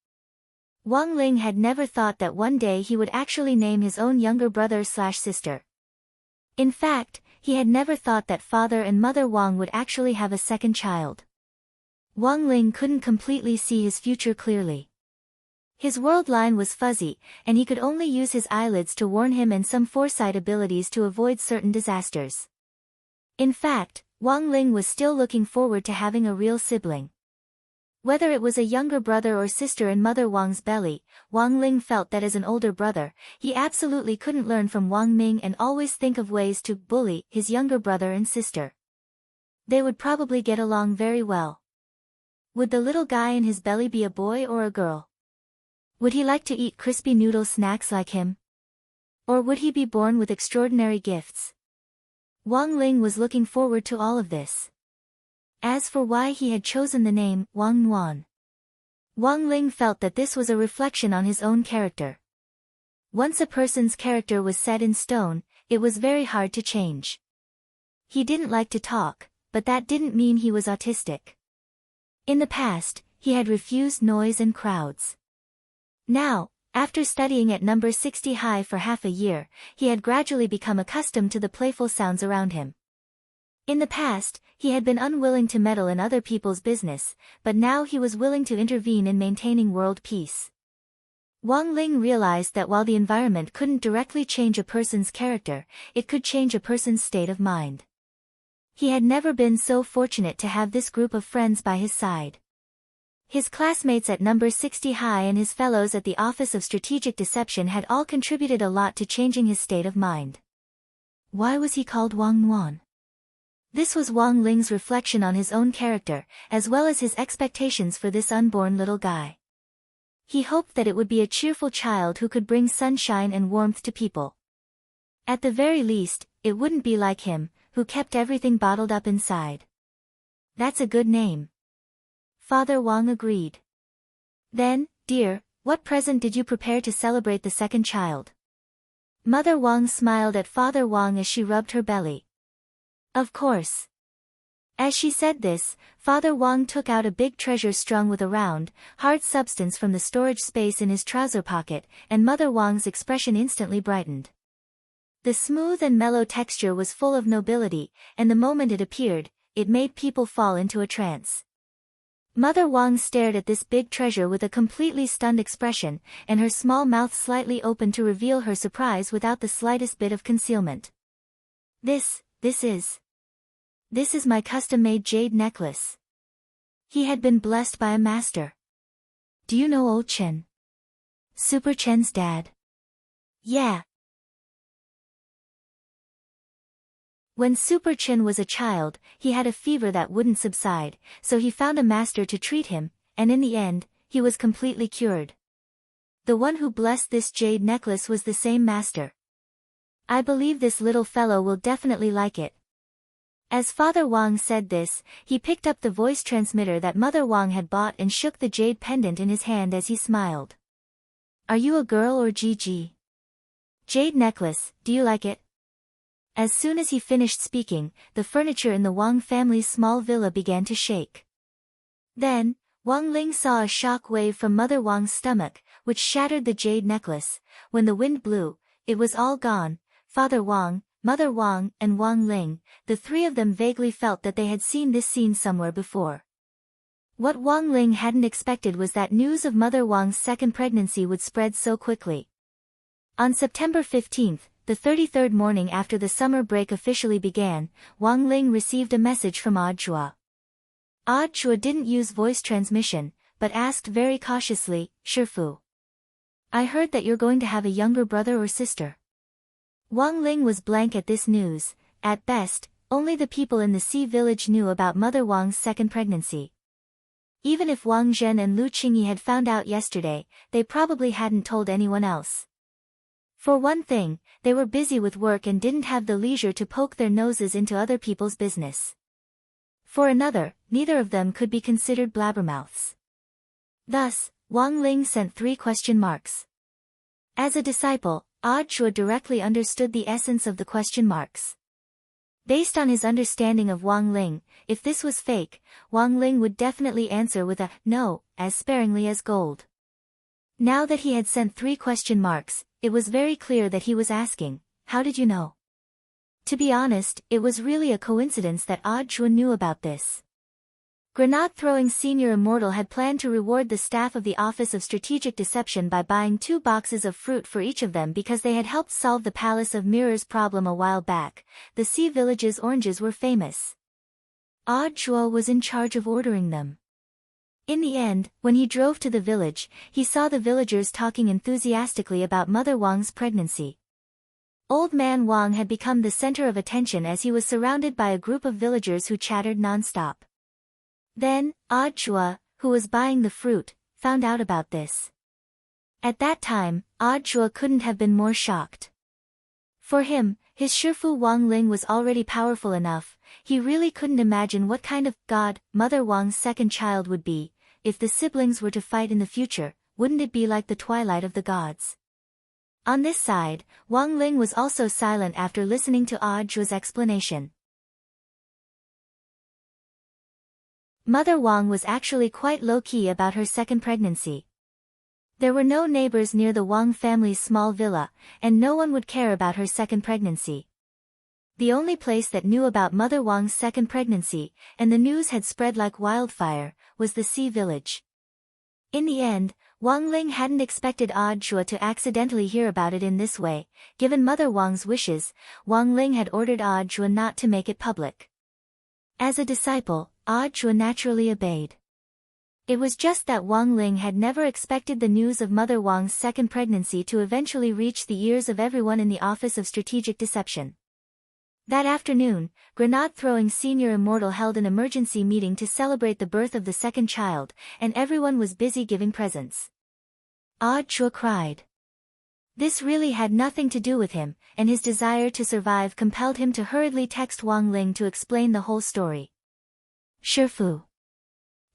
Wang Ling had never thought that one day he would actually name his own younger brother/sister. In fact, he had never thought that Father and Mother Wang would actually have a second child. Wang Ling couldn't completely see his future clearly. His world line was fuzzy, and he could only use his eyelids to warn him and some foresight abilities to avoid certain disasters. In fact, Wang Ling was still looking forward to having a real sibling. Whether it was a younger brother or sister in Mother Wang's belly, Wang Ling felt that as an older brother, he absolutely couldn't learn from Wang Ming and always think of ways to bully his younger brother and sister. They would probably get along very well. Would the little guy in his belly be a boy or a girl? Would he like to eat crispy noodle snacks like him? Or would he be born with extraordinary gifts? Wang Ling was looking forward to all of this. As for why he had chosen the name Wang Nuan, Wang Ling felt that this was a reflection on his own character. Once a person's character was set in stone, it was very hard to change. He didn't like to talk, but that didn't mean he was autistic. In the past, he had refused noise and crowds. Now, after studying at number 60 high for half a year, he had gradually become accustomed to the playful sounds around him. In the past, he had been unwilling to meddle in other people's business, but now he was willing to intervene in maintaining world peace. Wang Ling realized that while the environment couldn't directly change a person's character, it could change a person's state of mind. He had never been so fortunate to have this group of friends by his side. His classmates at number 60 high and his fellows at the Office of Strategic Deception had all contributed a lot to changing his state of mind. Why was he called Wang Nuan? This was Wang Ling's reflection on his own character, as well as his expectations for this unborn little guy. He hoped that it would be a cheerful child who could bring sunshine and warmth to people. At the very least, it wouldn't be like him, who kept everything bottled up inside. That's a good name. Father Wang agreed. Then, dear, what present did you prepare to celebrate the second child? Mother Wang smiled at Father Wang as she rubbed her belly. Of course. As she said this, Father Wang took out a big treasure strung with a round, hard substance from the storage space in his trouser pocket, and Mother Wang's expression instantly brightened. The smooth and mellow texture was full of nobility, and the moment it appeared, it made people fall into a trance. Mother Wang stared at this big treasure with a completely stunned expression, and her small mouth slightly opened to reveal her surprise without the slightest bit of concealment. This is my custom-made jade necklace. He had been blessed by a master. Do you know old Chen? Super Chen's dad? Yeah. When Super Chen was a child, he had a fever that wouldn't subside, so he found a master to treat him, and in the end, he was completely cured. The one who blessed this jade necklace was the same master. I believe this little fellow will definitely like it. As Father Wang said this, he picked up the voice transmitter that Mother Wang had bought and shook the jade pendant in his hand as he smiled. Are you a girl or Gigi? Jade necklace, do you like it? As soon as he finished speaking, the furniture in the Wang family's small villa began to shake. Then, Wang Ling saw a shock wave from Mother Wang's stomach, which shattered the jade necklace. When the wind blew, it was all gone. Father Wang, Mother Wang, and Wang Ling, the three of them vaguely felt that they had seen this scene somewhere before. What Wang Ling hadn't expected was that news of Mother Wang's second pregnancy would spread so quickly. On September 15th, the 33rd morning after the summer break officially began, Wang Ling received a message from Audiobook. Audiobook didn't use voice transmission, but asked very cautiously, Shifu, I heard that you're going to have a younger brother or sister. Wang Ling was blank at this news. At best, only the people in the Sea village knew about Mother Wang's second pregnancy. Even if Wang Zhen and Lu Qingyi had found out yesterday, they probably hadn't told anyone else. For one thing, they were busy with work and didn't have the leisure to poke their noses into other people's business. For another, neither of them could be considered blabbermouths. Thus, Wang Ling sent 3 question marks. As a disciple, Audiobook directly understood the essence of the question marks. Based on his understanding of Wang Ling, if this was fake, Wang Ling would definitely answer with a no, as sparingly as gold. Now that he had sent 3 question marks, it was very clear that he was asking, how did you know? To be honest, it was really a coincidence that Audiobook knew about this. Grenade-throwing Senior Immortal had planned to reward the staff of the Office of Strategic Deception by buying 2 boxes of fruit for each of them because they had helped solve the Palace of Mirrors problem a while back. The Sea Village's oranges were famous. Audiobook was in charge of ordering them. In the end, when he drove to the village, he saw the villagers talking enthusiastically about Mother Wang's pregnancy. Old Man Wang had become the center of attention as he was surrounded by a group of villagers who chattered non-stop. Then, Audiobook, who was buying the fruit, found out about this. At that time, Audiobook couldn't have been more shocked. For him, his Shifu Wang Ling was already powerful enough. He really couldn't imagine what kind of god Mother Wang's second child would be. If the siblings were to fight in the future, wouldn't it be like the twilight of the gods? On this side, Wang Ling was also silent after listening to Audiobook's explanation. Mother Wang was actually quite low-key about her second pregnancy. There were no neighbors near the Wang family's small villa, and no one would care about her second pregnancy. The only place that knew about Mother Wang's second pregnancy, and the news had spread like wildfire, was the Sea village. In the end, Wang Ling hadn't expected Audiobook to accidentally hear about it in this way. Given Mother Wang's wishes, Wang Ling had ordered Audiobook not to make it public. As a disciple, Audiobook naturally obeyed. It was just that Wang Ling had never expected the news of Mother Wang's second pregnancy to eventually reach the ears of everyone in the Office of Strategic Deception. That afternoon, Grenade-throwing Senior Immortal held an emergency meeting to celebrate the birth of the second child, and everyone was busy giving presents. Audiobook cried. This really had nothing to do with him, and his desire to survive compelled him to hurriedly text Wang Ling to explain the whole story. Shifu,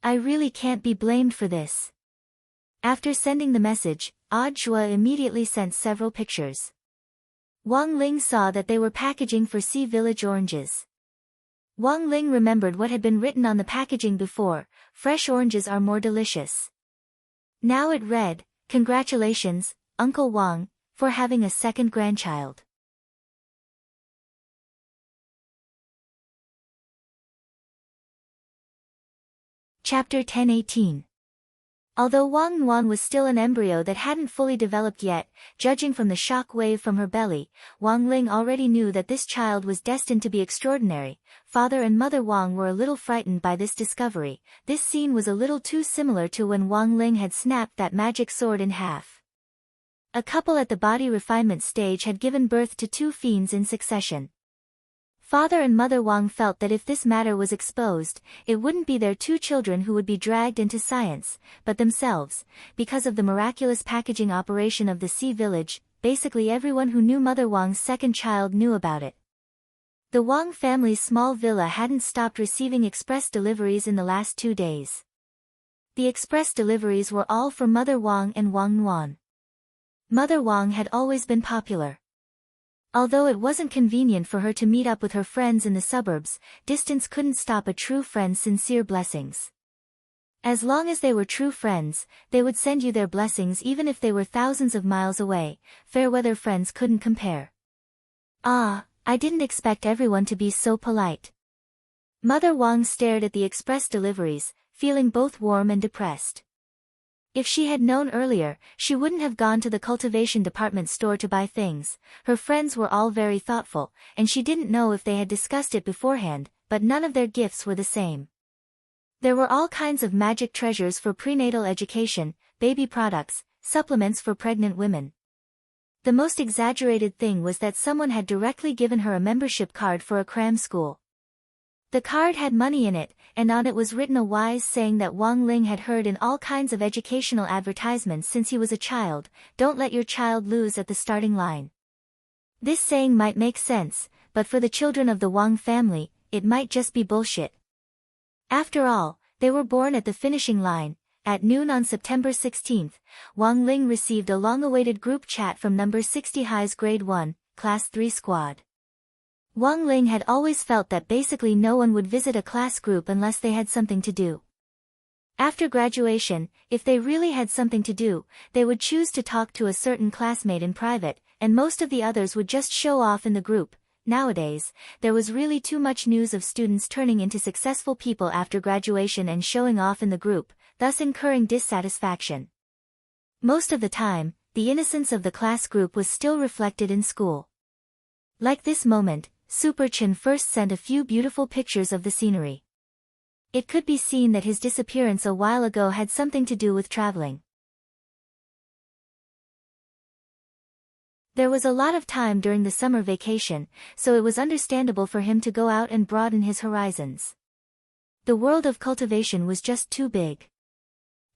I really can't be blamed for this. After sending the message, Audiobook immediately sent several pictures. Wang Ling saw that they were packaging for Sea Village oranges. Wang Ling remembered what had been written on the packaging before: fresh oranges are more delicious. Now it read, "Congratulations, Uncle Wang, for having a second grandchild." Chapter 10:18. Although Wang Nuan was still an embryo that hadn't fully developed yet, judging from the shock wave from her belly, Wang Ling already knew that this child was destined to be extraordinary. Father and Mother Wang were a little frightened by this discovery. This scene was a little too similar to when Wang Ling had snapped that magic sword in half. A couple at the body refinement stage had given birth to 2 fiends in succession. Father and Mother Wang felt that if this matter was exposed, it wouldn't be their two children who would be dragged into science, but themselves, because of the miraculous packaging operation of the Sea Village. Basically everyone who knew Mother Wang's second child knew about it. The Wang family's small villa hadn't stopped receiving express deliveries in the last 2 days. The express deliveries were all for Mother Wang and Wang Nuan. Mother Wang had always been popular. Although it wasn't convenient for her to meet up with her friends in the suburbs, distance couldn't stop a true friend's sincere blessings. As long as they were true friends, they would send you their blessings even if they were thousands of miles away. Fair-weather friends couldn't compare. Ah, I didn't expect everyone to be so polite. Mother Wang stared at the express deliveries, feeling both warm and depressed. If she had known earlier, she wouldn't have gone to the cultivation department store to buy things. Her friends were all very thoughtful, and she didn't know if they had discussed it beforehand, but none of their gifts were the same. There were all kinds of magic treasures for prenatal education, baby products, supplements for pregnant women. The most exaggerated thing was that someone had directly given her a membership card for a cram school. The card had money in it, and on it was written a wise saying that Wang Ling had heard in all kinds of educational advertisements since he was a child: don't let your child lose at the starting line. This saying might make sense, but for the children of the Wang family, it might just be bullshit. After all, they were born at the finishing line. At noon on September 16th, Wang Ling received a long-awaited group chat from number 60 High's Grade 1, Class 3 squad. Wang Ling had always felt that basically no one would visit a class group unless they had something to do. After graduation, if they really had something to do, they would choose to talk to a certain classmate in private, and most of the others would just show off in the group. Nowadays, there was really too much news of students turning into successful people after graduation and showing off in the group, thus incurring dissatisfaction. Most of the time, the innocence of the class group was still reflected in school. Like this moment, Super Chin first sent a few beautiful pictures of the scenery. It could be seen that his disappearance a while ago had something to do with traveling. There was a lot of time during the summer vacation, so it was understandable for him to go out and broaden his horizons. The world of cultivation was just too big.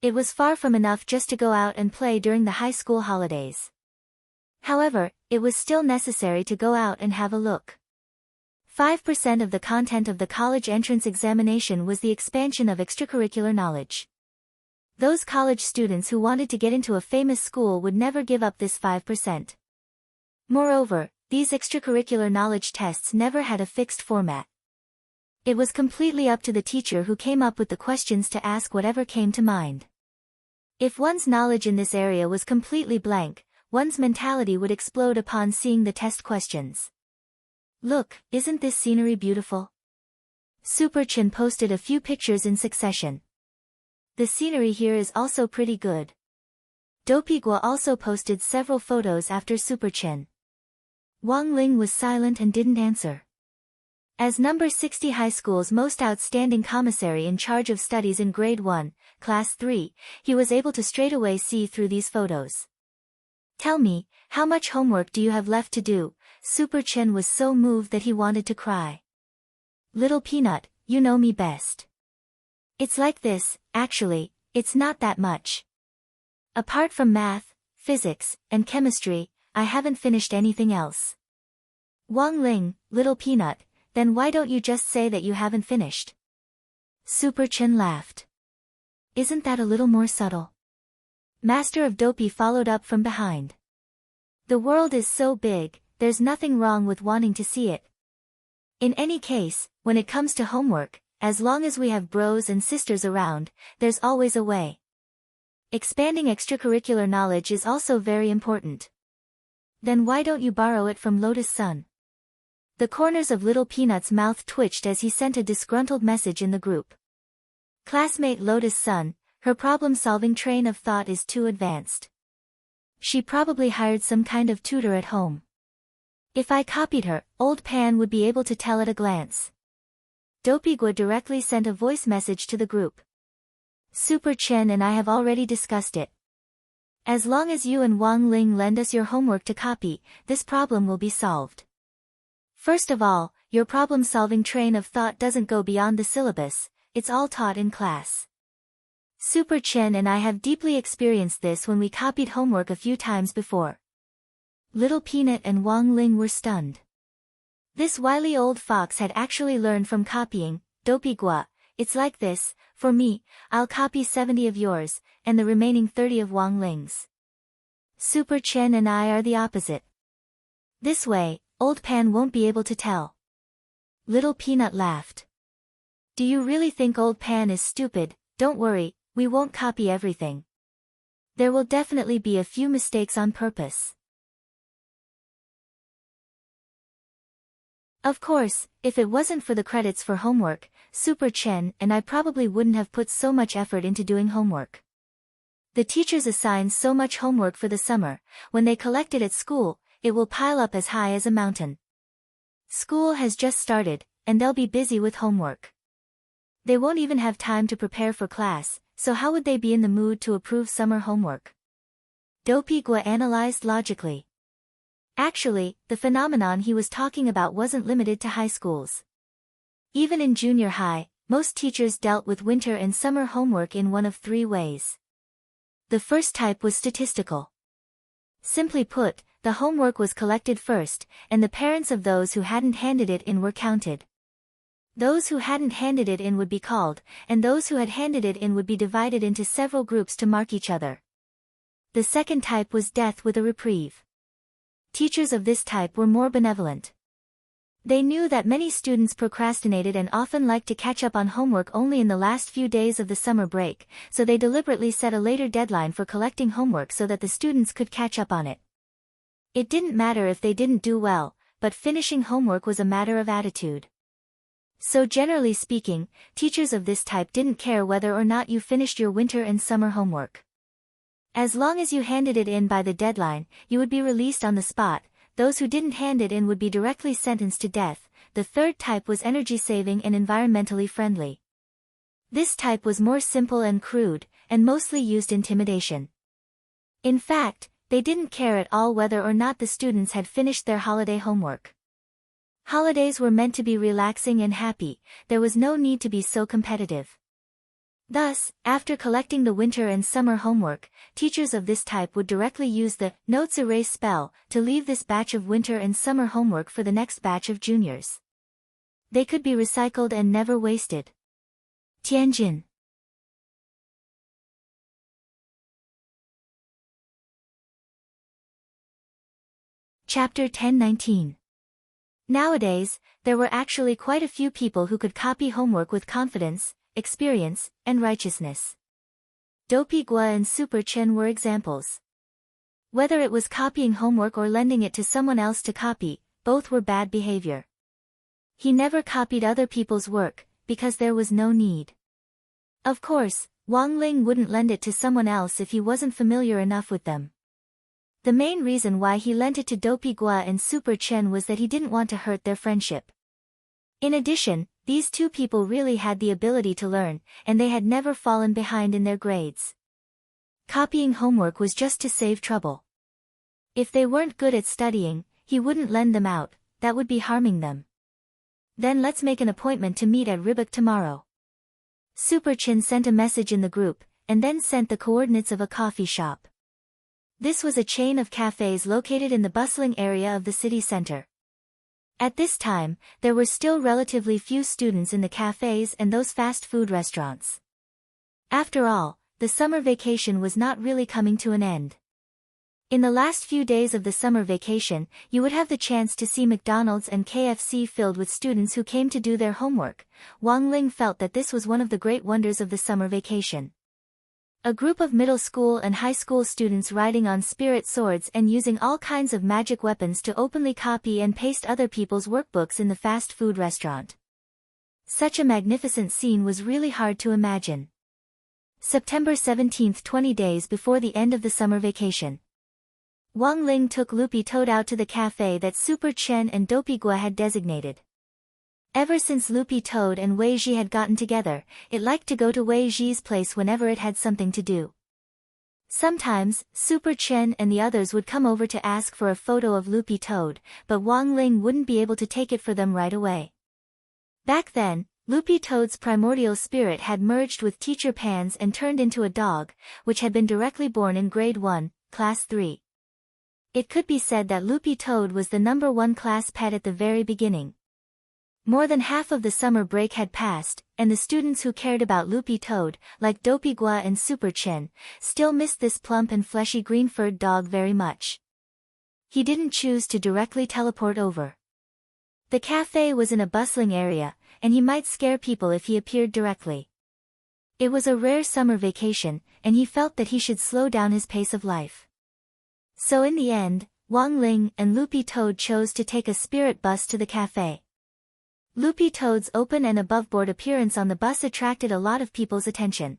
It was far from enough just to go out and play during the high school holidays. However, it was still necessary to go out and have a look. 5% of the content of the college entrance examination was the expansion of extracurricular knowledge. Those college students who wanted to get into a famous school would never give up this 5%. Moreover, these extracurricular knowledge tests never had a fixed format. It was completely up to the teacher who came up with the questions to ask whatever came to mind. If one's knowledge in this area was completely blank, one's mentality would explode upon seeing the test questions. Look, isn't this scenery beautiful? Super Chin posted a few pictures in succession. The scenery here is also pretty good. Dopey Gua also posted several photos after Super Chin. Wang Ling was silent and didn't answer. As number 60 high school's most outstanding commissary in charge of studies in grade 1, class 3, he was able to straightaway see through these photos. Tell me, how much homework do you have left to do? Super Chin was so moved that he wanted to cry. Little Peanut, you know me best. It's like this, actually, it's not that much. Apart from math, physics, and chemistry, I haven't finished anything else. Wang Ling, Little Peanut, then why don't you just say that you haven't finished? Super Chin laughed. Isn't that a little more subtle? Master of Dopey followed up from behind. The world is so big, there's nothing wrong with wanting to see it. In any case, when it comes to homework, as long as we have bros and sisters around, there's always a way. Expanding extracurricular knowledge is also very important. Then why don't you borrow it from Lotus Sun? The corners of Little Peanut's mouth twitched as he sent a disgruntled message in the group. Classmate Lotus Sun, her problem-solving train of thought is too advanced. She probably hired some kind of tutor at home. If I copied her, Old Pan would be able to tell at a glance. Dopey Gua directly sent a voice message to the group. Super Chen and I have already discussed it. As long as you and Wang Ling lend us your homework to copy, this problem will be solved. First of all, your problem-solving train of thought doesn't go beyond the syllabus, it's all taught in class. Super Chen and I have deeply experienced this when we copied homework a few times before. Little Peanut and Wang Ling were stunned. This wily old fox had actually learned from copying. Dopey Gua, it's like this, for me, I'll copy 70 of yours, and the remaining 30 of Wang Ling's. Super Chen and I are the opposite. This way, Old Pan won't be able to tell. Little Peanut laughed. Do you really think Old Pan is stupid? Don't worry, we won't copy everything. There will definitely be a few mistakes on purpose. Of course, if it wasn't for the credits for homework, Super Chen and I probably wouldn't have put so much effort into doing homework. The teachers assign so much homework for the summer, when they collect it at school, it will pile up as high as a mountain. School has just started, and they'll be busy with homework. They won't even have time to prepare for class, so how would they be in the mood to approve summer homework? Dopey Gua analyzed logically. Actually, the phenomenon he was talking about wasn't limited to high schools. Even in junior high, most teachers dealt with winter and summer homework in one of three ways. The first type was statistical. Simply put, the homework was collected first, and the parents of those who hadn't handed it in were counted. Those who hadn't handed it in would be called, and those who had handed it in would be divided into several groups to mark each other. The second type was death with a reprieve. Teachers of this type were more benevolent. They knew that many students procrastinated and often liked to catch up on homework only in the last few days of the summer break, so they deliberately set a later deadline for collecting homework so that the students could catch up on it. It didn't matter if they didn't do well, but finishing homework was a matter of attitude. So generally speaking, teachers of this type didn't care whether or not you finished your winter and summer homework. As long as you handed it in by the deadline, you would be released on the spot. Those who didn't hand it in would be directly sentenced to death. The third type was energy-saving and environmentally friendly. This type was more simple and crude, and mostly used intimidation. In fact, they didn't care at all whether or not the students had finished their holiday homework. Holidays were meant to be relaxing and happy, there was no need to be so competitive. Thus, after collecting the winter and summer homework, teachers of this type would directly use the notes erase spell to leave this batch of winter and summer homework for the next batch of juniors. They could be recycled and never wasted. Tianjin. Chapter 1019. Nowadays, there were actually quite a few people who could copy homework with confidence, experience, and righteousness. Dopey Gua and Super Chen were examples. Whether it was copying homework or lending it to someone else to copy, both were bad behavior. He never copied other people's work, because there was no need. Of course, Wang Ling wouldn't lend it to someone else if he wasn't familiar enough with them. The main reason why he lent it to Dopey Gua and Super Chen was that he didn't want to hurt their friendship. In addition, these two people really had the ability to learn, and they had never fallen behind in their grades. Copying homework was just to save trouble. If they weren't good at studying, he wouldn't lend them out, that would be harming them. Then let's make an appointment to meet at Audiobook tomorrow. Super Chen sent a message in the group, and then sent the coordinates of a coffee shop. This was a chain of cafes located in the bustling area of the city center. At this time, there were still relatively few students in the cafes and those fast food restaurants. After all, the summer vacation was not really coming to an end. In the last few days of the summer vacation, you would have the chance to see McDonald's and KFC filled with students who came to do their homework. Wang Ling felt that this was one of the great wonders of the summer vacation. A group of middle school and high school students riding on spirit swords and using all kinds of magic weapons to openly copy and paste other people's workbooks in the fast food restaurant. Such a magnificent scene was really hard to imagine. September 17, 20 days before the end of the summer vacation. Wang Ling took Loopy Toad out to the cafe that Super Chen and Dopey Gua had designated. Ever since Loopy Toad and Wei Ji had gotten together, it liked to go to Wei Ji's place whenever it had something to do. Sometimes, Super Chen and the others would come over to ask for a photo of Loopy Toad, but Wang Ling wouldn't be able to take it for them right away. Back then, Loopy Toad's primordial spirit had merged with Teacher Pan's and turned into a dog, which had been directly born in Grade 1, Class 3. It could be said that Loopy Toad was the #1 class pet at the very beginning. More than half of the summer break had passed, and the students who cared about Loopy Toad, like Dopey Gua and Super Chin, still missed this plump and fleshy green-furred dog very much. He didn't choose to directly teleport over. The cafe was in a bustling area, and he might scare people if he appeared directly. It was a rare summer vacation, and he felt that he should slow down his pace of life. So in the end, Wang Ling and Loopy Toad chose to take a spirit bus to the cafe. Loopy Toad's open and aboveboard appearance on the bus attracted a lot of people's attention.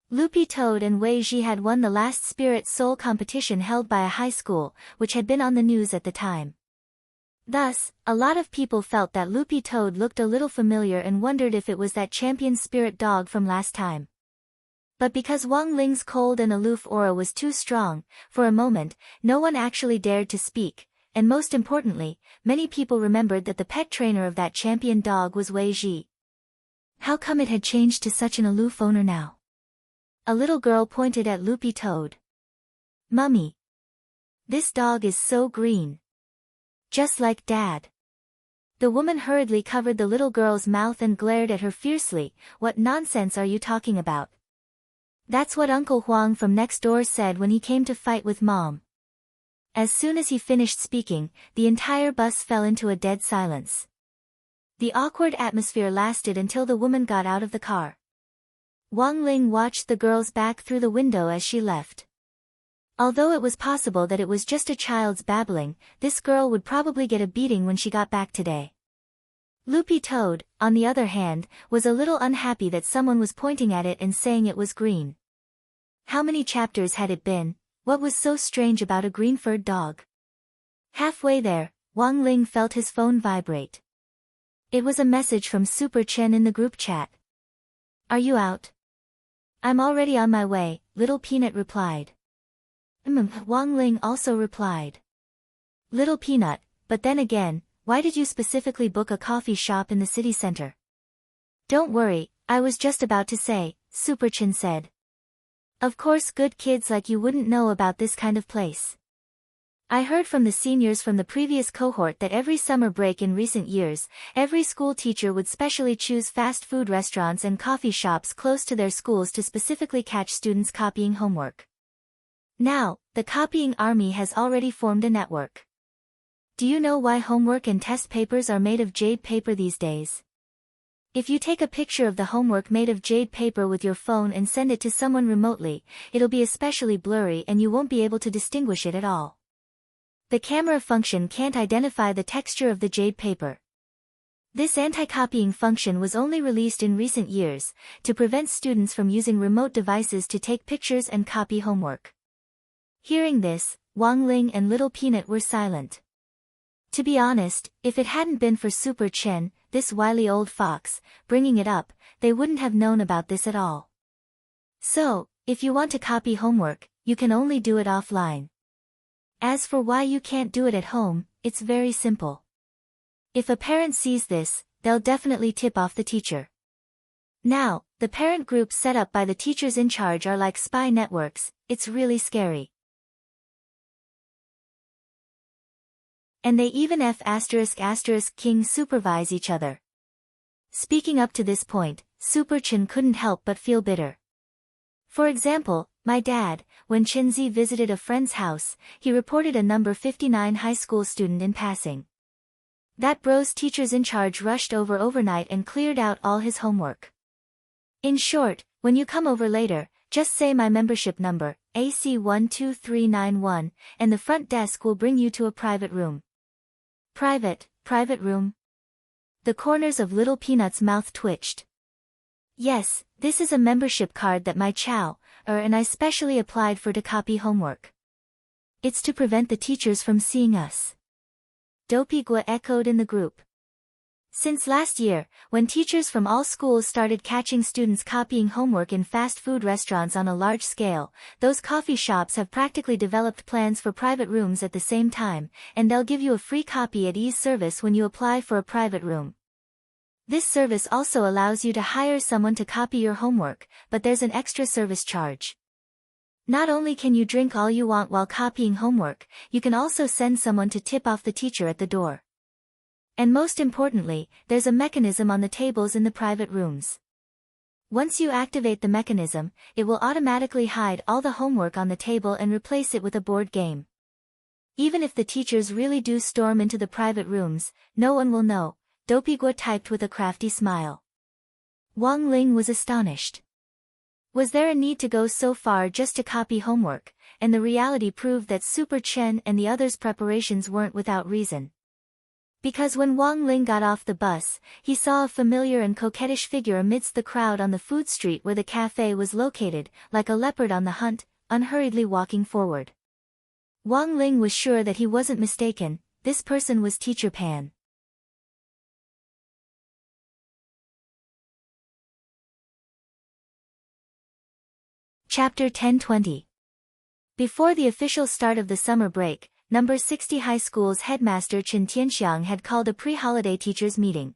Loopy Toad and Wei Ji had won the last Spirit Soul competition held by a high school, which had been on the news at the time. Thus, a lot of people felt that Loopy Toad looked a little familiar and wondered if it was that champion spirit dog from last time. But because Wang Ling's cold and aloof aura was too strong, for a moment, no one actually dared to speak. And most importantly, many people remembered that the pet trainer of that champion dog was Wei Ji. How come it had changed to such an aloof owner now? A little girl pointed at Loopy Toad. "Mummy, this dog is so green. Just like Dad." The woman hurriedly covered the little girl's mouth and glared at her fiercely. "What nonsense are you talking about? That's what Uncle Huang from next door said when he came to fight with Mom." As soon as he finished speaking, the entire bus fell into a dead silence. The awkward atmosphere lasted until the woman got out of the car. Wang Ling watched the girl's back through the window as she left. Although it was possible that it was just a child's babbling, this girl would probably get a beating when she got back today. Loopy Toad, on the other hand, was a little unhappy that someone was pointing at it and saying it was green. How many chapters had it been? What was so strange about a green-furred dog? Halfway there, Wang Ling felt his phone vibrate. It was a message from Super Chen in the group chat. "Are you out?" "I'm already on my way," Little Peanut replied. Wang Ling also replied. "Little Peanut, but then again, why did you specifically book a coffee shop in the city center?" "Don't worry, I was just about to say," Super Chen said. "Of course good kids like you wouldn't know about this kind of place. I heard from the seniors from the previous cohort that every summer break in recent years, every school teacher would specially choose fast food restaurants and coffee shops close to their schools to specifically catch students copying homework. Now, the copying army has already formed a network. Do you know why homework and test papers are made of jade paper these days? If you take a picture of the homework made of jade paper with your phone and send it to someone remotely, it'll be especially blurry and you won't be able to distinguish it at all. The camera function can't identify the texture of the jade paper. This anti-copying function was only released in recent years, to prevent students from using remote devices to take pictures and copy homework." Hearing this, Wang Ling and Little Peanut were silent. To be honest, if it hadn't been for Super Chen, this wily old fox, bringing it up, they wouldn't have known about this at all. So, if you want to copy homework, you can only do it offline. As for why you can't do it at home, it's very simple. If a parent sees this, they'll definitely tip off the teacher. Now, the parent groups set up by the teachers in charge are like spy networks. It's really scary. And they even ***king supervise each other. Speaking up to this point, Super Chen couldn't help but feel bitter. For example, my dad, when Chenzi visited a friend's house, he reported a number 59 high school student in passing. That bro's teachers in charge rushed over overnight and cleared out all his homework. In short, when you come over later, just say my membership number, AC12391, and the front desk will bring you to a private room. Private room? The corners of Little Peanut's mouth twitched. Yes, this is a membership card that my and I specially applied for to copy homework. It's to prevent the teachers from seeing us. Dopey Gua echoed in the group. Since last year, when teachers from all schools started catching students copying homework in fast food restaurants on a large scale, those coffee shops have practically developed plans for private rooms at the same time, and they'll give you a free copy at ease service when you apply for a private room. This service also allows you to hire someone to copy your homework, but there's an extra service charge. Not only can you drink all you want while copying homework, you can also send someone to tip off the teacher at the door. And most importantly, there's a mechanism on the tables in the private rooms. Once you activate the mechanism, it will automatically hide all the homework on the table and replace it with a board game. Even if the teachers really do storm into the private rooms, no one will know, Dopiguo typed with a crafty smile. Wang Ling was astonished. Was there a need to go so far just to copy homework? And the reality proved that Super Chen and the others' preparations weren't without reason. Because when Wang Ling got off the bus, he saw a familiar and coquettish figure amidst the crowd on the food street where the cafe was located, like a leopard on the hunt, unhurriedly walking forward. Wang Ling was sure that he wasn't mistaken, this person was Teacher Pan. Chapter 1020. Before the official start of the summer break, Number 60 High School's headmaster Chen Tianxiang had called a pre-holiday teachers' meeting.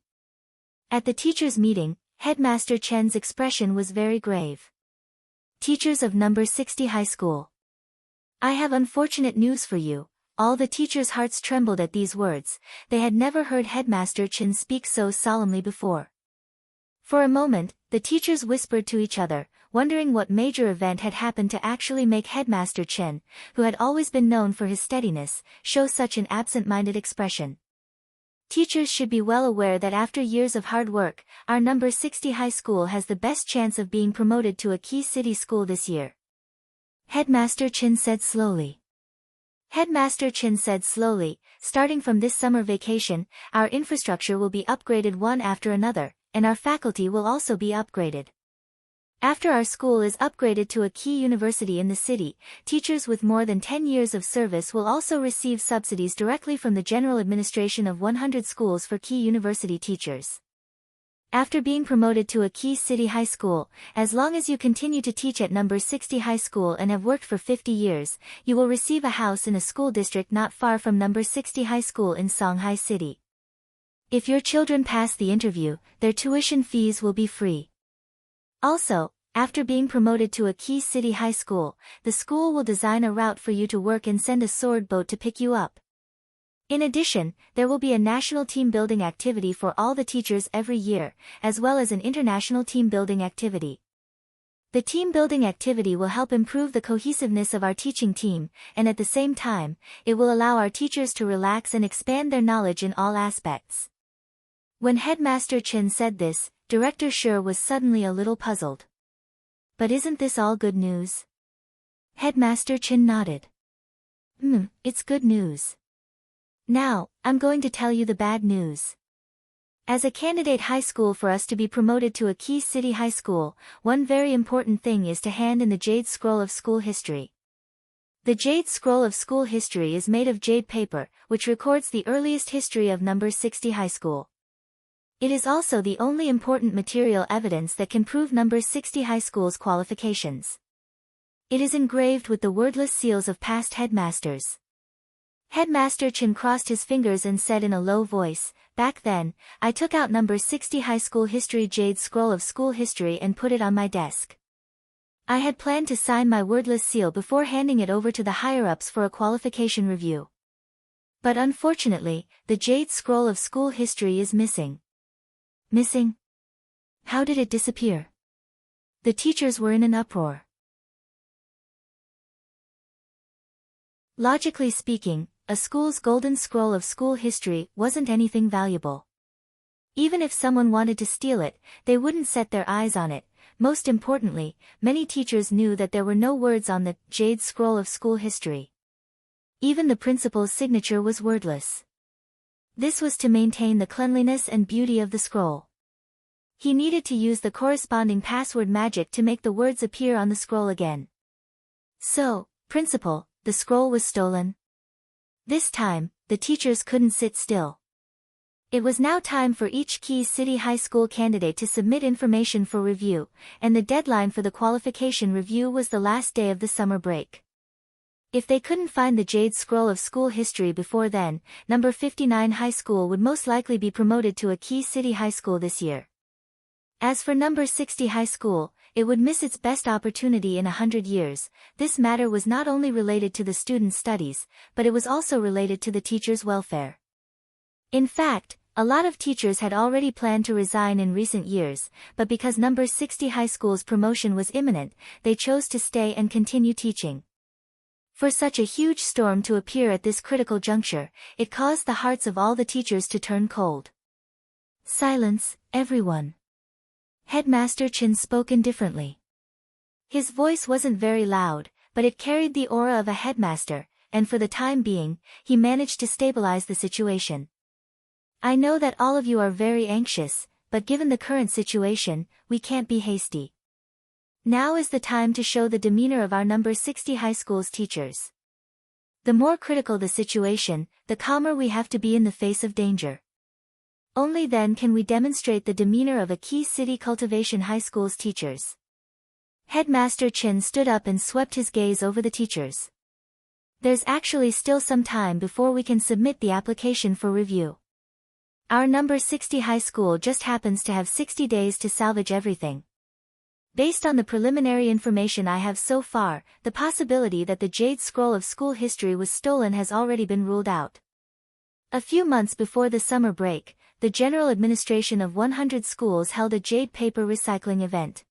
At the teachers' meeting, Headmaster Chen's expression was very grave. Teachers of Number 60 High School. I have unfortunate news for you. All the teachers' hearts trembled at these words. They had never heard Headmaster Chen speak so solemnly before. For a moment, the teachers whispered to each other, wondering what major event had happened to actually make Headmaster Chen, who had always been known for his steadiness, show such an absent-minded expression. Teachers should be well aware that after years of hard work, our Number 60 High School has the best chance of being promoted to a key city school this year. Headmaster Chen said slowly. Headmaster Chen said slowly, starting from this summer vacation, our infrastructure will be upgraded one after another, and our faculty will also be upgraded. After our school is upgraded to a key university in the city, teachers with more than 10 years of service will also receive subsidies directly from the general administration of 100 schools for key university teachers. After being promoted to a key city high school, as long as you continue to teach at Number 60 High School and have worked for 50 years, you will receive a house in a school district not far from Number 60 High School in Shanghai City. If your children pass the interview, their tuition fees will be free. Also, after being promoted to a key city high school, the school will design a route for you to work and send a sword boat to pick you up. In addition, there will be a national team building activity for all the teachers every year, as well as an international team building activity. The team building activity will help improve the cohesiveness of our teaching team, and at the same time, it will allow our teachers to relax and expand their knowledge in all aspects. When Headmaster Chen said this, Director Shi was suddenly a little puzzled. But isn't this all good news? Headmaster Chen nodded. It's good news. Now, I'm going to tell you the bad news. As a candidate high school for us to be promoted to a key city high school, one very important thing is to hand in the Jade Scroll of School History. The Jade Scroll of School History is made of jade paper, which records the earliest history of Number 60 High School. It is also the only important material evidence that can prove Number 60 High School's qualifications. It is engraved with the wordless seals of past headmasters. Headmaster Chen crossed his fingers and said in a low voice, "Back then, I took out Number 60 High School History Jade Scroll of School History and put it on my desk. I had planned to sign my wordless seal before handing it over to the higher-ups for a qualification review. But unfortunately, the Jade Scroll of School History is missing." Missing? How did it disappear? The teachers were in an uproar. Logically speaking, a school's golden scroll of school history wasn't anything valuable. Even if someone wanted to steal it, they wouldn't set their eyes on it. Most importantly, many teachers knew that there were no words on the Jade Scroll of School History. Even the principal's signature was wordless. This was to maintain the cleanliness and beauty of the scroll. He needed to use the corresponding password magic to make the words appear on the scroll again. So, Principal, the scroll was stolen. This time, the teachers couldn't sit still. It was now time for each Key City High School candidate to submit information for review, and the deadline for the qualification review was the last day of the summer break. If they couldn't find the Jade Scroll of school history before then, number 59 high school would most likely be promoted to a Key City high school this year. As for number 60 high school, it would miss its best opportunity in 100 years. This matter was not only related to the students' studies, but it was also related to the teachers' welfare. In fact, a lot of teachers had already planned to resign in recent years, but because number 60 high school's promotion was imminent, they chose to stay and continue teaching. For such a huge storm to appear at this critical juncture, it caused the hearts of all the teachers to turn cold. Silence, everyone. Headmaster Chin spoke indifferently. His voice wasn't very loud, but it carried the aura of a headmaster, and for the time being, he managed to stabilize the situation. I know that all of you are very anxious, but given the current situation, we can't be hasty. Now is the time to show the demeanor of our number 60 high school's teachers. The more critical the situation, the calmer we have to be in the face of danger. Only then can we demonstrate the demeanor of a Key City Cultivation High School's teachers. Headmaster Chin stood up and swept his gaze over the teachers. There's actually still some time before we can submit the application for review. Our number 60 high school just happens to have 60 days to salvage everything. Based on the preliminary information I have so far, the possibility that the Jade Scroll of school history was stolen has already been ruled out. A few months before the summer break, the General Administration of 100 schools held a jade paper recycling event.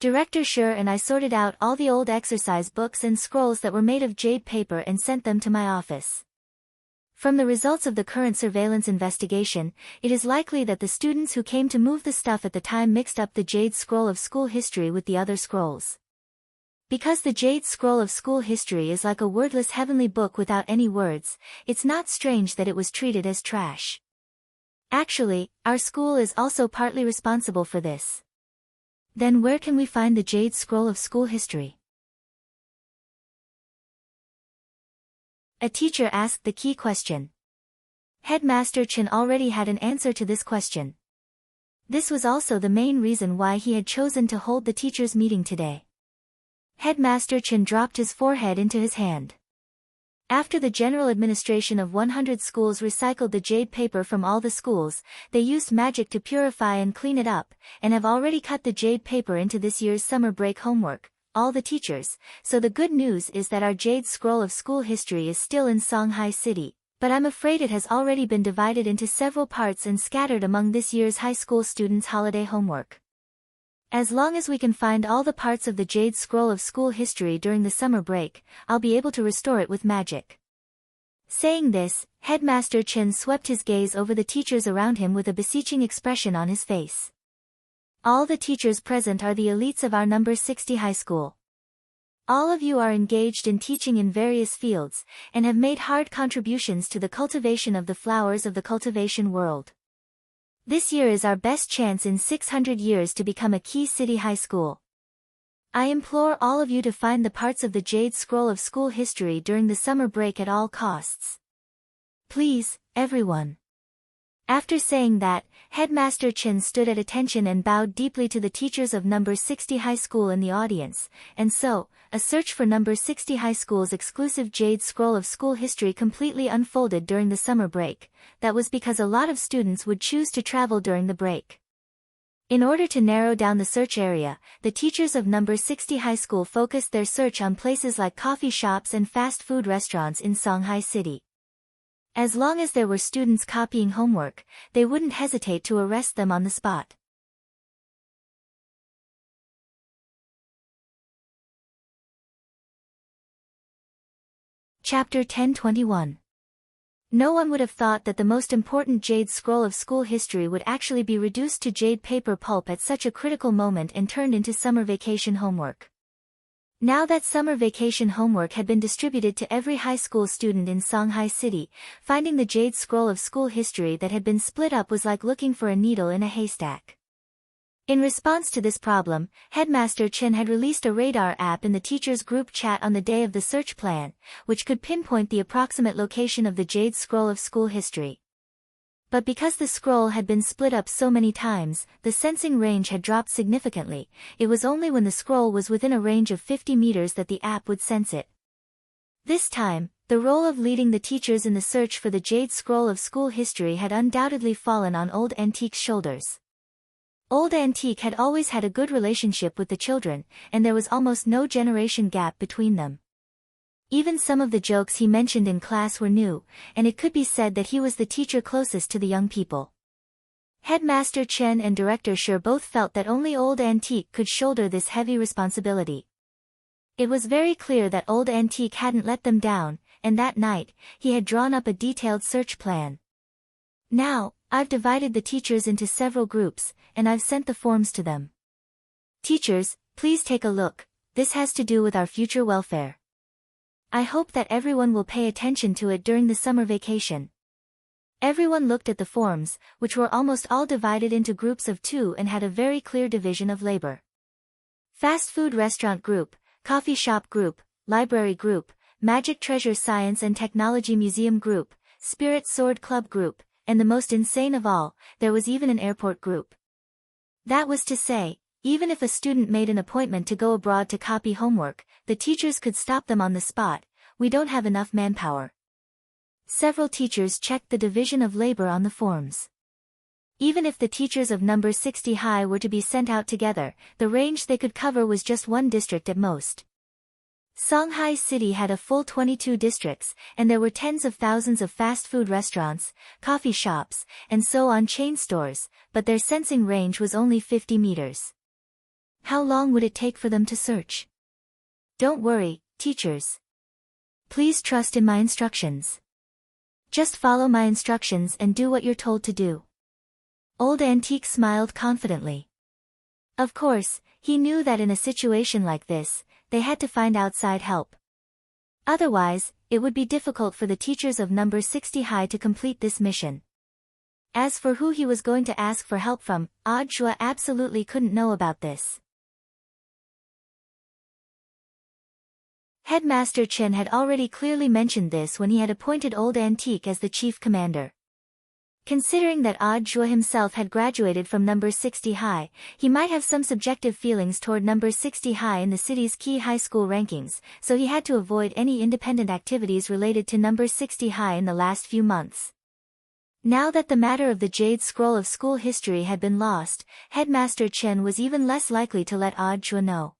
Director Sher and I sorted out all the old exercise books and scrolls that were made of jade paper and sent them to my office. From the results of the current surveillance investigation, it is likely that the students who came to move the stuff at the time mixed up the Jade Scroll of school history with the other scrolls. Because the Jade Scroll of school history is like a wordless heavenly book without any words, it's not strange that it was treated as trash. Actually, our school is also partly responsible for this. Then where can we find the Jade Scroll of school history? A teacher asked the key question. Headmaster Chin already had an answer to this question. This was also the main reason why he had chosen to hold the teachers' meeting today. Headmaster Chin dropped his forehead into his hand. After the General Administration of 100 schools recycled the jade paper from all the schools, they used magic to purify and clean it up, and have already cut the jade paper into this year's summer break homework, all the teachers, so the good news is that our Jade Scroll of school history is still in Songhai City, but I'm afraid it has already been divided into several parts and scattered among this year's high school students' holiday homework. As long as we can find all the parts of the Jade Scroll of school history during the summer break, I'll be able to restore it with magic. Saying this, Headmaster Chin swept his gaze over the teachers around him with a beseeching expression on his face. All the teachers present are the elites of our number 60 high school. All of you are engaged in teaching in various fields, and have made hard contributions to the cultivation of the flowers of the cultivation world. This year is our best chance in 600 years to become a Key City high school. I implore all of you to find the parts of the Jade Scroll of school history during the summer break at all costs. Please, everyone. After saying that, Headmaster Chin stood at attention and bowed deeply to the teachers of number 60 high school in the audience, and so, a search for number 60 high school's exclusive Jade Scroll of school history completely unfolded during the summer break. That was because a lot of students would choose to travel during the break. In order to narrow down the search area, the teachers of number 60 high school focused their search on places like coffee shops and fast food restaurants in Songhai City. As long as there were students copying homework, they wouldn't hesitate to arrest them on the spot. Chapter 1021. No one would have thought that the most important Jade Scroll of school history would actually be reduced to jade paper pulp at such a critical moment and turned into summer vacation homework. Now that summer vacation homework had been distributed to every high school student in Songhai City, finding the Jade Scroll of school history that had been split up was like looking for a needle in a haystack. In response to this problem, Headmaster Chin had released a radar app in the teachers' group chat on the day of the search plan, which could pinpoint the approximate location of the Jade Scroll of school history. But because the scroll had been split up so many times, the sensing range had dropped significantly. It was only when the scroll was within a range of 50 meters that the app would sense it. This time, the role of leading the teachers in the search for the Jade Scroll of school history had undoubtedly fallen on Old Antique's shoulders. Old Antique had always had a good relationship with the children, and there was almost no generation gap between them. Even some of the jokes he mentioned in class were new, and it could be said that he was the teacher closest to the young people. Headmaster Chen and Director Sher both felt that only Old Antique could shoulder this heavy responsibility. It was very clear that Old Antique hadn't let them down, and that night, he had drawn up a detailed search plan. Now, I've divided the teachers into several groups, and I've sent the forms to them. Teachers, please take a look. This has to do with our future welfare. I hope that everyone will pay attention to it during the summer vacation. Everyone looked at the forms, which were almost all divided into groups of 2 and had a very clear division of labor. Fast food restaurant group, coffee shop group, library group, magic treasure science and technology museum group, spirit sword club group, and the most insane of all, there was even an airport group. That was to say, even if a student made an appointment to go abroad to copy homework, the teachers could stop them on the spot. We don't have enough manpower. Several teachers checked the division of labor on the forms. Even if the teachers of number 60 high were to be sent out together, the range they could cover was just one district at most. Songhai City had a full 22 districts, and there were tens of thousands of fast food restaurants, coffee shops, and so on chain stores, but their sensing range was only 50 meters. How long would it take for them to search? Don't worry, teachers. Please trust in my instructions. Just follow my instructions and do what you're told to do. Old Antique smiled confidently. Of course, he knew that in a situation like this, they had to find outside help. Otherwise, it would be difficult for the teachers of number 60 high to complete this mission. As for who he was going to ask for help from, Audjua absolutely couldn't know about this. Headmaster Chen had already clearly mentioned this when he had appointed Old Antique as the chief commander. Considering that Audjua himself had graduated from number 60 high, he might have some subjective feelings toward number 60 high in the city's key high school rankings, so he had to avoid any independent activities related to number 60 high in the last few months. Now that the matter of the Jade Scroll of school history had been lost, Headmaster Chen was even less likely to let Audjua know.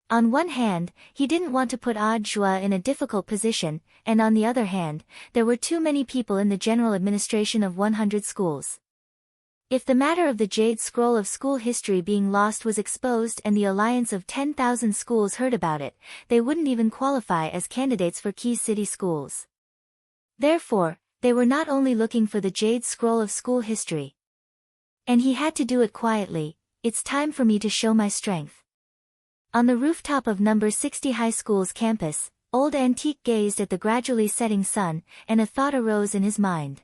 On one hand, he didn't want to put Audjua in a difficult position, and on the other hand, there were too many people in the general administration of 100 schools. If the matter of the Jade Scroll of school history being lost was exposed and the alliance of 10,000 schools heard about it, they wouldn't even qualify as candidates for key city schools. Therefore, they were not only looking for the Jade Scroll of school history. And he had to do it quietly. It's time for me to show my strength. On the rooftop of number 60 high school's campus, Old Antique gazed at the gradually setting sun, and a thought arose in his mind.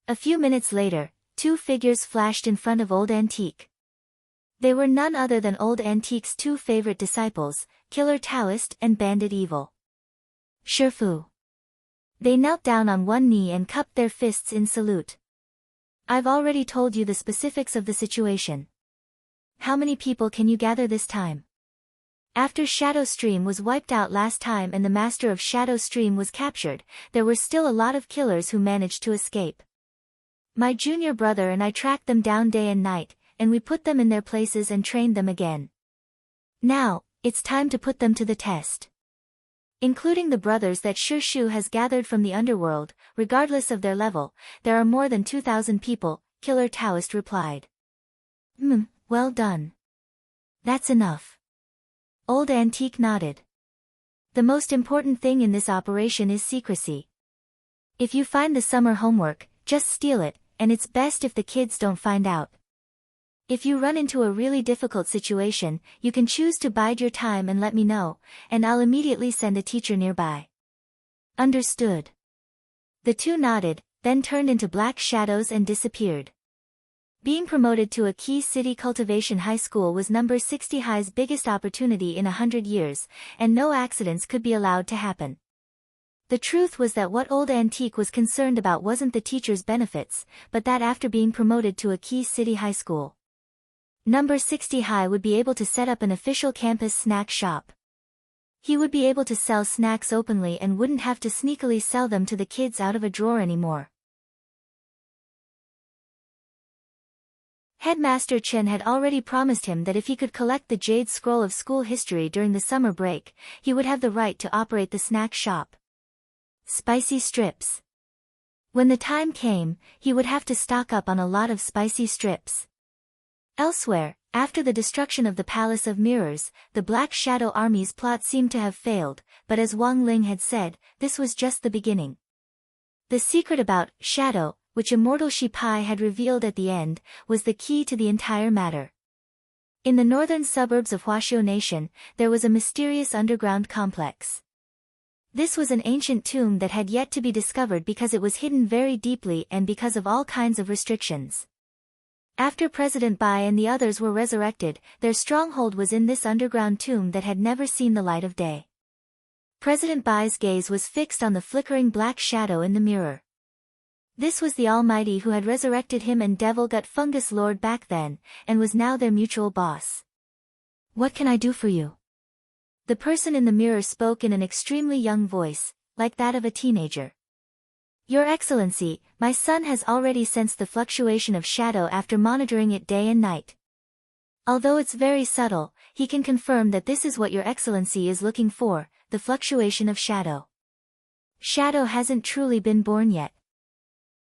A few minutes later, 2 figures flashed in front of Old Antique. They were none other than Old Antique's 2 favorite disciples, Killer Taoist and Bandit Evil. Shifu. They knelt down on one knee and cupped their fists in salute. I've already told you the specifics of the situation. How many people can you gather this time? After Shadow Stream was wiped out last time and the master of Shadow Stream was captured, there were still a lot of killers who managed to escape. My junior brother and I tracked them down day and night, and we put them in their places and trained them again. Now, it's time to put them to the test. Including the brothers that Shu has gathered from the underworld, regardless of their level, there are more than 2,000 people, Killer Taoist replied. Well done. That's enough. Old Antique nodded. The most important thing in this operation is secrecy. If you find the summer homework, just steal it, and it's best if the kids don't find out. If you run into a really difficult situation, you can choose to bide your time and let me know, and I'll immediately send a teacher nearby. Understood. The 2 nodded, then turned into black shadows and disappeared. Being promoted to a key city cultivation high school was number 60 high's biggest opportunity in 100 years, and no accidents could be allowed to happen. The truth was that what old Antique was concerned about wasn't the teacher's benefits, but that after being promoted to a key city high school, Number 60 High would be able to set up an official campus snack shop. He would be able to sell snacks openly and wouldn't have to sneakily sell them to the kids out of a drawer anymore. Headmaster Chen had already promised him that if he could collect the Jade Scroll of school history during the summer break, he would have the right to operate the snack shop. Spicy strips. When the time came, he would have to stock up on a lot of spicy strips. Elsewhere, after the destruction of the Palace of Mirrors, the Black Shadow Army's plot seemed to have failed, but as Wang Ling had said, this was just the beginning. The secret about Shadow, which Immortal Shipai had revealed at the end, was the key to the entire matter. In the northern suburbs of Huaxiu Nation, there was a mysterious underground complex. This was an ancient tomb that had yet to be discovered because it was hidden very deeply and because of all kinds of restrictions. After President Bai and the others were resurrected, their stronghold was in this underground tomb that had never seen the light of day. President Bai's gaze was fixed on the flickering black shadow in the mirror. This was the Almighty who had resurrected him and Devil Gut Fungus Lord back then, and was now their mutual boss. "What can I do for you?" The person in the mirror spoke in an extremely young voice, like that of a teenager. "Your Excellency, my son has already sensed the fluctuation of shadow after monitoring it day and night. Although it's very subtle, he can confirm that this is what Your Excellency is looking for, the fluctuation of shadow. Shadow hasn't truly been born yet.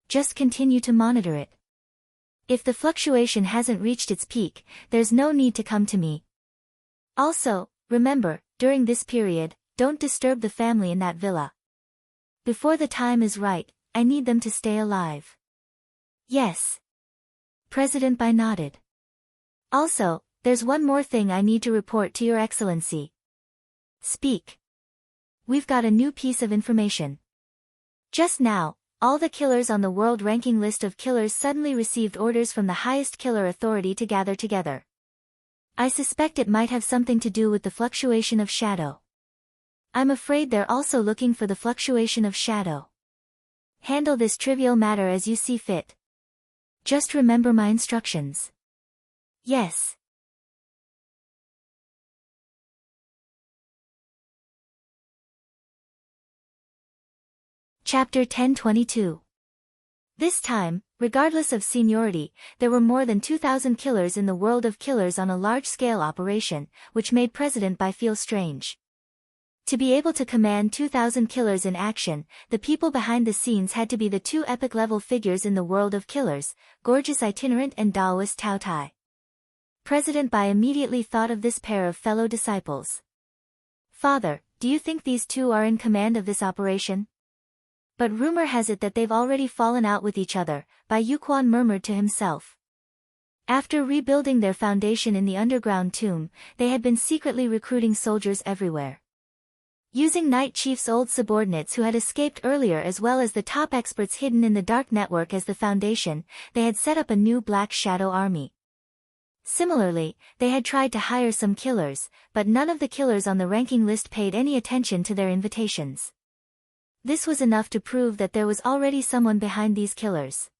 Just continue to monitor it. If the fluctuation hasn't reached its peak, there's no need to come to me. Also, remember, during this period, don't disturb the family in that villa. Before the time is right, I need them to stay alive." "Yes." President Bai nodded. "Also, there's one more thing I need to report to Your Excellency." "Speak." "We've got a new piece of information. Just now, all the killers on the world ranking list of killers suddenly received orders from the highest killer authority to gather together. I suspect it might have something to do with the fluctuation of shadow. I'm afraid they're also looking for the fluctuation of shadow. Handle this trivial matter as you see fit. Just remember my instructions." "Yes." Chapter 1022. This time, regardless of seniority, there were more than 2,000 killers in the world of killers on a large-scale operation, which made President Bai feel strange. To be able to command 2,000 killers in action, the people behind the scenes had to be the two epic-level figures in the world of killers, Gorgeous Itinerant and Daoist Tao Tai. President Bai immediately thought of this pair of fellow disciples. "Father, do you think these two are in command of this operation?" "But rumor has it that they've already fallen out with each other," Bai Yuquan murmured to himself. After rebuilding their foundation in the underground tomb, they had been secretly recruiting soldiers everywhere. Using Night Chief's old subordinates who had escaped earlier as well as the top experts hidden in the dark network as the foundation, they had set up a new Black Shadow army. Similarly, they had tried to hire some killers, but none of the killers on the ranking list paid any attention to their invitations. This was enough to prove that there was already someone behind these killers.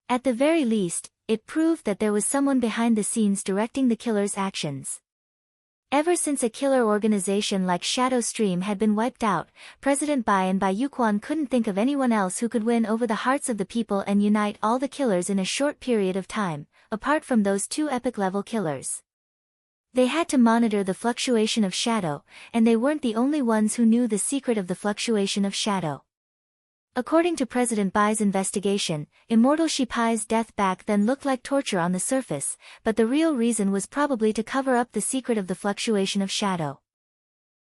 At the very least, it proved that there was someone behind the scenes directing the killers' actions. Ever since a killer organization like Shadow Stream had been wiped out, President Bai and Bai Yuquan couldn't think of anyone else who could win over the hearts of the people and unite all the killers in a short period of time, apart from those two epic-level killers. They had to monitor the fluctuation of shadow, and they weren't the only ones who knew the secret of the fluctuation of shadow. According to President Bai's investigation, Immortal Shipai's death back then looked like torture on the surface, but the real reason was probably to cover up the secret of the fluctuation of shadow.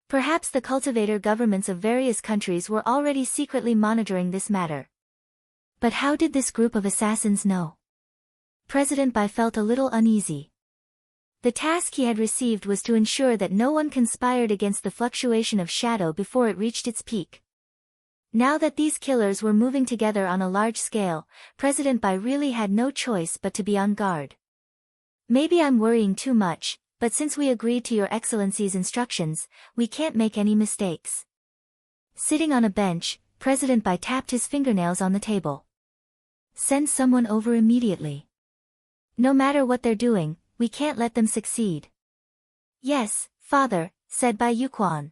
Perhaps the cultivator governments of various countries were already secretly monitoring this matter. But how did this group of assassins know? President Bai felt a little uneasy. The task he had received was to ensure that no one conspired against the fluctuation of shadow before it reached its peak. Now that these killers were moving together on a large scale, President Bai really had no choice but to be on guard. "Maybe I'm worrying too much, but since we agreed to Your Excellency's instructions, we can't make any mistakes." Sitting on a bench, President Bai tapped his fingernails on the table. Send someone over immediately. No matter what they're doing, we can't let them succeed. Yes, father, said Bai Yuquan.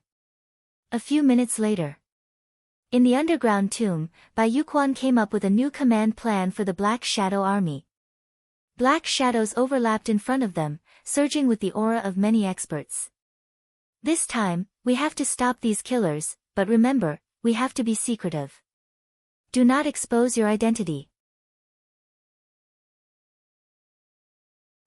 A few minutes later. In the underground tomb, Bai Yuquan came up with a new command plan for the Black Shadow Army. Black shadows overlapped in front of them, surging with the aura of many experts. This time, we have to stop these killers, but remember, we have to be secretive. Do not expose your identity.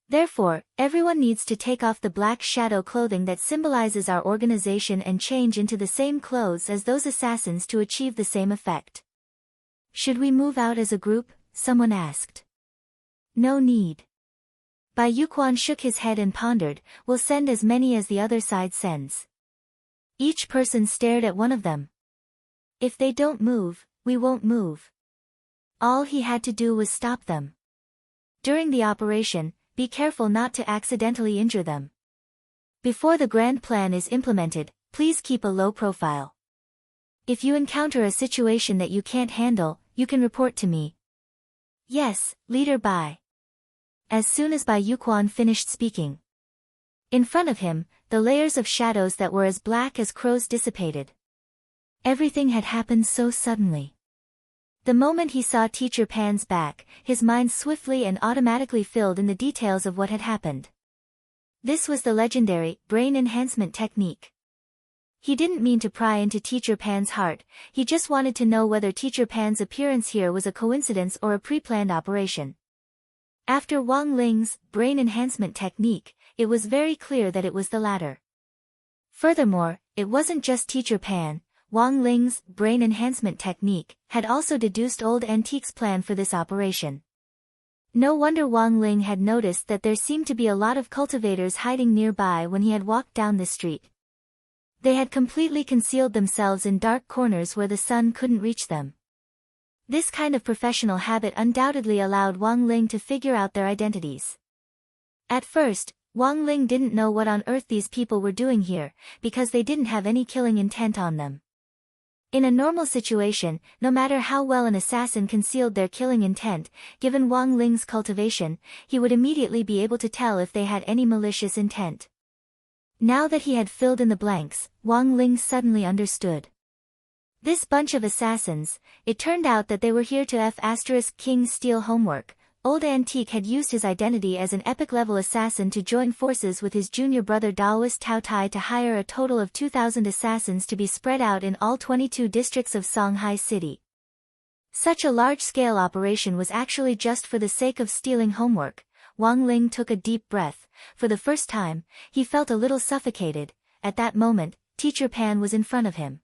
Therefore, everyone needs to take off the black shadow clothing that symbolizes our organization and change into the same clothes as those assassins to achieve the same effect. Should we move out as a group? Someone asked. No need. Bai Yuquan shook his head and pondered, we'll send as many as the other side sends. Each person stared at one of them. If they don't move, we won't move. All he had to do was stop them. During the operation, be careful not to accidentally injure them. Before the grand plan is implemented, please keep a low profile. If you encounter a situation that you can't handle, you can report to me. Yes, Leader Bai. As soon as Bai Yuquan finished speaking. In front of him, the layers of shadows that were as black as crows dissipated. Everything had happened so suddenly. The moment he saw Teacher Pan's back, his mind swiftly and automatically filled in the details of what had happened. This was the legendary brain enhancement technique. He didn't mean to pry into Teacher Pan's heart, he just wanted to know whether Teacher Pan's appearance here was a coincidence or a pre-planned operation. After Wang Ling's brain enhancement technique, it was very clear that it was the latter. Furthermore, it wasn't just Teacher Pan. Wang Ling's brain enhancement technique had also deduced Old Antique's plan for this operation. No wonder Wang Ling had noticed that there seemed to be a lot of cultivators hiding nearby when he had walked down the street. They had completely concealed themselves in dark corners where the sun couldn't reach them. This kind of professional habit undoubtedly allowed Wang Ling to figure out their identities. At first, Wang Ling didn't know what on earth these people were doing here, because they didn't have any killing intent on them. In a normal situation, no matter how well an assassin concealed their killing intent, given Wang Ling's cultivation, he would immediately be able to tell if they had any malicious intent. Now that he had filled in the blanks, Wang Ling suddenly understood. This bunch of assassins, it turned out that they were here to King steal homework. Old Antique had used his identity as an epic-level assassin to join forces with his junior brother Daoist Tao Tai to hire a total of 2,000 assassins to be spread out in all 22 districts of Songhai City. Such a large-scale operation was actually just for the sake of stealing homework. Wang Ling took a deep breath. For the first time, he felt a little suffocated. At that moment, Teacher Pan was in front of him.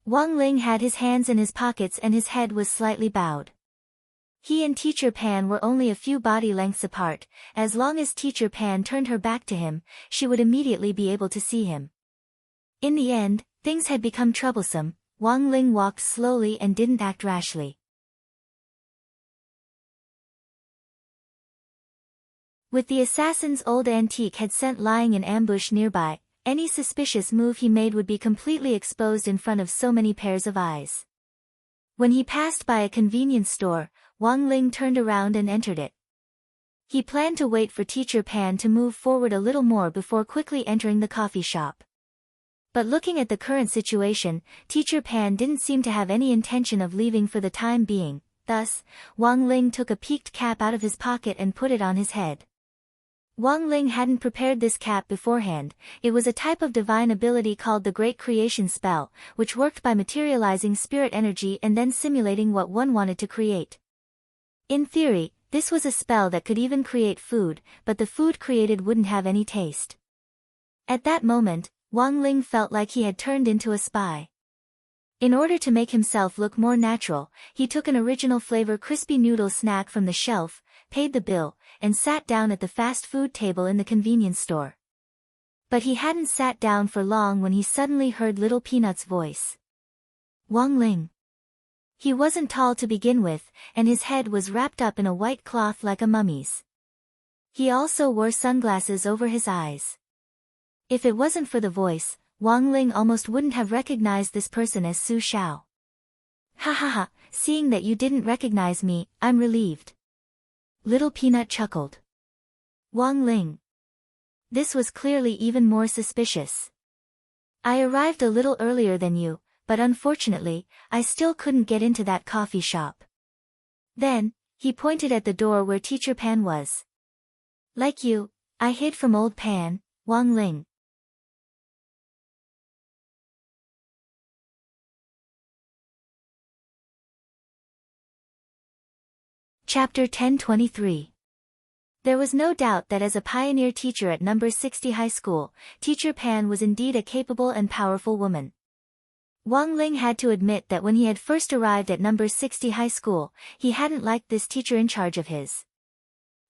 Wang Ling had his hands in his pockets and his head was slightly bowed. He and Teacher Pan were only a few body lengths apart. As long as Teacher Pan turned her back to him, she would immediately be able to see him. In the end, things had become troublesome. Wang Ling walked slowly and didn't act rashly. With the assassins Old Antique had sent lying in ambush nearby, any suspicious move he made would be completely exposed in front of so many pairs of eyes. When he passed by a convenience store, Wang Ling turned around and entered it. He planned to wait for Teacher Pan to move forward a little more before quickly entering the coffee shop. But looking at the current situation, Teacher Pan didn't seem to have any intention of leaving for the time being. Thus, Wang Ling took a peaked cap out of his pocket and put it on his head. Wang Ling hadn't prepared this cap beforehand. It was a type of divine ability called the Great Creation Spell, which worked by materializing spirit energy and then simulating what one wanted to create. In theory, this was a spell that could even create food, but the food created wouldn't have any taste. At that moment, Wang Ling felt like he had turned into a spy. In order to make himself look more natural, he took an original flavor crispy noodle snack from the shelf, paid the bill, and sat down at the fast food table in the convenience store. But he hadn't sat down for long when he suddenly heard Little Peanut's voice. Wang Ling. He wasn't tall to begin with, and his head was wrapped up in a white cloth like a mummy's. He also wore sunglasses over his eyes. If it wasn't for the voice, Wang Ling almost wouldn't have recognized this person as Su Xiao. Ha ha ha, seeing that you didn't recognize me, I'm relieved. Little Peanut chuckled. Wang Ling. This was clearly even more suspicious. I arrived a little earlier than you, but unfortunately, I still couldn't get into that coffee shop. Then, he pointed at the door where Teacher Pan was. Like you, I hid from old Pan, Wang Ling. Chapter 1023. There was no doubt that as a pioneer teacher at number 60 high school, Teacher Pan was indeed a capable and powerful woman. Wang Ling had to admit that when he had first arrived at number 60 high school, he hadn't liked this teacher in charge of his.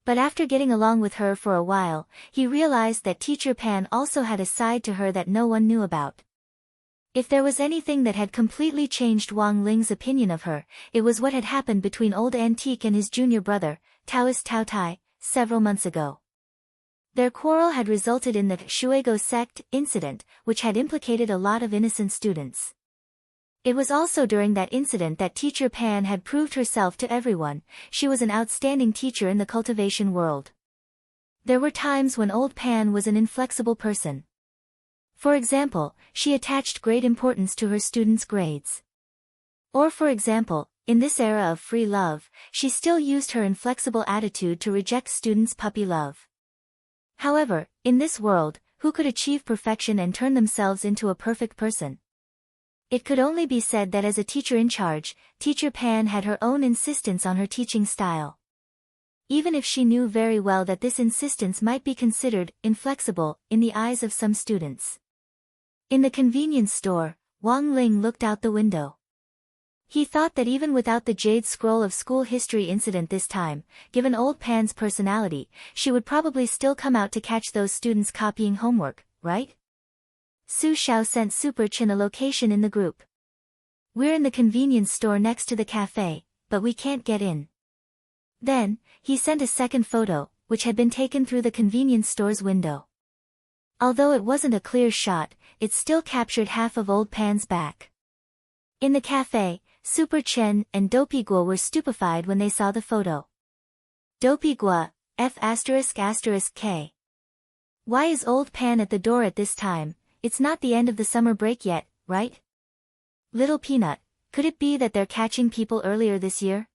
But after getting along with her for a while, he realized that Teacher Pan also had a side to her that no one knew about. If there was anything that had completely changed Wang Ling's opinion of her, it was what had happened between Old Antique and his junior brother, Taoist Tao Tai, several months ago. Their quarrel had resulted in the Shuego sect incident, which had implicated a lot of innocent students. It was also during that incident that Teacher Pan had proved herself to everyone. She was an outstanding teacher in the cultivation world. There were times when Old Pan was an inflexible person. For example, she attached great importance to her students' grades. Or for example, in this era of free love, she still used her inflexible attitude to reject students' puppy love. However, in this world, who could achieve perfection and turn themselves into a perfect person? It could only be said that as a teacher in charge, Teacher Pan had her own insistence on her teaching style. Even if she knew very well that this insistence might be considered inflexible in the eyes of some students. In the convenience store, Wang Ling looked out the window. He thought that even without the jade scroll of school history incident this time, given Old Pan's personality, she would probably still come out to catch those students copying homework, right? Su Xiao sent Super Chin a location in the group. We're in the convenience store next to the cafe, but we can't get in. Then, he sent a second photo, which had been taken through the convenience store's window. Although it wasn't a clear shot, it still captured half of Old Pan's back. In the cafe, Super Chen and Dopey Guo were stupefied when they saw the photo. Dopey Guo, F***K. Why is Old Pan at the door at this time? It's not the end of the summer break yet, right? Little Peanut, could it be that they're catching people earlier this year?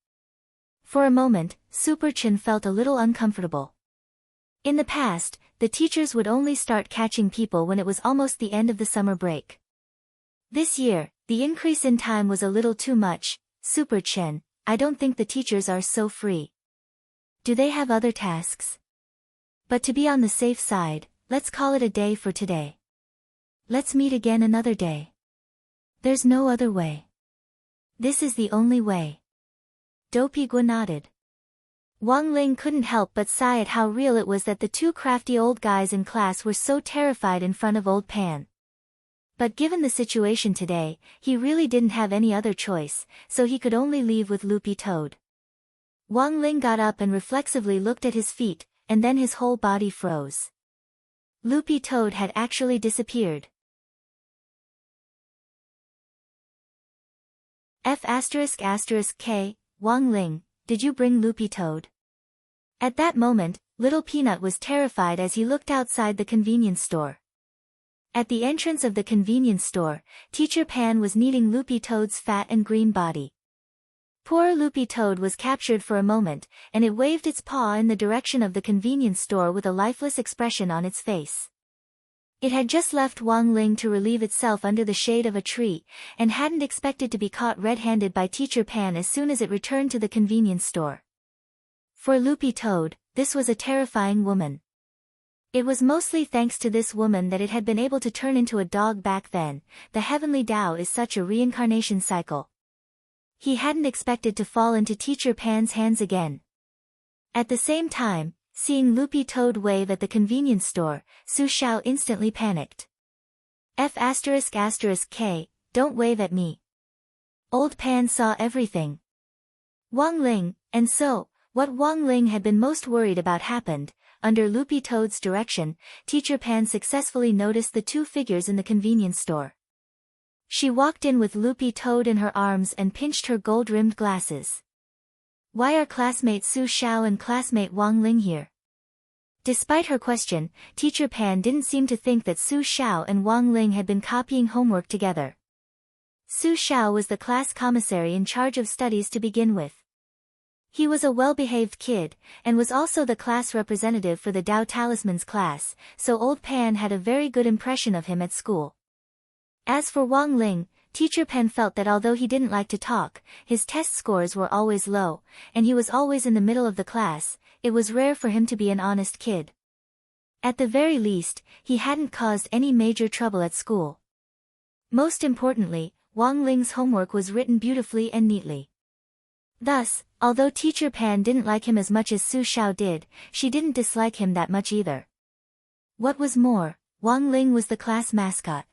For a moment, Super Chen felt a little uncomfortable. In the past, the teachers would only start catching people when it was almost the end of the summer break. This year, the increase in time was a little too much. Super Chen, I don't think the teachers are so free. Do they have other tasks? But to be on the safe side, let's call it a day for today. Let's meet again another day. There's no other way. This is the only way. Dopey Guo nodded. Wang Ling couldn't help but sigh at how real it was that the two crafty old guys in class were so terrified in front of Old Pan. But given the situation today, he really didn't have any other choice, so he could only leave with Loopy Toad. Wang Ling got up and reflexively looked at his feet, and then his whole body froze. Loopy Toad had actually disappeared. F***K, Wang Ling, did you bring Loopy Toad? At that moment, Little Peanut was terrified as he looked outside the convenience store. At the entrance of the convenience store, Teacher Pan was kneading Loopy Toad's fat and green body. Poor Loopy Toad was captured for a moment, and it waved its paw in the direction of the convenience store with a lifeless expression on its face. It had just left Wang Ling to relieve itself under the shade of a tree, and hadn't expected to be caught red-handed by Teacher Pan as soon as it returned to the convenience store. For Loopy Toad, this was a terrifying woman. It was mostly thanks to this woman that it had been able to turn into a dog back then. The heavenly Tao is such a reincarnation cycle. He hadn't expected to fall into Teacher Pan's hands again. At the same time, seeing Loopy Toad wave at the convenience store, Su Xiao instantly panicked. F***K, don't wave at me. Old Pan saw everything. Wang Ling, and so, what Wang Ling had been most worried about happened. under Loopy Toad's direction, Teacher Pan successfully noticed the two figures in the convenience store. She walked in with Loopy Toad in her arms and pinched her gold-rimmed glasses. "Why are classmate Su Xiao and classmate Wang Ling here?" Despite her question, Teacher Pan didn't seem to think that Su Xiao and Wang Ling had been copying homework together. Su Xiao was the class commissary in charge of studies to begin with. He was a well-behaved kid, and was also the class representative for the Dao Talisman's class, so Old Pan had a very good impression of him at school. As for Wang Ling, Teacher Pan felt that although he didn't like to talk, his test scores were always low, and he was always in the middle of the class. It was rare for him to be an honest kid. At the very least, he hadn't caused any major trouble at school. Most importantly, Wang Ling's homework was written beautifully and neatly. Thus, although Teacher Pan didn't like him as much as Su Xiao did, she didn't dislike him that much either. What was more, Wang Ling was the class mascot.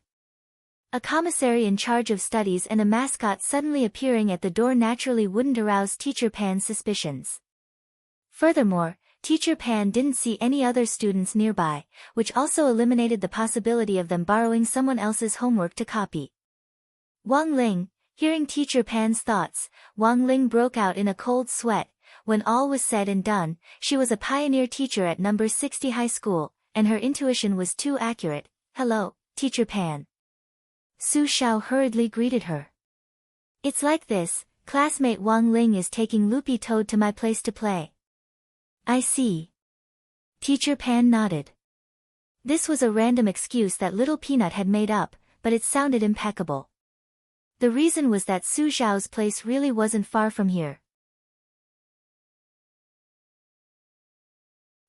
A commissary in charge of studies and a mascot suddenly appearing at the door naturally wouldn't arouse Teacher Pan's suspicions. Furthermore, Teacher Pan didn't see any other students nearby, which also eliminated the possibility of them borrowing someone else's homework to copy. Wang Ling, hearing Teacher Pan's thoughts, Wang Ling broke out in a cold sweat. When all was said and done, she was a pioneer teacher at number 60 high school, and her intuition was too accurate. "Hello, Teacher Pan." Su Xiao hurriedly greeted her. "It's like this, classmate Wang Ling is taking Loopy Toad to my place to play." "I see." Teacher Pan nodded. This was a random excuse that Little Peanut had made up, but it sounded impeccable. The reason was that Su Xiao's place really wasn't far from here.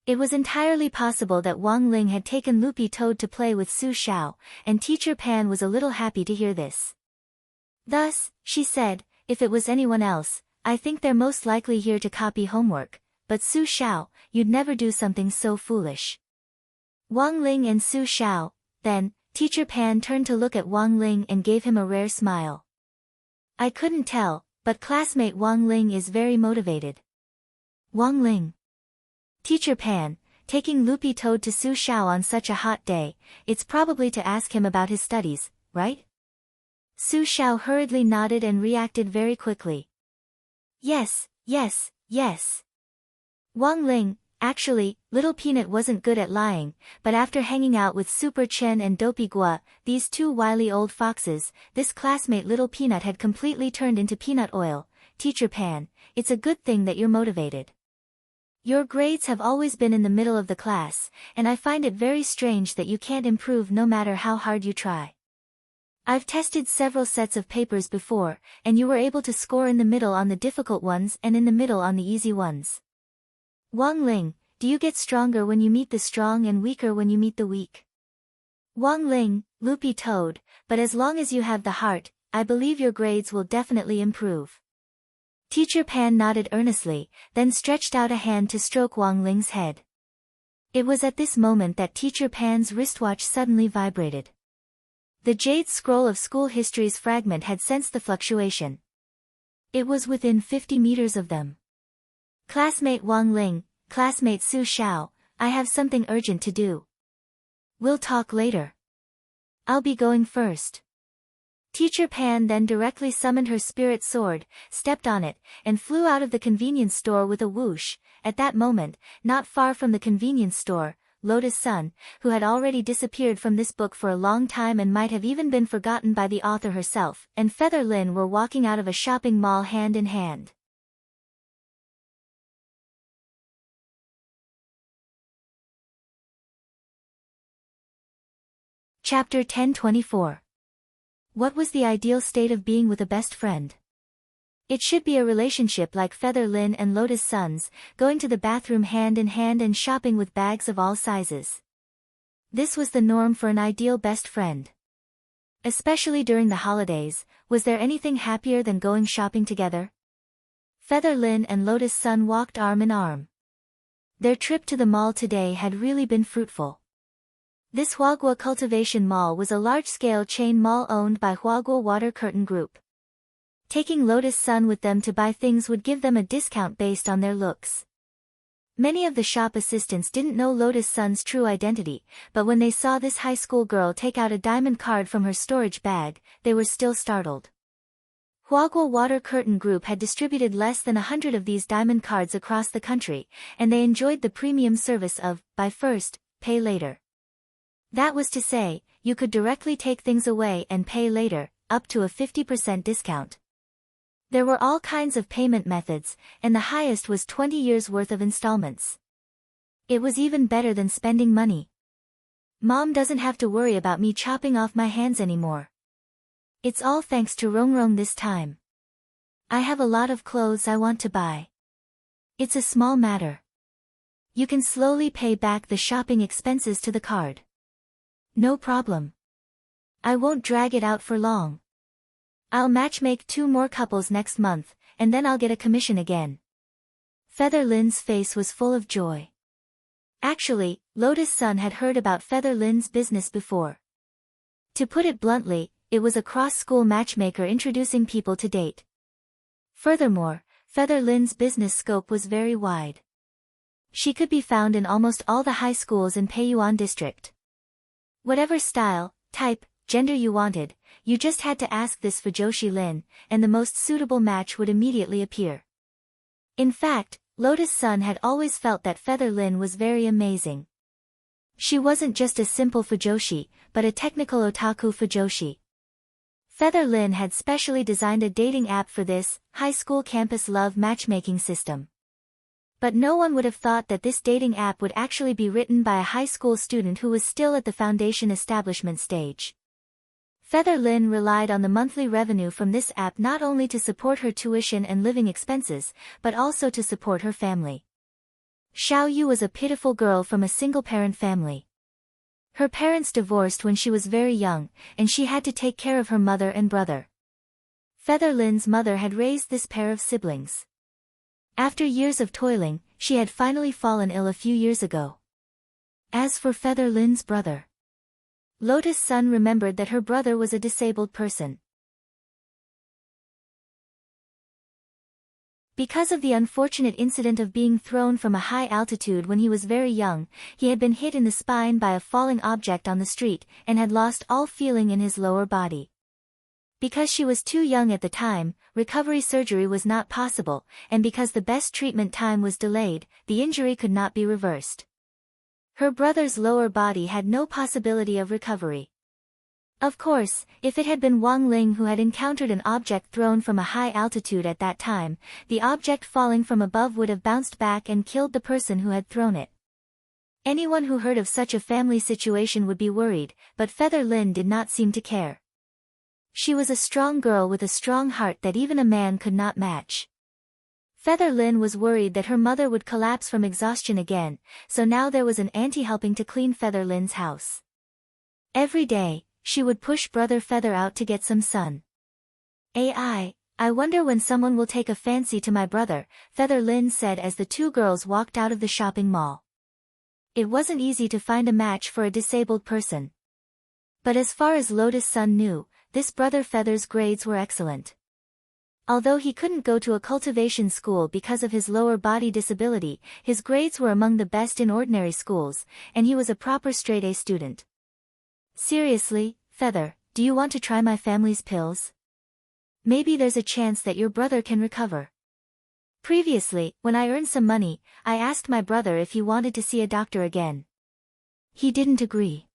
It was entirely possible that Wang Ling had taken Loopy Toad to play with Su Xiao, and Teacher Pan was a little happy to hear this. Thus, she said, "If it was anyone else, I think they're most likely here to copy homework. But Su Xiao, you'd never do something so foolish." Wang Ling and Su Xiao. Then, Teacher Pan turned to look at Wang Ling and gave him a rare smile. "I couldn't tell, but classmate Wang Ling is very motivated." Wang Ling. Teacher Pan, taking Loopy Toad to Su Xiao on such a hot day, it's probably to ask him about his studies, right? Su Xiao hurriedly nodded and reacted very quickly. Yes, yes, yes. Wang Ling, actually, Little Peanut wasn't good at lying, but after hanging out with Super Chen and Dopey Gua, these two wily old foxes, this classmate Little Peanut had completely turned into peanut oil. "Teacher Pan, it's a good thing that you're motivated. Your grades have always been in the middle of the class, and I find it very strange that you can't improve no matter how hard you try. I've tested several sets of papers before, and you were able to score in the middle on the difficult ones and in the middle on the easy ones. Wang Ling, do you get stronger when you meet the strong and weaker when you meet the weak?" Wang Ling, Loopy Toad, but as long as you have the heart, I believe your grades will definitely improve. Teacher Pan nodded earnestly, then stretched out a hand to stroke Wang Ling's head. It was at this moment that Teacher Pan's wristwatch suddenly vibrated. The jade scroll of school history's fragment had sensed the fluctuation. It was within 50 meters of them. "Classmate Wang Ling, classmate Su Xiao, I have something urgent to do. We'll talk later. I'll be going first." Teacher Pan then directly summoned her spirit sword, stepped on it, and flew out of the convenience store with a whoosh. At that moment, not far from the convenience store, Lotus Sun, who had already disappeared from this book for a long time and might have even been forgotten by the author herself, and Feather Lin were walking out of a shopping mall hand in hand. Chapter 1024. What was the ideal state of being with a best friend? It should be a relationship like Feather Lin and Lotus Sun's, going to the bathroom hand in hand and shopping with bags of all sizes. This was the norm for an ideal best friend. Especially during the holidays, was there anything happier than going shopping together? Feather Lin and Lotus Sun walked arm in arm. Their trip to the mall today had really been fruitful. This Huagua Cultivation Mall was a large-scale chain mall owned by Huagua Water Curtain Group. Taking Lotus Sun with them to buy things would give them a discount based on their looks. Many of the shop assistants didn't know Lotus Sun's true identity, but when they saw this high school girl take out a diamond card from her storage bag, they were still startled. Huaguo Water Curtain Group had distributed less than 100 of these diamond cards across the country, and they enjoyed the premium service of, buy first, pay later. That was to say, you could directly take things away and pay later, up to a 50% discount. There were all kinds of payment methods, and the highest was 20 years worth of installments. It was even better than spending money. Mom doesn't have to worry about me chopping off my hands anymore. It's all thanks to Rongrong this time. I have a lot of clothes I want to buy. It's a small matter. You can slowly pay back the shopping expenses to the card. No problem. I won't drag it out for long. I'll matchmake 2 more couples next month, and then I'll get a commission again. Feather Lin's face was full of joy. Actually, Lotus Sun had heard about Feather Lin's business before. To put it bluntly, it was a cross-school matchmaker introducing people to date. Furthermore, Feather Lin's business scope was very wide. She could be found in almost all the high schools in Peiyuan district. Whatever style, type, gender you wanted, you just had to ask this Fujoshi Lin, and the most suitable match would immediately appear. In fact, Lotus Sun had always felt that Feather Lin was very amazing. She wasn't just a simple Fujoshi, but a technical otaku Fujoshi. Feather Lin had specially designed a dating app for this, high school campus love matchmaking system. But no one would have thought that this dating app would actually be written by a high school student who was still at the foundation establishment stage. Feather Lin relied on the monthly revenue from this app not only to support her tuition and living expenses, but also to support her family. Xiao Yu was a pitiful girl from a single-parent family. Her parents divorced when she was very young, and she had to take care of her mother and brother. Feather Lin's mother had raised this pair of siblings. After years of toiling, she had finally fallen ill a few years ago. As for Feather Lin's brother, Lotus Sun remembered that her brother was a disabled person. Because of the unfortunate incident of being thrown from a high altitude when he was very young, he had been hit in the spine by a falling object on the street, and had lost all feeling in his lower body. Because she was too young at the time, recovery surgery was not possible, and because the best treatment time was delayed, the injury could not be reversed. Her brother's lower body had no possibility of recovery. Of course, if it had been Wang Ling who had encountered an object thrown from a high altitude at that time, the object falling from above would have bounced back and killed the person who had thrown it. Anyone who heard of such a family situation would be worried, but Feather Lin did not seem to care. She was a strong girl with a strong heart that even a man could not match. Feather Lin was worried that her mother would collapse from exhaustion again, so now there was an auntie helping to clean Feather Lin's house. Every day, she would push Brother Feather out to get some sun. I wonder when someone will take a fancy to my brother, Feather Lin said as the 2 girls walked out of the shopping mall. It wasn't easy to find a match for a disabled person. But as far as Lotus Sun knew, this Brother Feather's grades were excellent. Although he couldn't go to a cultivation school because of his lower body disability, his grades were among the best in ordinary schools, and he was a proper straight-A student. Seriously, Feather, do you want to try my family's pills? Maybe there's a chance that your brother can recover. Previously, when I earned some money, I asked my brother if he wanted to see a doctor again. He didn't agree.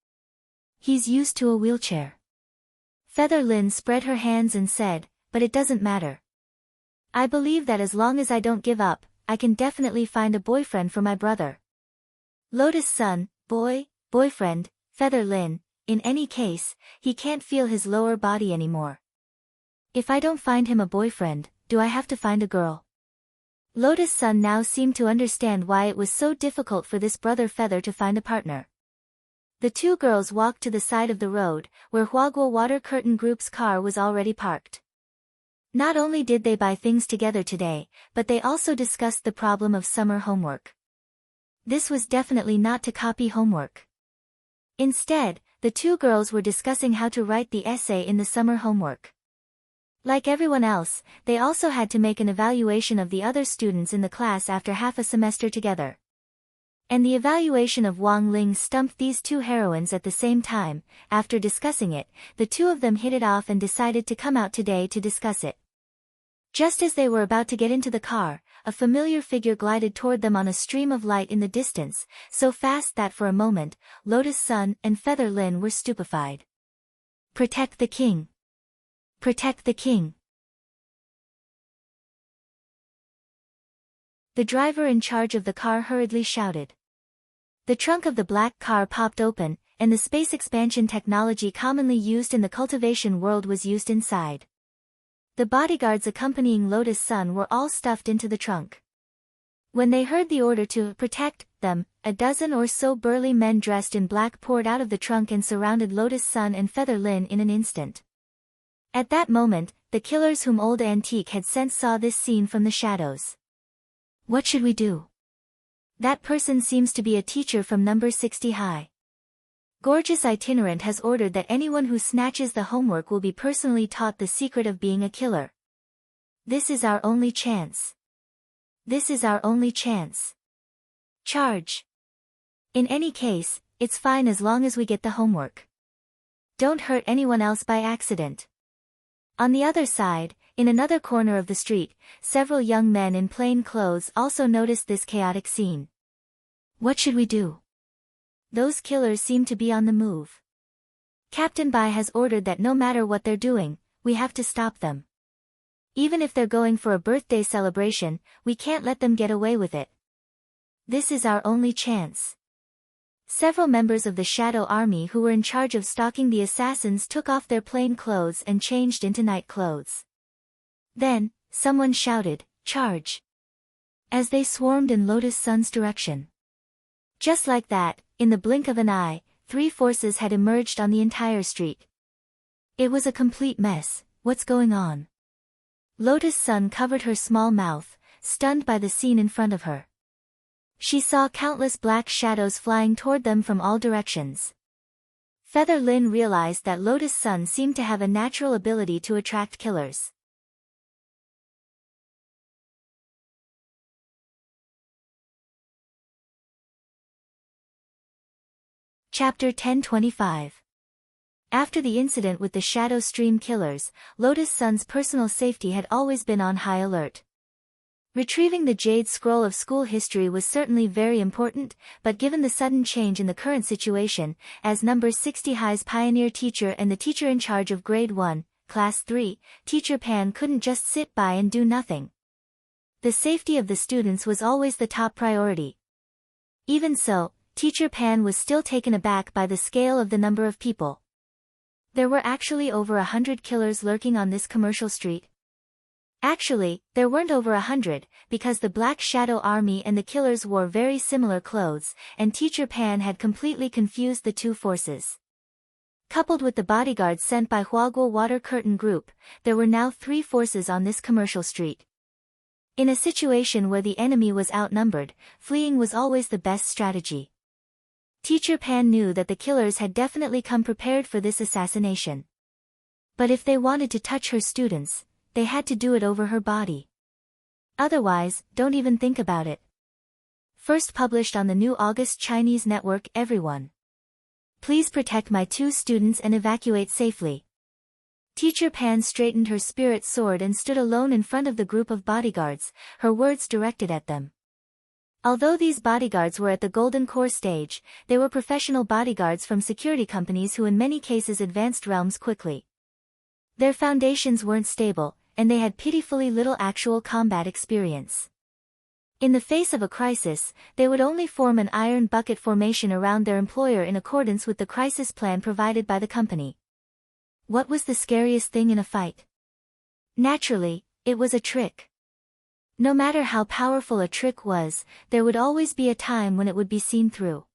He's used to a wheelchair. Feather Lin spread her hands and said, but it doesn't matter. I believe that as long as I don't give up, I can definitely find a boyfriend for my brother. Lotus Sun, boyfriend, Feather Lin, in any case, he can't feel his lower body anymore. If I don't find him a boyfriend, do I have to find a girl? Lotus Sun now seemed to understand why it was so difficult for this Brother Feather to find a partner. The 2 girls walked to the side of the road, where Huaguo Water Curtain Group's car was already parked. Not only did they buy things together today, but they also discussed the problem of summer homework. This was definitely not to copy homework. Instead, the 2 girls were discussing how to write the essay in the summer homework. Like everyone else, they also had to make an evaluation of the other students in the class after half a semester together. And the evaluation of Wang Ling stumped these two heroines at the same time. After discussing it, the two of them hit it off and decided to come out today to discuss it. Just as they were about to get into the car, a familiar figure glided toward them on a stream of light in the distance, so fast that for a moment, Lotus Sun and Feather Lin were stupefied. Protect the king! Protect the king! The driver in charge of the car hurriedly shouted. The trunk of the black car popped open, and the space expansion technology commonly used in the cultivation world was used inside. The bodyguards accompanying Lotus Sun were all stuffed into the trunk. When they heard the order to protect them, a dozen or so burly men dressed in black poured out of the trunk and surrounded Lotus Sun and Feather Lin in an instant. At that moment, the killers whom Old Antique had sent saw this scene from the shadows. What should we do? That person seems to be a teacher from number 60 high. Gorgeous Itinerant has ordered that anyone who snatches the homework will be personally taught the secret of being a killer. This is our only chance. This is our only chance. Charge. In any case, it's fine as long as we get the homework. Don't hurt anyone else by accident. On the other side, in another corner of the street, several young men in plain clothes also noticed this chaotic scene. What should we do? Those killers seem to be on the move. Captain Bai has ordered that no matter what they're doing, we have to stop them. Even if they're going for a birthday celebration, we can't let them get away with it. This is our only chance. Several members of the Shadow Army who were in charge of stalking the assassins took off their plain clothes and changed into night clothes. Then, someone shouted, "Charge!" as they swarmed in Lotus Sun's direction. Just like that, in the blink of an eye, three forces had emerged on the entire street. It was a complete mess. What's going on? Lotus Sun covered her small mouth, stunned by the scene in front of her. She saw countless black shadows flying toward them from all directions. Feather Lin realized that Lotus Sun seemed to have a natural ability to attract killers. Chapter 1025. After the incident with the Shadow Stream killers, Lotus Sun's personal safety had always been on high alert. Retrieving the Jade Scroll of school history was certainly very important, but given the sudden change in the current situation, as number 60 High's pioneer teacher and the teacher in charge of Grade 1, Class 3, Teacher Pan couldn't just sit by and do nothing. The safety of the students was always the top priority. Even so, Teacher Pan was still taken aback by the scale of the number of people. There were actually over 100 killers lurking on this commercial street. Actually, there weren't over 100, because the Black Shadow Army and the killers wore very similar clothes, and Teacher Pan had completely confused the two forces. Coupled with the bodyguards sent by Huaguo Water Curtain Group, there were now 3 forces on this commercial street. In a situation where the enemy was outnumbered, fleeing was always the best strategy. Teacher Pan knew that the killers had definitely come prepared for this assassination. But if they wanted to touch her students, they had to do it over her body. Otherwise, don't even think about it. First published on the new August Chinese network. Everyone, please protect my 2 students and evacuate safely. Teacher Pan straightened her spirit sword and stood alone in front of the group of bodyguards, her words directed at them. Although these bodyguards were at the Golden Core stage, they were professional bodyguards from security companies who in many cases advanced realms quickly. Their foundations weren't stable, and they had pitifully little actual combat experience. In the face of a crisis, they would only form an iron bucket formation around their employer in accordance with the crisis plan provided by the company. What was the scariest thing in a fight? Naturally, it was a trick. No matter how powerful a trick was, there would always be a time when it would be seen through.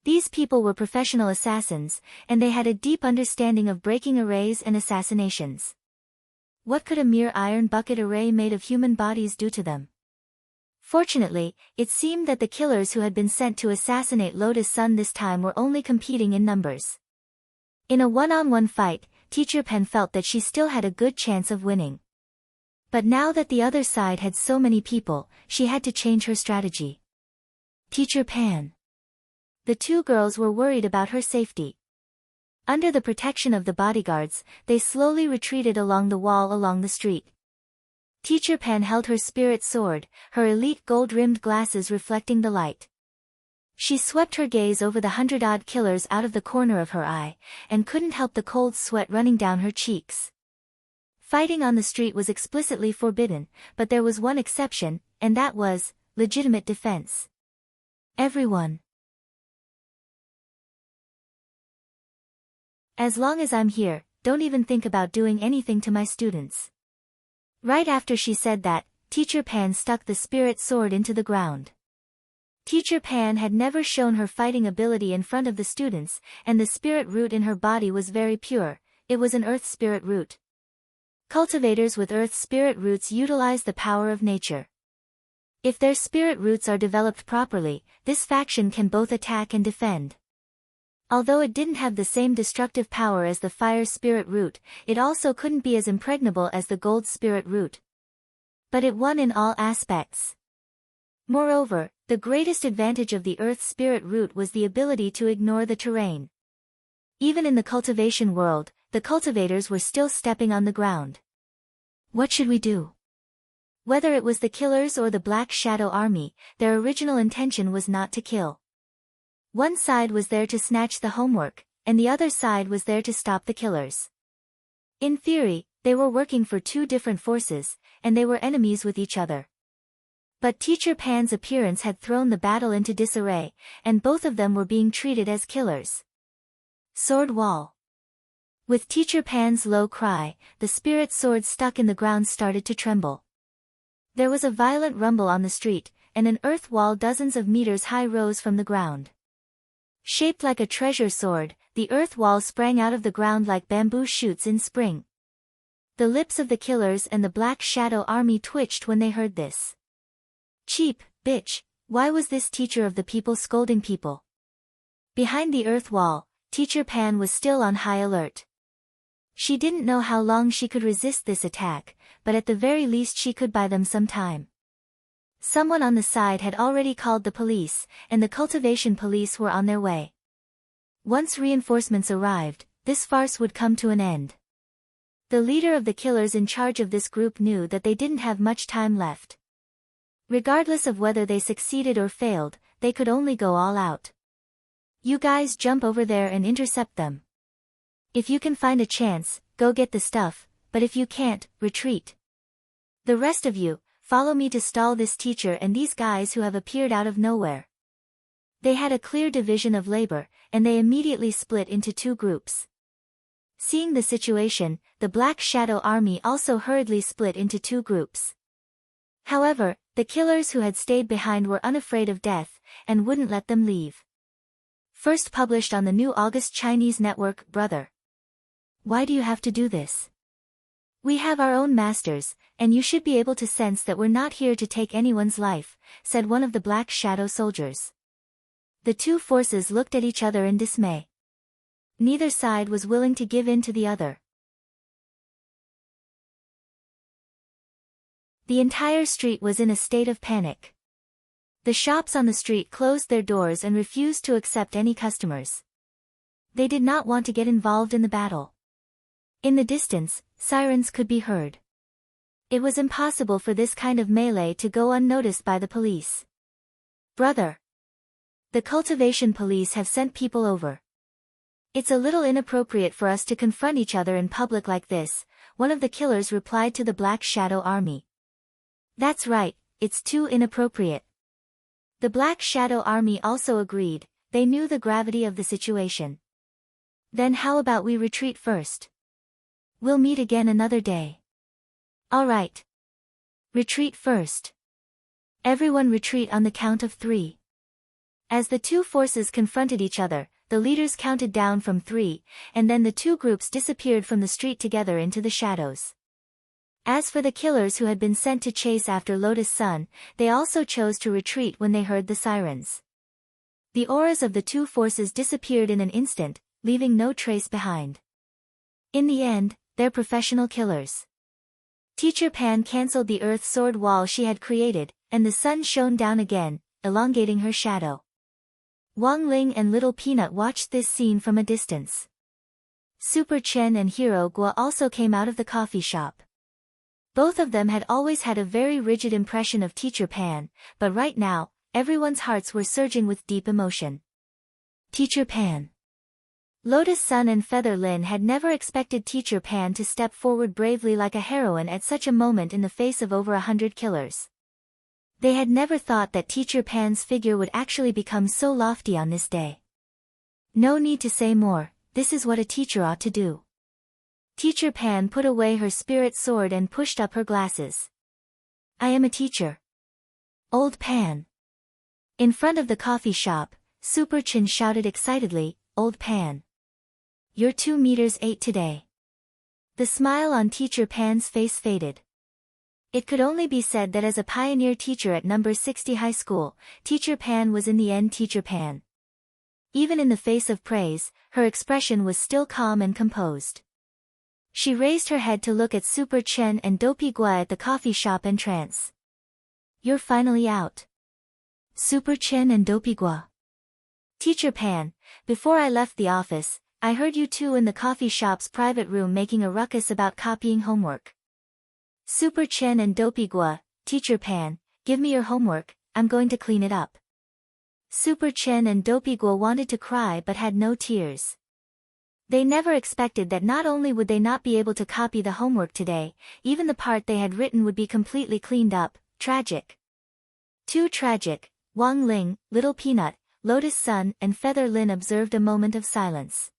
These people were professional assassins, and they had a deep understanding of breaking arrays and assassinations. What could a mere iron bucket array made of human bodies do to them? Fortunately, it seemed that the killers who had been sent to assassinate Lotus Sun this time were only competing in numbers. In a one-on-one fight, Teacher Pen felt that she still had a good chance of winning. But now that the other side had so many people, she had to change her strategy. Teacher Pan. The two girls were worried about her safety. Under the protection of the bodyguards, they slowly retreated along the wall along the street. Teacher Pan held her spirit sword, her elite gold-rimmed glasses reflecting the light. She swept her gaze over the 100-odd killers out of the corner of her eye, and couldn't help the cold sweat running down her cheeks. Fighting on the street was explicitly forbidden, but there was one exception, and that was legitimate defense. Everyone. As long as I'm here, don't even think about doing anything to my students. Right after she said that, Teacher Pan stuck the spirit sword into the ground. Teacher Pan had never shown her fighting ability in front of the students, and the spirit root in her body was very pure. It was an earth spirit root. Cultivators with earth spirit roots utilize the power of nature. If their spirit roots are developed properly, this faction can both attack and defend. Although it didn't have the same destructive power as the fire spirit root, it also couldn't be as impregnable as the gold spirit root. But it won in all aspects. Moreover, the greatest advantage of the earth spirit root was the ability to ignore the terrain. Even in the cultivation world, the cultivators were still stepping on the ground. What should we do? Whether it was the killers or the Black Shadow Army, their original intention was not to kill. One side was there to snatch the homework, and the other side was there to stop the killers. In theory, they were working for two different forces, and they were enemies with each other. But Teacher Pan's appearance had thrown the battle into disarray, and both of them were being treated as killers. Sword wall. With Teacher Pan's low cry, the spirit sword stuck in the ground started to tremble. There was a violent rumble on the street, and an earth wall dozens of meters high rose from the ground. Shaped like a treasure sword, the earth wall sprang out of the ground like bamboo shoots in spring. The lips of the killers and the Black Shadow Army twitched when they heard this. Cheap, bitch, why was this teacher of the people scolding people? Behind the earth wall, Teacher Pan was still on high alert. She didn't know how long she could resist this attack, but at the very least she could buy them some time. Someone on the side had already called the police, and the cultivation police were on their way. Once reinforcements arrived, this farce would come to an end. The leader of the killers in charge of this group knew that they didn't have much time left. Regardless of whether they succeeded or failed, they could only go all out. You guys jump over there and intercept them. If you can find a chance, go get the stuff, but if you can't, retreat. The rest of you, follow me to stall this teacher and these guys who have appeared out of nowhere. They had a clear division of labor, and they immediately split into two groups. Seeing the situation, the Black Shadow Army also hurriedly split into two groups. However, the killers who had stayed behind were unafraid of death, and wouldn't let them leave. First published on the New August Chinese network, Brother. Why do you have to do this? We have our own masters, and you should be able to sense that we're not here to take anyone's life, said one of the Black Shadow soldiers. The two forces looked at each other in dismay. Neither side was willing to give in to the other. The entire street was in a state of panic. The shops on the street closed their doors and refused to accept any customers. They did not want to get involved in the battle. In the distance, sirens could be heard. It was impossible for this kind of melee to go unnoticed by the police. Brother. The cultivation police have sent people over. It's a little inappropriate for us to confront each other in public like this, one of the killers replied to the Black Shadow Army. That's right, it's too inappropriate. The Black Shadow Army also agreed, they knew the gravity of the situation. Then how about we retreat first? We'll meet again another day. All right. Retreat first. Everyone retreat on the count of 3. As the two forces confronted each other, the leaders counted down from 3, and then the two groups disappeared from the street together into the shadows. As for the killers who had been sent to chase after Lotus Sun, they also chose to retreat when they heard the sirens. The auras of the two forces disappeared in an instant, leaving no trace behind. In the end, they're professional killers. Teacher Pan cancelled the earth sword wall she had created, and the sun shone down again, elongating her shadow. Wang Ling and Little Peanut watched this scene from a distance. Super Chen and Hero Guo also came out of the coffee shop. Both of them had always had a very rigid impression of Teacher Pan, but right now, everyone's hearts were surging with deep emotion. Teacher Pan. Lotus Sun and Feather Lin had never expected Teacher Pan to step forward bravely like a heroine at such a moment in the face of over 100 killers. They had never thought that Teacher Pan's figure would actually become so lofty on this day. No need to say more, this is what a teacher ought to do. Teacher Pan put away her spirit sword and pushed up her glasses. I am a teacher. Old Pan. In front of the coffee shop, Super Chen shouted excitedly, Old Pan. You're 2 meters 8 today. The smile on Teacher Pan's face faded. It could only be said that as a pioneer teacher at number 60 high school, Teacher Pan was in the end Teacher Pan. Even in the face of praise, her expression was still calm and composed. She raised her head to look at Super Chen and Dopey Gua at the coffee shop entrance. You're finally out. Super Chen and Dopey Gua. Teacher Pan, before I left the office, I heard you two in the coffee shop's private room making a ruckus about copying homework. Super Chen and Dopey Gua, Teacher Pan, give me your homework, I'm going to clean it up. Super Chen and Dopey Gua wanted to cry but had no tears. They never expected that not only would they not be able to copy the homework today, even the part they had written would be completely cleaned up. Tragic. Too tragic. Wang Ling, Little Peanut, Lotus Sun and Feather Lin observed a moment of silence.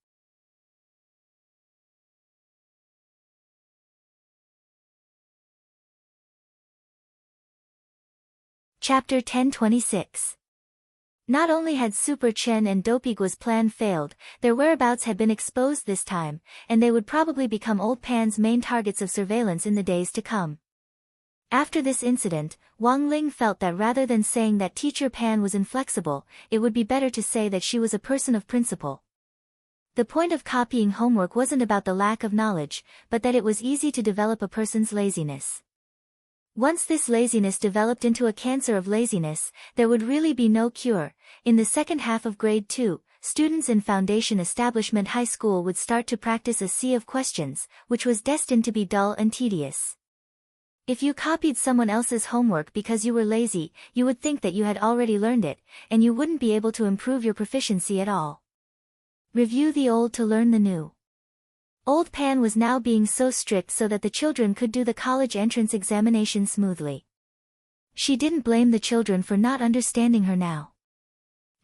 Chapter 1026. Not only had Super Chen and Dopey Gua's plan failed, their whereabouts had been exposed this time, and they would probably become Old Pan's main targets of surveillance in the days to come. After this incident, Wang Ling felt that rather than saying that Teacher Pan was inflexible, it would be better to say that she was a person of principle. The point of copying homework wasn't about the lack of knowledge, but that it was easy to develop a person's laziness. Once this laziness developed into a cancer of laziness, there would really be no cure. In the second half of grade 2, students in Foundation Establishment High School would start to practice a sea of questions, which was destined to be dull and tedious. If you copied someone else's homework because you were lazy, you would think that you had already learned it, and you wouldn't be able to improve your proficiency at all. Review the old to learn the new. Old Pan was now being so strict so that the children could do the college entrance examination smoothly. She didn't blame the children for not understanding her now.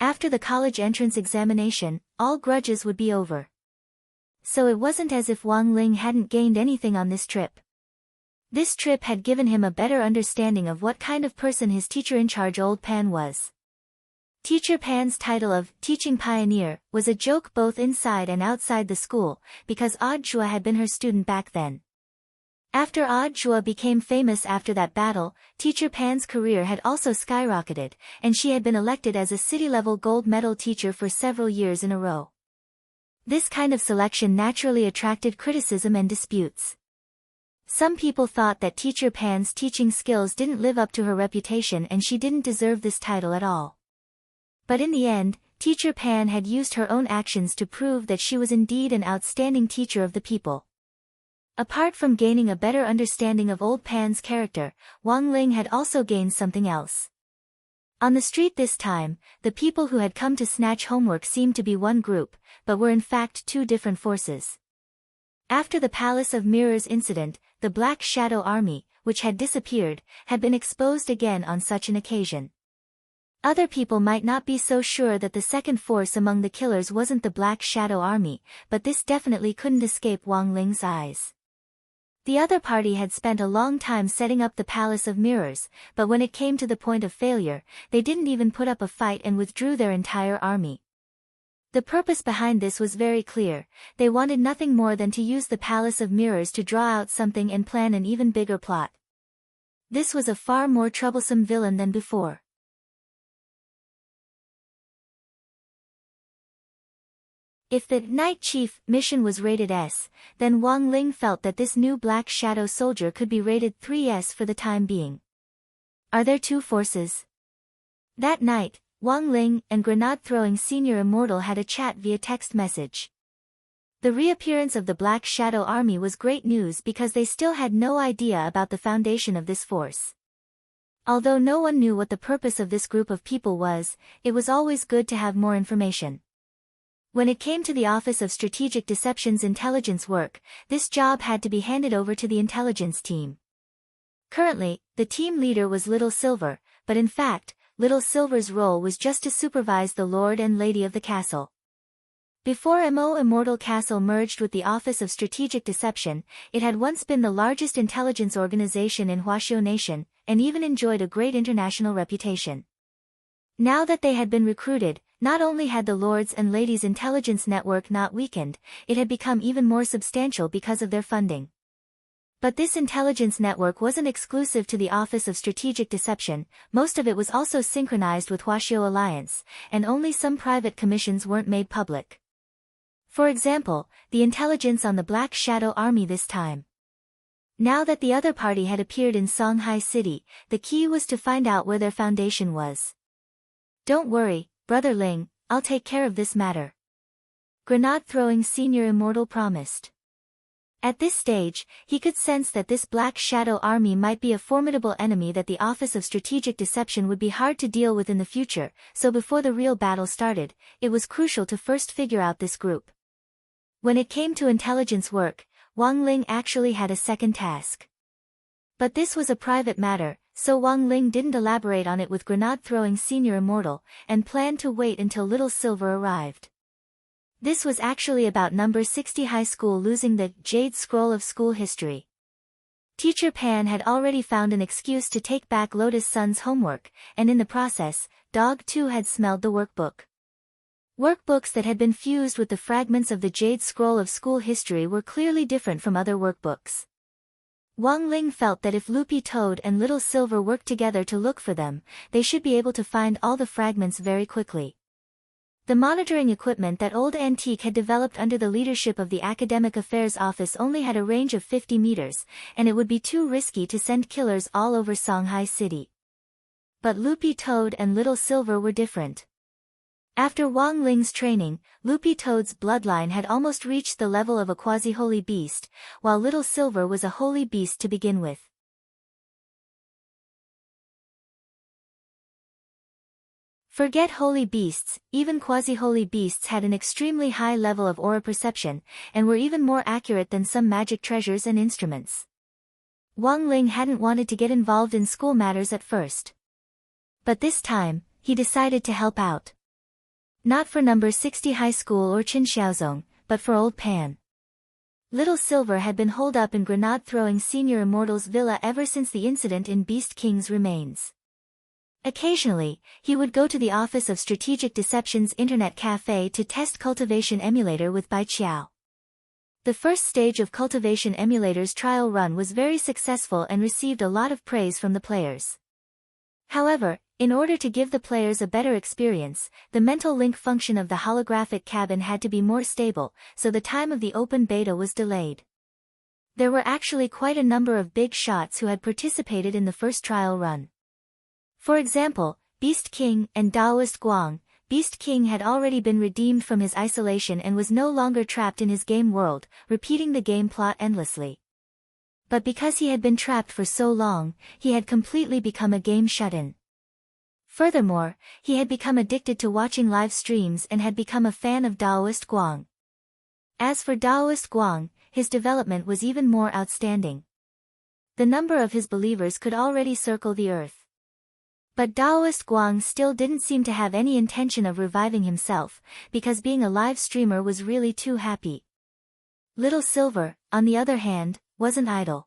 After the college entrance examination, all grudges would be over. So it wasn't as if Wang Ling hadn't gained anything on this trip. This trip had given him a better understanding of what kind of person his teacher-in-charge Old Pan was. Teacher Pan's title of Teaching Pioneer was a joke both inside and outside the school, because Odd Zhua had been her student back then. After Odd Zhua became famous after that battle, Teacher Pan's career had also skyrocketed, and she had been elected as a city-level gold medal teacher for several years in a row. This kind of selection naturally attracted criticism and disputes. Some people thought that Teacher Pan's teaching skills didn't live up to her reputation and she didn't deserve this title at all. But in the end, Teacher Pan had used her own actions to prove that she was indeed an outstanding teacher of the people. Apart from gaining a better understanding of Old Pan's character, Wang Ling had also gained something else. On the street this time, the people who had come to snatch homework seemed to be one group, but were in fact two different forces. After the Palace of Mirrors incident, the Black Shadow Army, which had disappeared, had been exposed again on such an occasion. Other people might not be so sure that the second force among the killers wasn't the Black Shadow Army, but this definitely couldn't escape Wang Ling's eyes. The other party had spent a long time setting up the Palace of Mirrors, but when it came to the point of failure, they didn't even put up a fight and withdrew their entire army. The purpose behind this was very clear. They wanted nothing more than to use the Palace of Mirrors to draw out something and plan an even bigger plot. This was a far more troublesome villain than before. If the Night Chief mission was rated S, then Wang Ling felt that this new Black Shadow soldier could be rated 3S for the time being. Are there two forces? That night, Wang Ling and grenade-throwing senior immortal had a chat via text message. The reappearance of the Black Shadow Army was great news because they still had no idea about the foundation of this force. Although no one knew what the purpose of this group of people was, it was always good to have more information. When it came to the Office of Strategic Deception's intelligence work, this job had to be handed over to the intelligence team. Currently, the team leader was Little Silver, but in fact, Little Silver's role was just to supervise the Lord and Lady of the castle. Before Mo Immortal Castle merged with the Office of Strategic Deception, it had once been the largest intelligence organization in Huaxiao Nation, and even enjoyed a great international reputation. Now that they had been recruited, not only had the Lords and Ladies' intelligence network not weakened, it had become even more substantial because of their funding. But this intelligence network wasn't exclusive to the Office of Strategic Deception, most of it was also synchronized with Huaxiao Alliance, and only some private commissions weren't made public. For example, the intelligence on the Black Shadow Army this time. Now that the other party had appeared in Songhai City, the key was to find out where their foundation was. "Don't worry, Brother Ling, I'll take care of this matter," grenade-throwing senior immortal promised. At this stage, he could sense that this Black Shadow Army might be a formidable enemy that the Office of Strategic Deception would be hard to deal with in the future, so before the real battle started, it was crucial to first figure out this group. When it came to intelligence work, Wang Ling actually had a second task. But this was a private matter, so Wang Ling didn't elaborate on it with grenade-throwing senior immortal, and planned to wait until Little Silver arrived. This was actually about number 60 high school losing the Jade Scroll of school history. Teacher Pan had already found an excuse to take back Lotus Sun's homework, and in the process, Dog 2 had smelled the workbook. Workbooks that had been fused with the fragments of the Jade Scroll of school history were clearly different from other workbooks. Wang Ling felt that if Loopy Toad and Little Silver worked together to look for them, they should be able to find all the fragments very quickly. The monitoring equipment that Old Antique had developed under the leadership of the Academic Affairs Office only had a range of 50 meters, and it would be too risky to send killers all over Songhai City. But Loopy Toad and Little Silver were different. After Wang Ling's training, Loopy Toad's bloodline had almost reached the level of a quasi-holy beast, while Little Silver was a holy beast to begin with. Forget holy beasts, even quasi-holy beasts had an extremely high level of aura perception, and were even more accurate than some magic treasures and instruments. Wang Ling hadn't wanted to get involved in school matters at first. But this time, he decided to help out. Not for number 60 high school or Qinxiaozong, but for Old Pan. Little Silver had been holed up in grenade-throwing senior immortal's villa ever since the incident in Beast King's remains. Occasionally, he would go to the Office of Strategic Deception's internet cafe to test Cultivation Emulator with Bai Qiao. The first stage of Cultivation Emulator's trial run was very successful and received a lot of praise from the players. However, in order to give the players a better experience, the mental link function of the holographic cabin had to be more stable, so the time of the open beta was delayed. There were actually quite a number of big shots who had participated in the first trial run. For example, Beast King and Daoist Guang. Beast King had already been redeemed from his isolation and was no longer trapped in his game world, repeating the game plot endlessly. But because he had been trapped for so long, he had completely become a game shut-in. Furthermore, he had become addicted to watching live streams and had become a fan of Daoist Guang. As for Daoist Guang, his development was even more outstanding. The number of his believers could already circle the earth. But Daoist Guang still didn't seem to have any intention of reviving himself, because being a live streamer was really too happy. Little Silver, on the other hand, wasn't idle.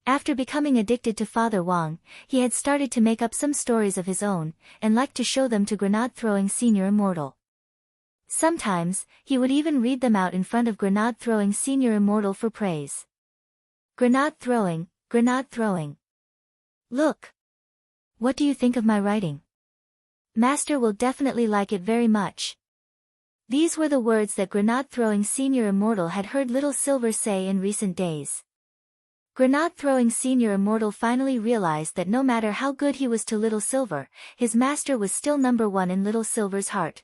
After becoming addicted to Father Wang, he had started to make up some stories of his own, and liked to show them to grenade-throwing senior immortal. Sometimes, he would even read them out in front of grenade-throwing senior immortal for praise. Grenade-throwing, grenade-throwing. Look! What do you think of my writing? Master will definitely like it very much. These were the words that grenade-throwing senior immortal had heard Little Silver say in recent days. Grenade-throwing Senior Immortal finally realized that no matter how good he was to Little Silver, his master was still number one in Little Silver's heart.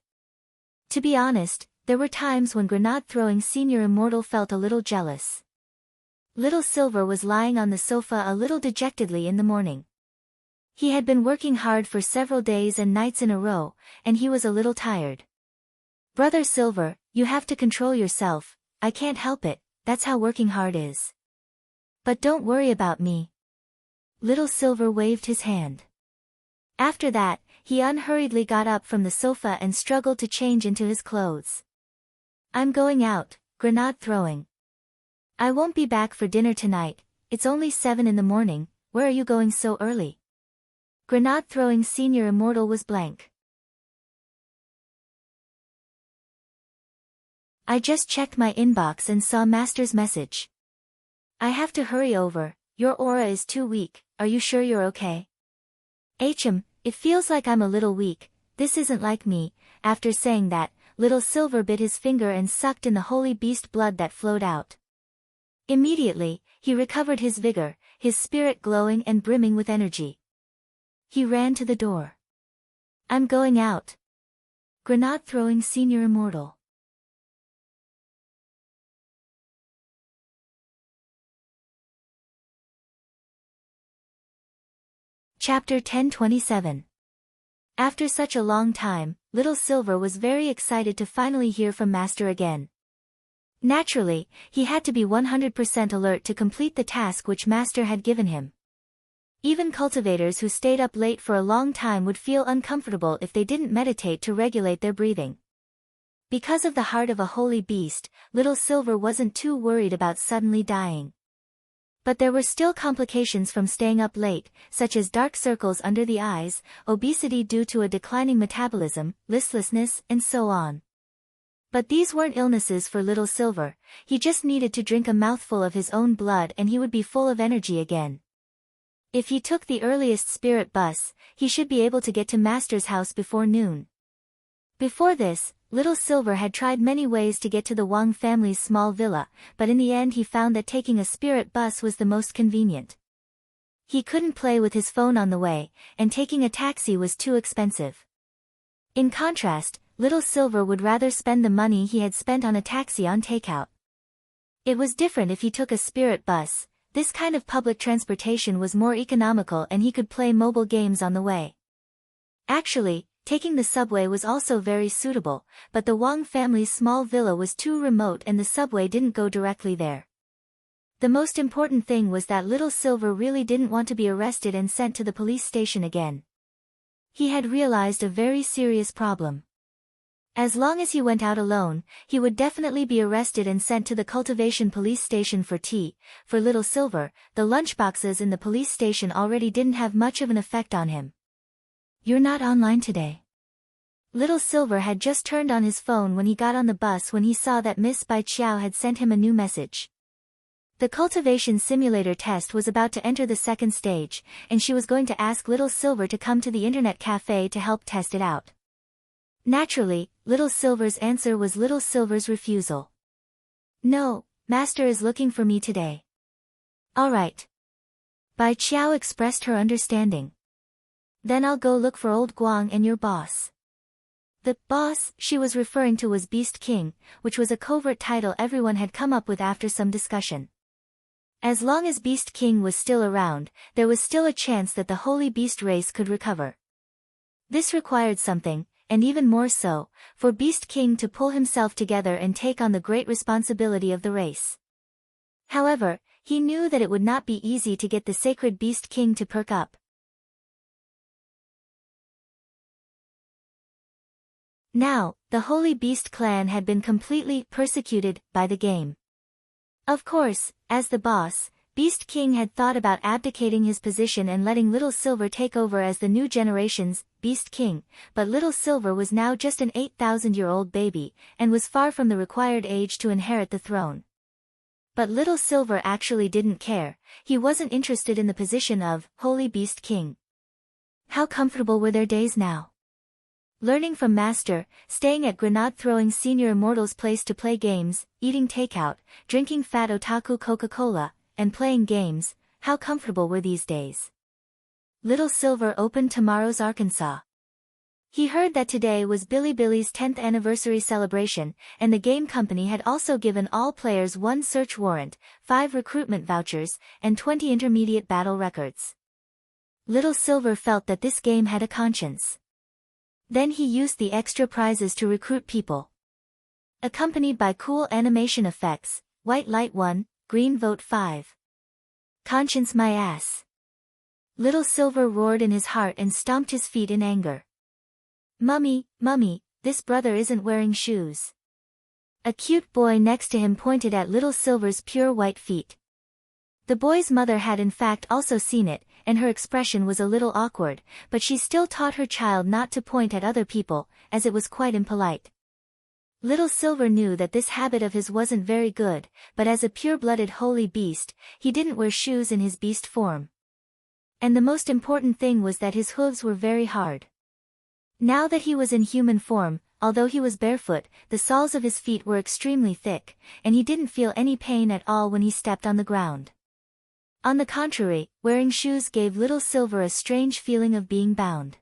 To be honest, there were times when Grenade-throwing Senior Immortal felt a little jealous. Little Silver was lying on the sofa a little dejectedly in the morning. He had been working hard for several days and nights in a row, and he was a little tired. "Brother Silver, you have to control yourself. I can't help it, that's how working hard is. But don't worry about me." Little Silver waved his hand. After that, he unhurriedly got up from the sofa and struggled to change into his clothes. "I'm going out, grenade throwing. I won't be back for dinner tonight, it's only 7 in the morning, where are you going so early?" Grenade-throwing Senior Immortal was blank. "I just checked my inbox and saw Master's message. I have to hurry over, your aura is too weak, are you sure you're okay?" It feels like I'm a little weak, this isn't like me." After saying that, Little Silver bit his finger and sucked in the holy beast blood that flowed out. Immediately, he recovered his vigor, his spirit glowing and brimming with energy. He ran to the door. "I'm going out." Grenade-throwing Senior Immortal. Chapter 1027. After such a long time, Little Silver was very excited to finally hear from Master again. Naturally, he had to be 100% alert to complete the task which Master had given him. Even cultivators who stayed up late for a long time would feel uncomfortable if they didn't meditate to regulate their breathing. Because of the heart of a holy beast, Little Silver wasn't too worried about suddenly dying. But there were still complications from staying up late, such as dark circles under the eyes, obesity due to a declining metabolism, listlessness, and so on. But these weren't illnesses for Little Silver, he just needed to drink a mouthful of his own blood and he would be full of energy again. If he took the earliest spirit bus, he should be able to get to Master's house before noon. Before this, Little Silver had tried many ways to get to the Wang family's small villa, but in the end he found that taking a spirit bus was the most convenient. He couldn't play with his phone on the way, and taking a taxi was too expensive. In contrast, Little Silver would rather spend the money he had spent on a taxi on takeout. It was different if he took a spirit bus, this kind of public transportation was more economical and he could play mobile games on the way. Actually, taking the subway was also very suitable, but the Wang family's small villa was too remote and the subway didn't go directly there. The most important thing was that Little Silver really didn't want to be arrested and sent to the police station again. He had realized a very serious problem. As long as he went out alone, he would definitely be arrested and sent to the cultivation police station for tea. For Little Silver, the lunchboxes in the police station already didn't have much of an effect on him. "You're not online today." Little Silver had just turned on his phone when he got on the bus when he saw that Miss Bai Chiao had sent him a new message. The cultivation simulator test was about to enter the second stage, and she was going to ask Little Silver to come to the internet cafe to help test it out. Naturally, Little Silver's answer was Little Silver's refusal. "No, Master is looking for me today." "All right." Bai Chiao expressed her understanding. "Then I'll go look for old Guang and your boss." The boss she was referring to was Beast King, which was a covert title everyone had come up with after some discussion. As long as Beast King was still around, there was still a chance that the holy beast race could recover. This required something, and even more so, for Beast King to pull himself together and take on the great responsibility of the race. However, he knew that it would not be easy to get the sacred Beast King to perk up. Now, the Holy Beast clan had been completely persecuted by the game. Of course, as the boss, Beast King had thought about abdicating his position and letting Little Silver take over as the new generation's Beast King, but Little Silver was now just an 8,000-year-old baby, and was far from the required age to inherit the throne. But Little Silver actually didn't care, he wasn't interested in the position of Holy Beast King. How comfortable were their days now? Learning from Master, staying at Grenade-throwing Senior Immortal's place to play games, eating takeout, drinking fat otaku Coca-Cola, and playing games, how comfortable were these days. Little Silver opened Tomorrow's Arkansas. He heard that today was Billy's 10th anniversary celebration, and the game company had also given all players 1 search warrant, 5 recruitment vouchers, and 20 intermediate battle records. Little Silver felt that this game had a conscience. Then he used the extra prizes to recruit people. Accompanied by cool animation effects, white light 1, green vote 5. Conscience my ass. Little Silver roared in his heart and stomped his feet in anger. Mummy, Mummy, this brother isn't wearing shoes. A cute boy next to him pointed at Little Silver's pure white feet. The boy's mother had in fact also seen it, and her expression was a little awkward, but she still taught her child not to point at other people, as it was quite impolite. Little Silver knew that this habit of his wasn't very good, but as a pure-blooded holy beast, he didn't wear shoes in his beast form. And the most important thing was that his hooves were very hard. Now that he was in human form, although he was barefoot, the soles of his feet were extremely thick, and he didn't feel any pain at all when he stepped on the ground. On the contrary, wearing shoes gave Little Silver a strange feeling of being bound.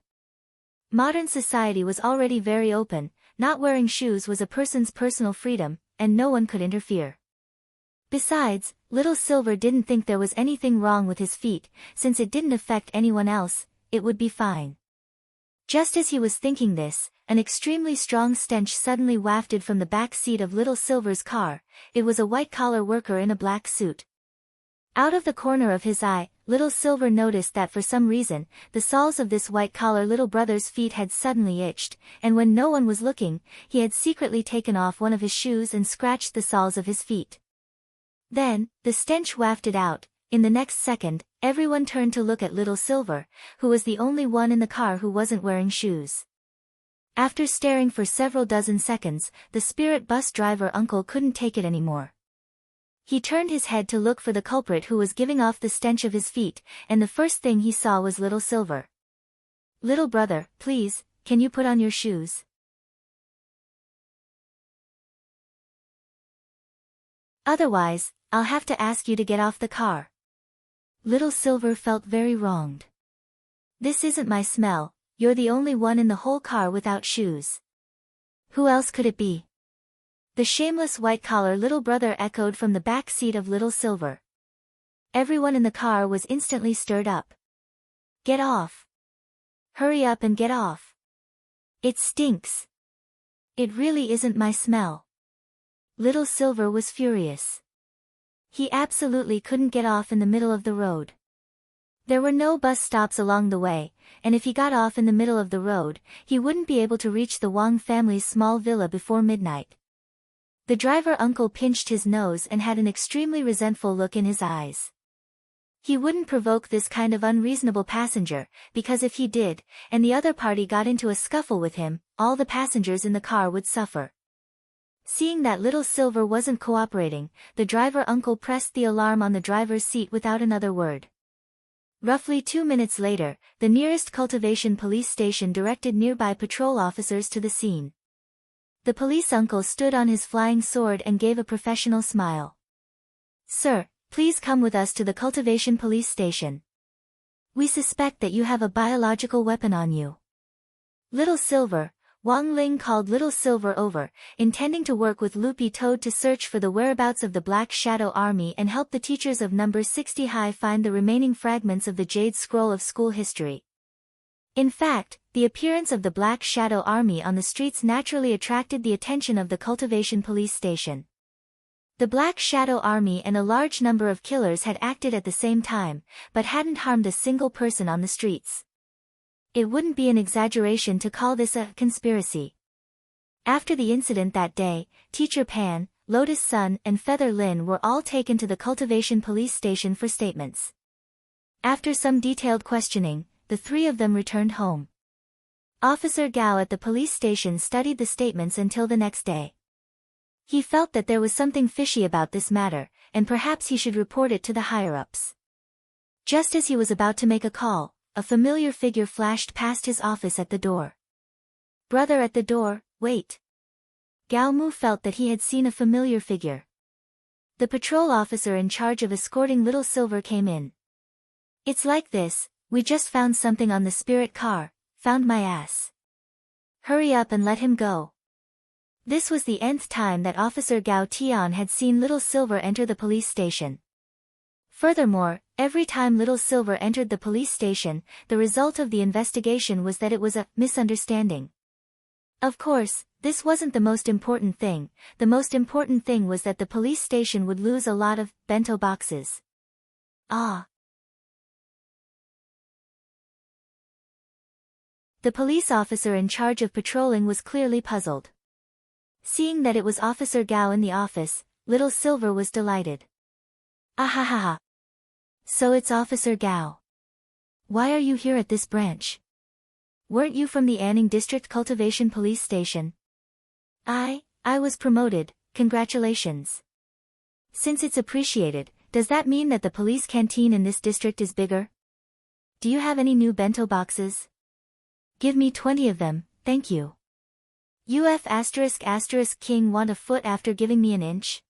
Modern society was already very open, not wearing shoes was a person's personal freedom, and no one could interfere. Besides, Little Silver didn't think there was anything wrong with his feet, since it didn't affect anyone else, it would be fine. Just as he was thinking this, an extremely strong stench suddenly wafted from the back seat of Little Silver's car. It was a white-collar worker in a black suit. Out of the corner of his eye, Little Silver noticed that for some reason, the soles of this white-collar little brother's feet had suddenly itched, and when no one was looking, he had secretly taken off one of his shoes and scratched the soles of his feet. Then, the stench wafted out. In the next second, everyone turned to look at Little Silver, who was the only one in the car who wasn't wearing shoes. After staring for several dozen seconds, the spirit bus driver uncle couldn't take it anymore. He turned his head to look for the culprit who was giving off the stench of his feet, and the first thing he saw was Little Silver. "Little brother, please, can you put on your shoes? Otherwise, I'll have to ask you to get off the car." Little Silver felt very wronged. "This isn't my smell, you're the only one in the whole car without shoes. Who else could it be?" The shameless white-collar little brother echoed from the back seat of Little Silver. Everyone in the car was instantly stirred up. "Get off! Hurry up and get off! It stinks! It really isn't my smell." Little Silver was furious. He absolutely couldn't get off in the middle of the road. There were no bus stops along the way, and if he got off in the middle of the road, he wouldn't be able to reach the Wang family's small villa before midnight. The driver uncle pinched his nose and had an extremely resentful look in his eyes. He wouldn't provoke this kind of unreasonable passenger, because if he did, and the other party got into a scuffle with him, all the passengers in the car would suffer. Seeing that Little Silver wasn't cooperating, the driver uncle pressed the alarm on the driver's seat without another word. Roughly 2 minutes later, the nearest cultivation police station directed nearby patrol officers to the scene. The police uncle stood on his flying sword and gave a professional smile. "Sir, please come with us to the cultivation police station. We suspect that you have a biological weapon on you." Little Silver, Wang Ling called Little Silver over, intending to work with Loopy Toad to search for the whereabouts of the Black Shadow Army and help the teachers of number 60 High find the remaining fragments of the Jade Scroll of school history. In fact, the appearance of the Black Shadow Army on the streets naturally attracted the attention of the cultivation police station. The Black Shadow Army and a large number of killers had acted at the same time, but hadn't harmed a single person on the streets. It wouldn't be an exaggeration to call this a conspiracy. After the incident that day, Teacher Pan, Lotus Sun and Feather Lin were all taken to the cultivation police station for statements. After some detailed questioning, the 3 of them returned home. Officer Gao at the police station studied the statements until the next day. He felt that there was something fishy about this matter, and perhaps he should report it to the higher-ups. Just as he was about to make a call, a familiar figure flashed past his office at the door. "Brother at the door, wait." Gao Mu felt that he had seen a familiar figure. The patrol officer in charge of escorting Little Silver came in. "It's like this, we just found something on the spirit car, found my ass. Hurry up and let him go." This was the nth time that Officer Gao Tian had seen Little Silver enter the police station. Furthermore, every time Little Silver entered the police station, the result of the investigation was that it was a misunderstanding. Of course, this wasn't the most important thing. The most important thing was that the police station would lose a lot of bento boxes. Ah. The police officer in charge of patrolling was clearly puzzled. Seeing that it was Officer Gao in the office, Little Silver was delighted. "Ahahaha. So it's Officer Gao. Why are you here at this branch? Weren't you from the Anning District Cultivation Police Station?" I was promoted, congratulations." "Since it's appreciated, does that mean that the police canteen in this district is bigger? Do you have any new bento boxes? Give me 20 of them, thank you." King want a foot after giving me an inch?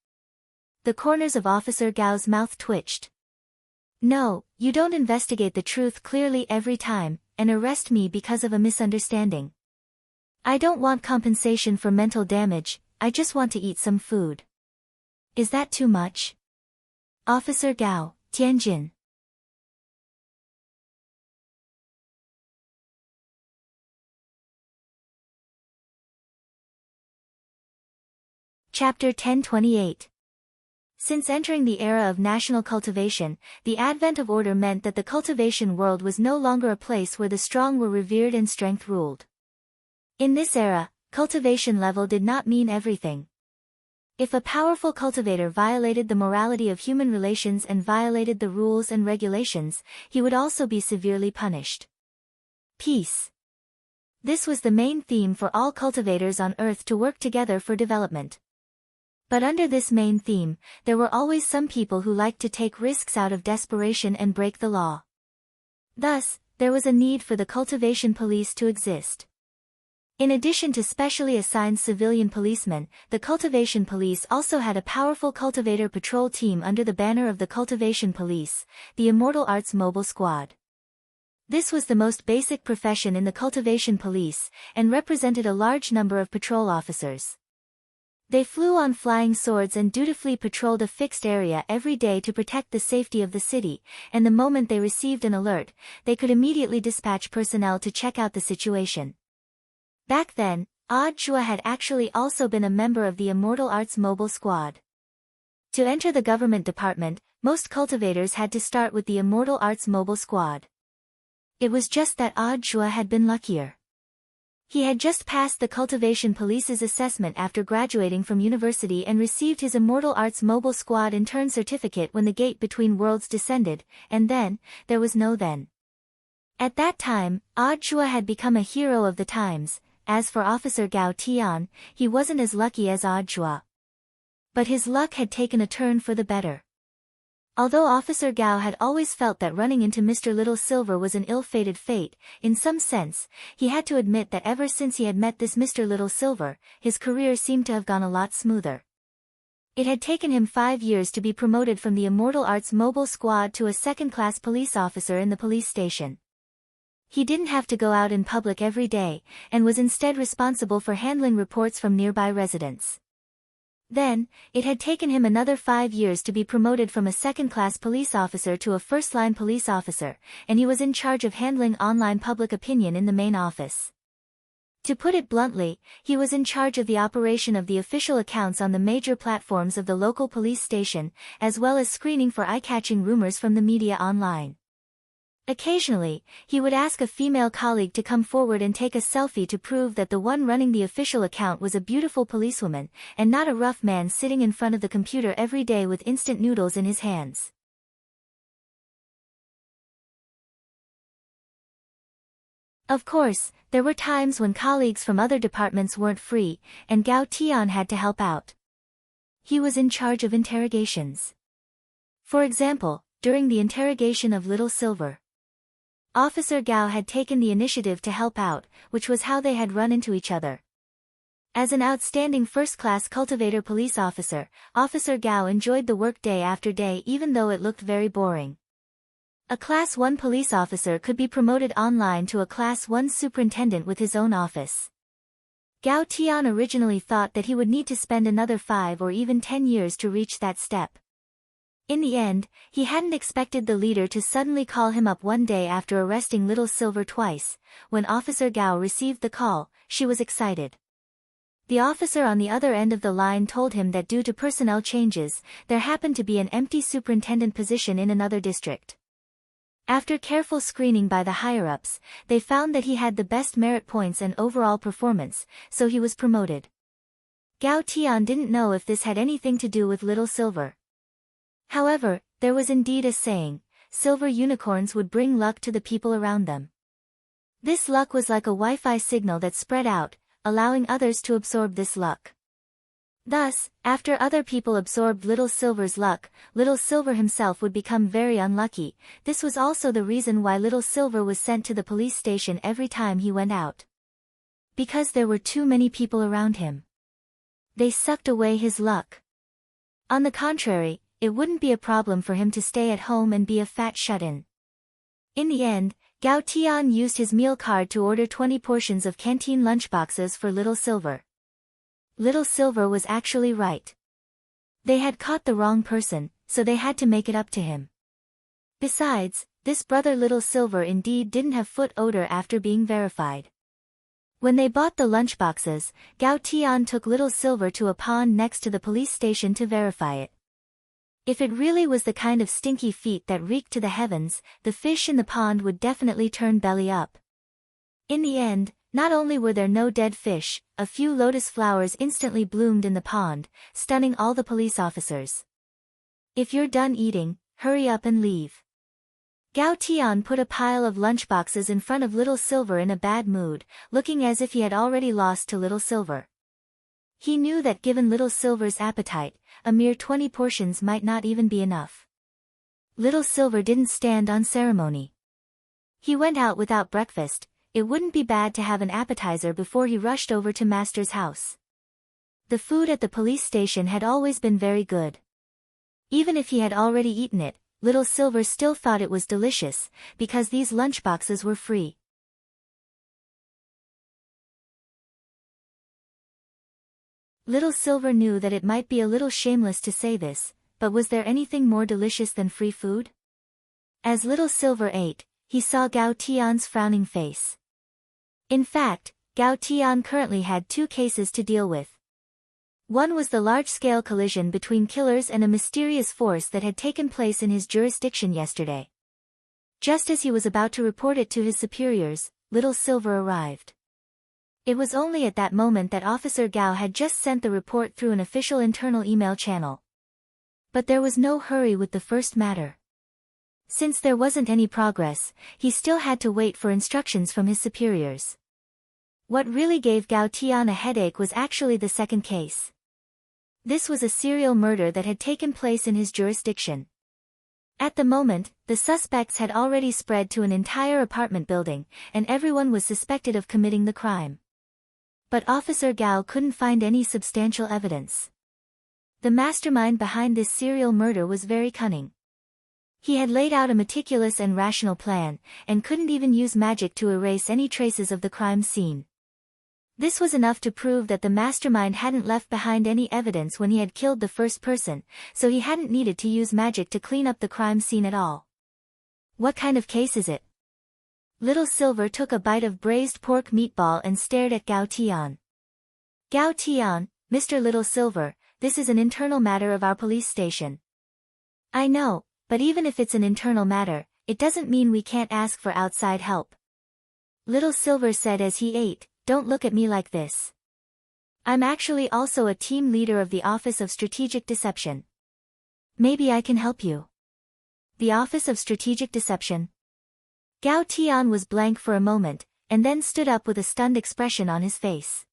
The corners of Officer Gao's mouth twitched. "No, you don't investigate the truth clearly every time, and arrest me because of a misunderstanding. I don't want compensation for mental damage, I just want to eat some food. Is that too much?" Officer Gao, Tianjin. Chapter 1028. Since entering the era of national cultivation, the advent of order meant that the cultivation world was no longer a place where the strong were revered and strength ruled. In this era, cultivation level did not mean everything. If a powerful cultivator violated the morality of human relations and violated the rules and regulations, he would also be severely punished. Peace. This was the main theme for all cultivators on Earth to work together for development. But under this main theme, there were always some people who liked to take risks out of desperation and break the law. Thus, there was a need for the cultivation police to exist. In addition to specially assigned civilian policemen, the cultivation police also had a powerful cultivator patrol team under the banner of the cultivation police, the Immortal Arts Mobile Squad. This was the most basic profession in the cultivation police, and represented a large number of patrol officers. They flew on flying swords and dutifully patrolled a fixed area every day to protect the safety of the city, and the moment they received an alert, they could immediately dispatch personnel to check out the situation. Back then, Odd Chua had actually also been a member of the Immortal Arts Mobile Squad. To enter the government department, most cultivators had to start with the Immortal Arts Mobile Squad. It was just that Odd Chua had been luckier. He had just passed the cultivation police's assessment after graduating from university and received his Immortal Arts Mobile Squad intern certificate when the gate between worlds descended, and then, there was no then. At that time, Odd Chua had become a hero of the times. As for Officer Gao Tian, he wasn't as lucky as Odd Chua. But his luck had taken a turn for the better. Although Officer Gao had always felt that running into Mr. Little Silver was an ill-fated fate, in some sense, he had to admit that ever since he had met this Mr. Little Silver, his career seemed to have gone a lot smoother. It had taken him 5 years to be promoted from the Immortal Arts Mobile Squad to a second-class police officer in the police station. He didn't have to go out in public every day, and was instead responsible for handling reports from nearby residents. Then, it had taken him another 5 years to be promoted from a second-class police officer to a first-line police officer, and he was in charge of handling online public opinion in the main office. To put it bluntly, he was in charge of the operation of the official accounts on the major platforms of the local police station, as well as screening for eye-catching rumors from the media online. Occasionally, he would ask a female colleague to come forward and take a selfie to prove that the one running the official account was a beautiful policewoman, and not a rough man sitting in front of the computer every day with instant noodles in his hands. Of course, there were times when colleagues from other departments weren't free, and Gao Tian had to help out. He was in charge of interrogations. For example, during the interrogation of Little Silver, Officer Gao had taken the initiative to help out, which was how they had run into each other. As an outstanding first-class cultivator police officer, Officer Gao enjoyed the work day after day even though it looked very boring. A Class 1 police officer could be promoted online to a Class 1 superintendent with his own office. Gao Tian originally thought that he would need to spend another 5 or even 10 years to reach that step. In the end, he hadn't expected the leader to suddenly call him up one day after arresting Little Silver twice. When Officer Gao received the call, she was excited. The officer on the other end of the line told him that due to personnel changes, there happened to be an empty superintendent position in another district. After careful screening by the higher-ups, they found that he had the best merit points and overall performance, so he was promoted. Gao Tian didn't know if this had anything to do with Little Silver. However, there was indeed a saying, silver unicorns would bring luck to the people around them. This luck was like a Wi-Fi signal that spread out, allowing others to absorb this luck. Thus, after other people absorbed Little Silver's luck, Little Silver himself would become very unlucky. This was also the reason why Little Silver was sent to the police station every time he went out. Because there were too many people around him. They sucked away his luck. On the contrary, it wouldn't be a problem for him to stay at home and be a fat shut-in. In the end, Gao Tian used his meal card to order 20 portions of canteen lunchboxes for Little Silver. Little Silver was actually right. They had caught the wrong person, so they had to make it up to him. Besides, this brother Little Silver indeed didn't have foot odor after being verified. When they bought the lunchboxes, Gao Tian took Little Silver to a pond next to the police station to verify it. If it really was the kind of stinky feet that reeked to the heavens, the fish in the pond would definitely turn belly up. In the end, not only were there no dead fish, a few lotus flowers instantly bloomed in the pond, stunning all the police officers. If you're done eating, hurry up and leave. Gao Tian put a pile of lunchboxes in front of Little Silver in a bad mood, looking as if he had already lost to Little Silver. He knew that given Little Silver's appetite, a mere 20 portions might not even be enough. Little Silver didn't stand on ceremony. He went out without breakfast. It wouldn't be bad to have an appetizer before he rushed over to Master's house. The food at the police station had always been very good. Even if he had already eaten it, Little Silver still thought it was delicious, because these lunchboxes were free. Little Silver knew that it might be a little shameless to say this, but was there anything more delicious than free food? As Little Silver ate, he saw Gao Tian's frowning face. In fact, Gao Tian currently had 2 cases to deal with. One was the large-scale collision between killers and a mysterious force that had taken place in his jurisdiction yesterday. Just as he was about to report it to his superiors, Little Silver arrived. It was only at that moment that Officer Gao had just sent the report through an official internal email channel. But there was no hurry with the first matter. Since there wasn't any progress, he still had to wait for instructions from his superiors. What really gave Gao Tian a headache was actually the second case. This was a serial murder that had taken place in his jurisdiction. At the moment, the suspects had already spread to an entire apartment building, and everyone was suspected of committing the crime. But Officer Gao couldn't find any substantial evidence. The mastermind behind this serial murder was very cunning. He had laid out a meticulous and rational plan, and couldn't even use magic to erase any traces of the crime scene. This was enough to prove that the mastermind hadn't left behind any evidence when he had killed the first person, so he hadn't needed to use magic to clean up the crime scene at all. What kind of case is it? Little Silver took a bite of braised pork meatball and stared at Gao Tian. Gao Tian, Mr. Little Silver, this is an internal matter of our police station. I know, but even if it's an internal matter, it doesn't mean we can't ask for outside help. Little Silver said as he ate, don't look at me like this. I'm actually also a team leader of the Office of Strategic Deception. Maybe I can help you. The Office of Strategic Deception? Gao Tian was blank for a moment, and then stood up with a stunned expression on his face.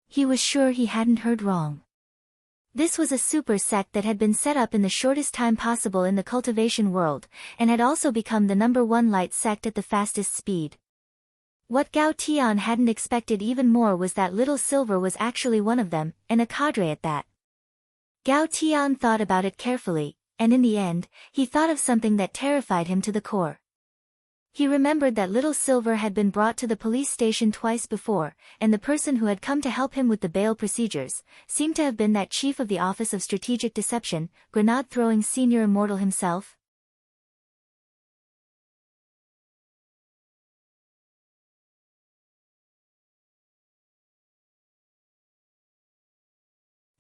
He was sure he hadn't heard wrong. This was a super sect that had been set up in the shortest time possible in the cultivation world, and had also become the #1 light sect at the fastest speed. What Gao Tian hadn't expected even more was that Little Silver was actually one of them, and a cadre at that. Gao Tian thought about it carefully, and in the end, he thought of something that terrified him to the core. He remembered that Little Silver had been brought to the police station twice before, and the person who had come to help him with the bail procedures seemed to have been that chief of the Office of Strategic Deception, grenade-throwing senior immortal himself.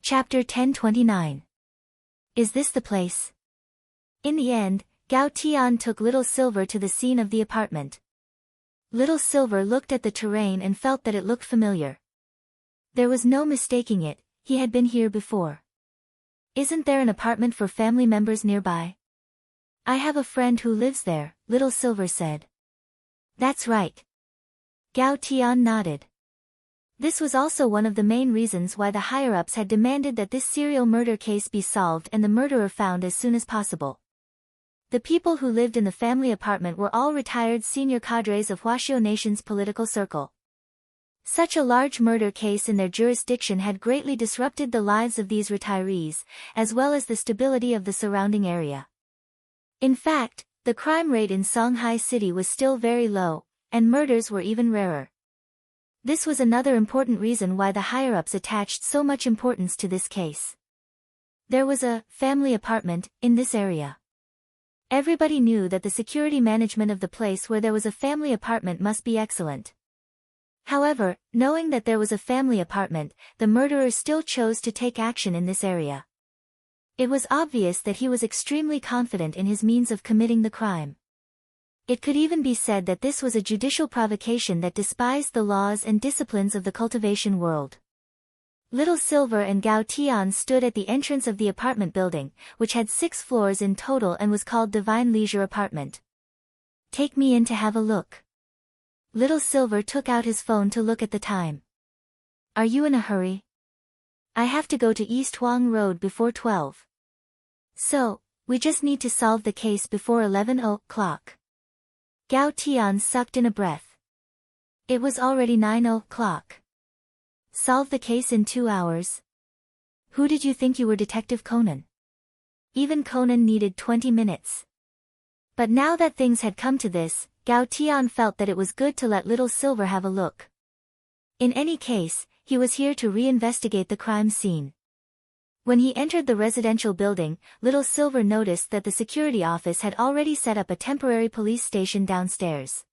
Chapter 1029. Is this the place? In the end, Gao Tian took Little Silver to the scene of the apartment. Little Silver looked at the terrain and felt that it looked familiar. There was no mistaking it, he had been here before. Isn't there an apartment for family members nearby? I have a friend who lives there, Little Silver said. That's right. Gao Tian nodded. This was also one of the main reasons why the higher-ups had demanded that this serial murder case be solved and the murderer found as soon as possible. The people who lived in the family apartment were all retired senior cadres of Huaxiao Nation's political circle. Such a large murder case in their jurisdiction had greatly disrupted the lives of these retirees, as well as the stability of the surrounding area. In fact, the crime rate in Songhai City was still very low, and murders were even rarer. This was another important reason why the higher-ups attached so much importance to this case. There was a family apartment in this area. Everybody knew that the security management of the place where there was a family apartment must be excellent. However, knowing that there was a family apartment, the murderer still chose to take action in this area. It was obvious that he was extremely confident in his means of committing the crime. It could even be said that this was a judicial provocation that despised the laws and disciplines of the cultivation world. Little Silver and Gao Tian stood at the entrance of the apartment building, which had 6 floors in total and was called Divine Leisure Apartment. Take me in to have a look. Little Silver took out his phone to look at the time. Are you in a hurry? I have to go to East Huang Road before 12. So, we just need to solve the case before 11 o'clock. Gao Tian sucked in a breath. It was already 9 o'clock. Solve the case in 2 hours? Who did you think you were, Detective Conan? Even Conan needed 20 minutes. But now that things had come to this, Gao Tian felt that it was good to let Little Silver have a look. In any case, he was here to reinvestigate the crime scene. When he entered the residential building, Little Silver noticed that the security office had already set up a temporary police station downstairs.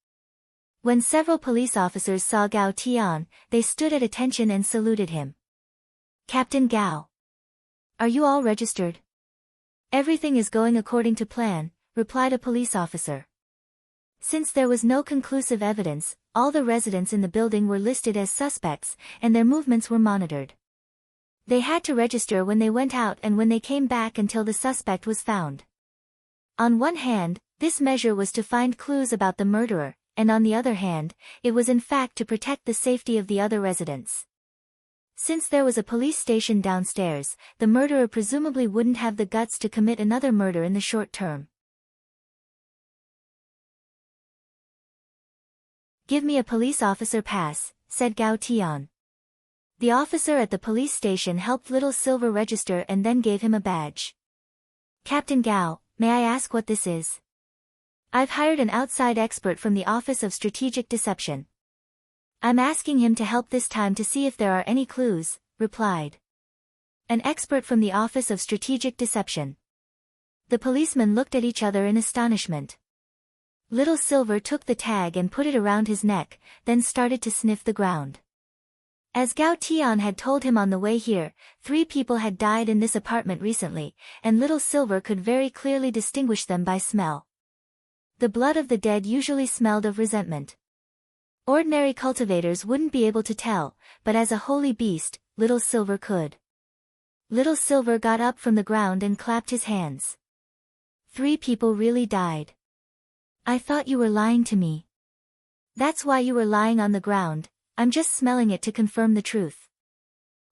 When several police officers saw Gao Tian, they stood at attention and saluted him. Captain Gao. Are you all registered? Everything is going according to plan, replied a police officer. Since there was no conclusive evidence, all the residents in the building were listed as suspects, and their movements were monitored. They had to register when they went out and when they came back until the suspect was found. On one hand, this measure was to find clues about the murderer, and on the other hand, it was in fact to protect the safety of the other residents. Since there was a police station downstairs, the murderer presumably wouldn't have the guts to commit another murder in the short term. Give me a police officer pass, said Gao Tian. The officer at the police station helped Little Silver register and then gave him a badge. Captain Gao, may I ask what this is? I've hired an outside expert from the Office of Strategic Deception. I'm asking him to help this time to see if there are any clues, replied. An expert from the Office of Strategic Deception. The policemen looked at each other in astonishment. Little Silver took the tag and put it around his neck, then started to sniff the ground. As Gao Tian had told him on the way here, 3 people had died in this apartment recently, and Little Silver could very clearly distinguish them by smell. The blood of the dead usually smelled of resentment. Ordinary cultivators wouldn't be able to tell, but as a holy beast, Little Silver could. Little Silver got up from the ground and clapped his hands. 3 people really died. I thought you were lying to me. That's why you were lying on the ground, I'm just smelling it to confirm the truth.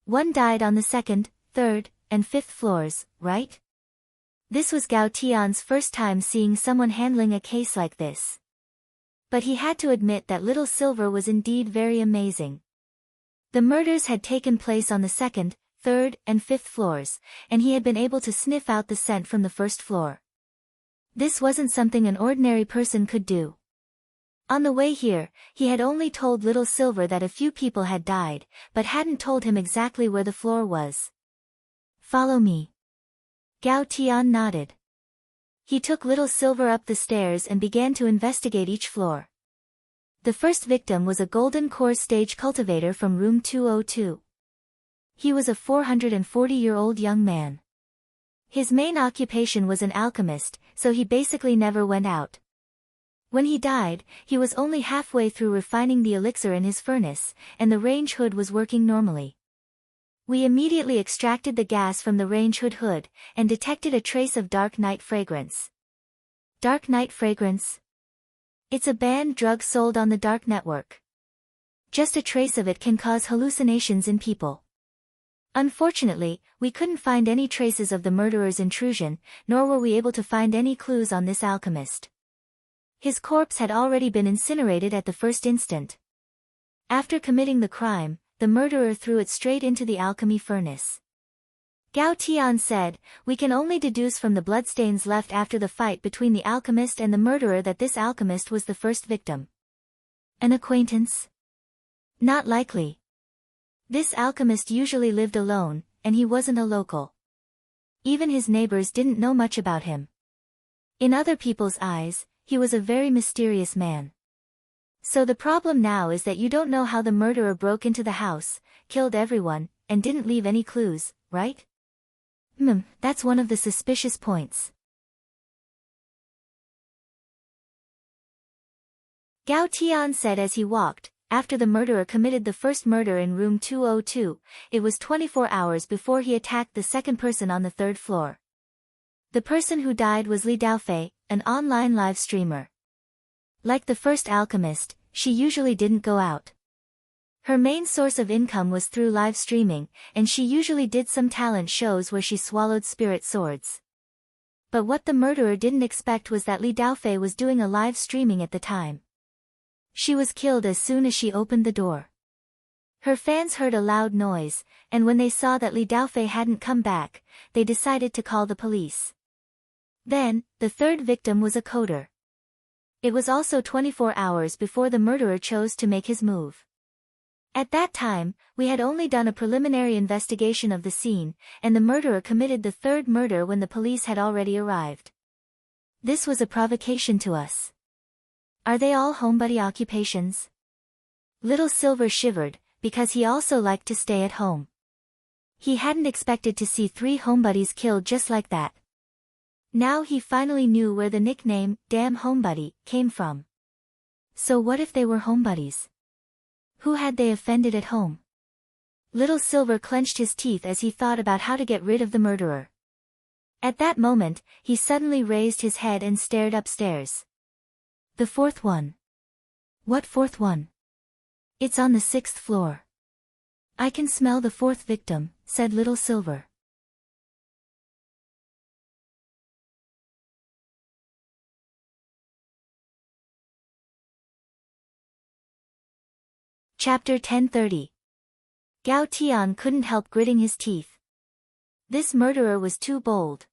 1 died on the 2nd, 3rd, and 5th floors, right? This was Gao Tian's first time seeing someone handling a case like this. But he had to admit that Little Silver was indeed very amazing. The murders had taken place on the second, third, and fifth floors, and he had been able to sniff out the scent from the first floor. This wasn't something an ordinary person could do. On the way here, he had only told Little Silver that a few people had died, but hadn't told him exactly where the floor was. "Follow me." Gao Tian nodded. He took Little Silver up the stairs and began to investigate each floor. The first victim was a golden core stage cultivator from room 202. He was a 440-year-old young man. His main occupation was an alchemist, so he basically never went out. When he died, he was only halfway through refining the elixir in his furnace, and the range hood was working normally. We immediately extracted the gas from the range hood and detected a trace of dark night fragrance. Dark night fragrance? It's a banned drug sold on the dark network. Just a trace of it can cause hallucinations in people. Unfortunately, we couldn't find any traces of the murderer's intrusion, nor were we able to find any clues on this alchemist. His corpse had already been incinerated at the first instant. After committing the crime, the murderer threw it straight into the alchemy furnace. Gao Tian said, "We can only deduce from the bloodstains left after the fight between the alchemist and the murderer that this alchemist was the first victim." "An acquaintance?" "Not likely. This alchemist usually lived alone, and he wasn't a local. Even his neighbors didn't know much about him. In other people's eyes, he was a very mysterious man. So the problem now is that you don't know how the murderer broke into the house, killed everyone, and didn't leave any clues, right?" That's one of the suspicious points." Gao Tian said as he walked. After the murderer committed the first murder in room 202, it was 24 hours before he attacked the second person on the third floor. The person who died was Li Daofei, an online live streamer. Like the first alchemist, she usually didn't go out. Her main source of income was through live streaming, and she usually did some talent shows where she swallowed spirit swords. But what the murderer didn't expect was that Li Daofei was doing a live streaming at the time. She was killed as soon as she opened the door. Her fans heard a loud noise, and when they saw that Li Daofei hadn't come back, they decided to call the police. Then, the third victim was a coder. It was also 24 hours before the murderer chose to make his move. At that time, we had only done a preliminary investigation of the scene, and the murderer committed the third murder when the police had already arrived. This was a provocation to us. "Are they all homebody occupations?" Little Silver shivered, because he also liked to stay at home. He hadn't expected to see 3 homebodies killed just like that. Now he finally knew where the nickname, "Damn Homebody," came from. So what if they were homebodies? Who had they offended at home? Little Silver clenched his teeth as he thought about how to get rid of the murderer. At that moment, he suddenly raised his head and stared upstairs. "The fourth one." "What fourth one?" "It's on the 6th floor." "I can smell the 4th victim," said Little Silver. Chapter 1030. Gao Tian couldn't help gritting his teeth. This murderer was too bold.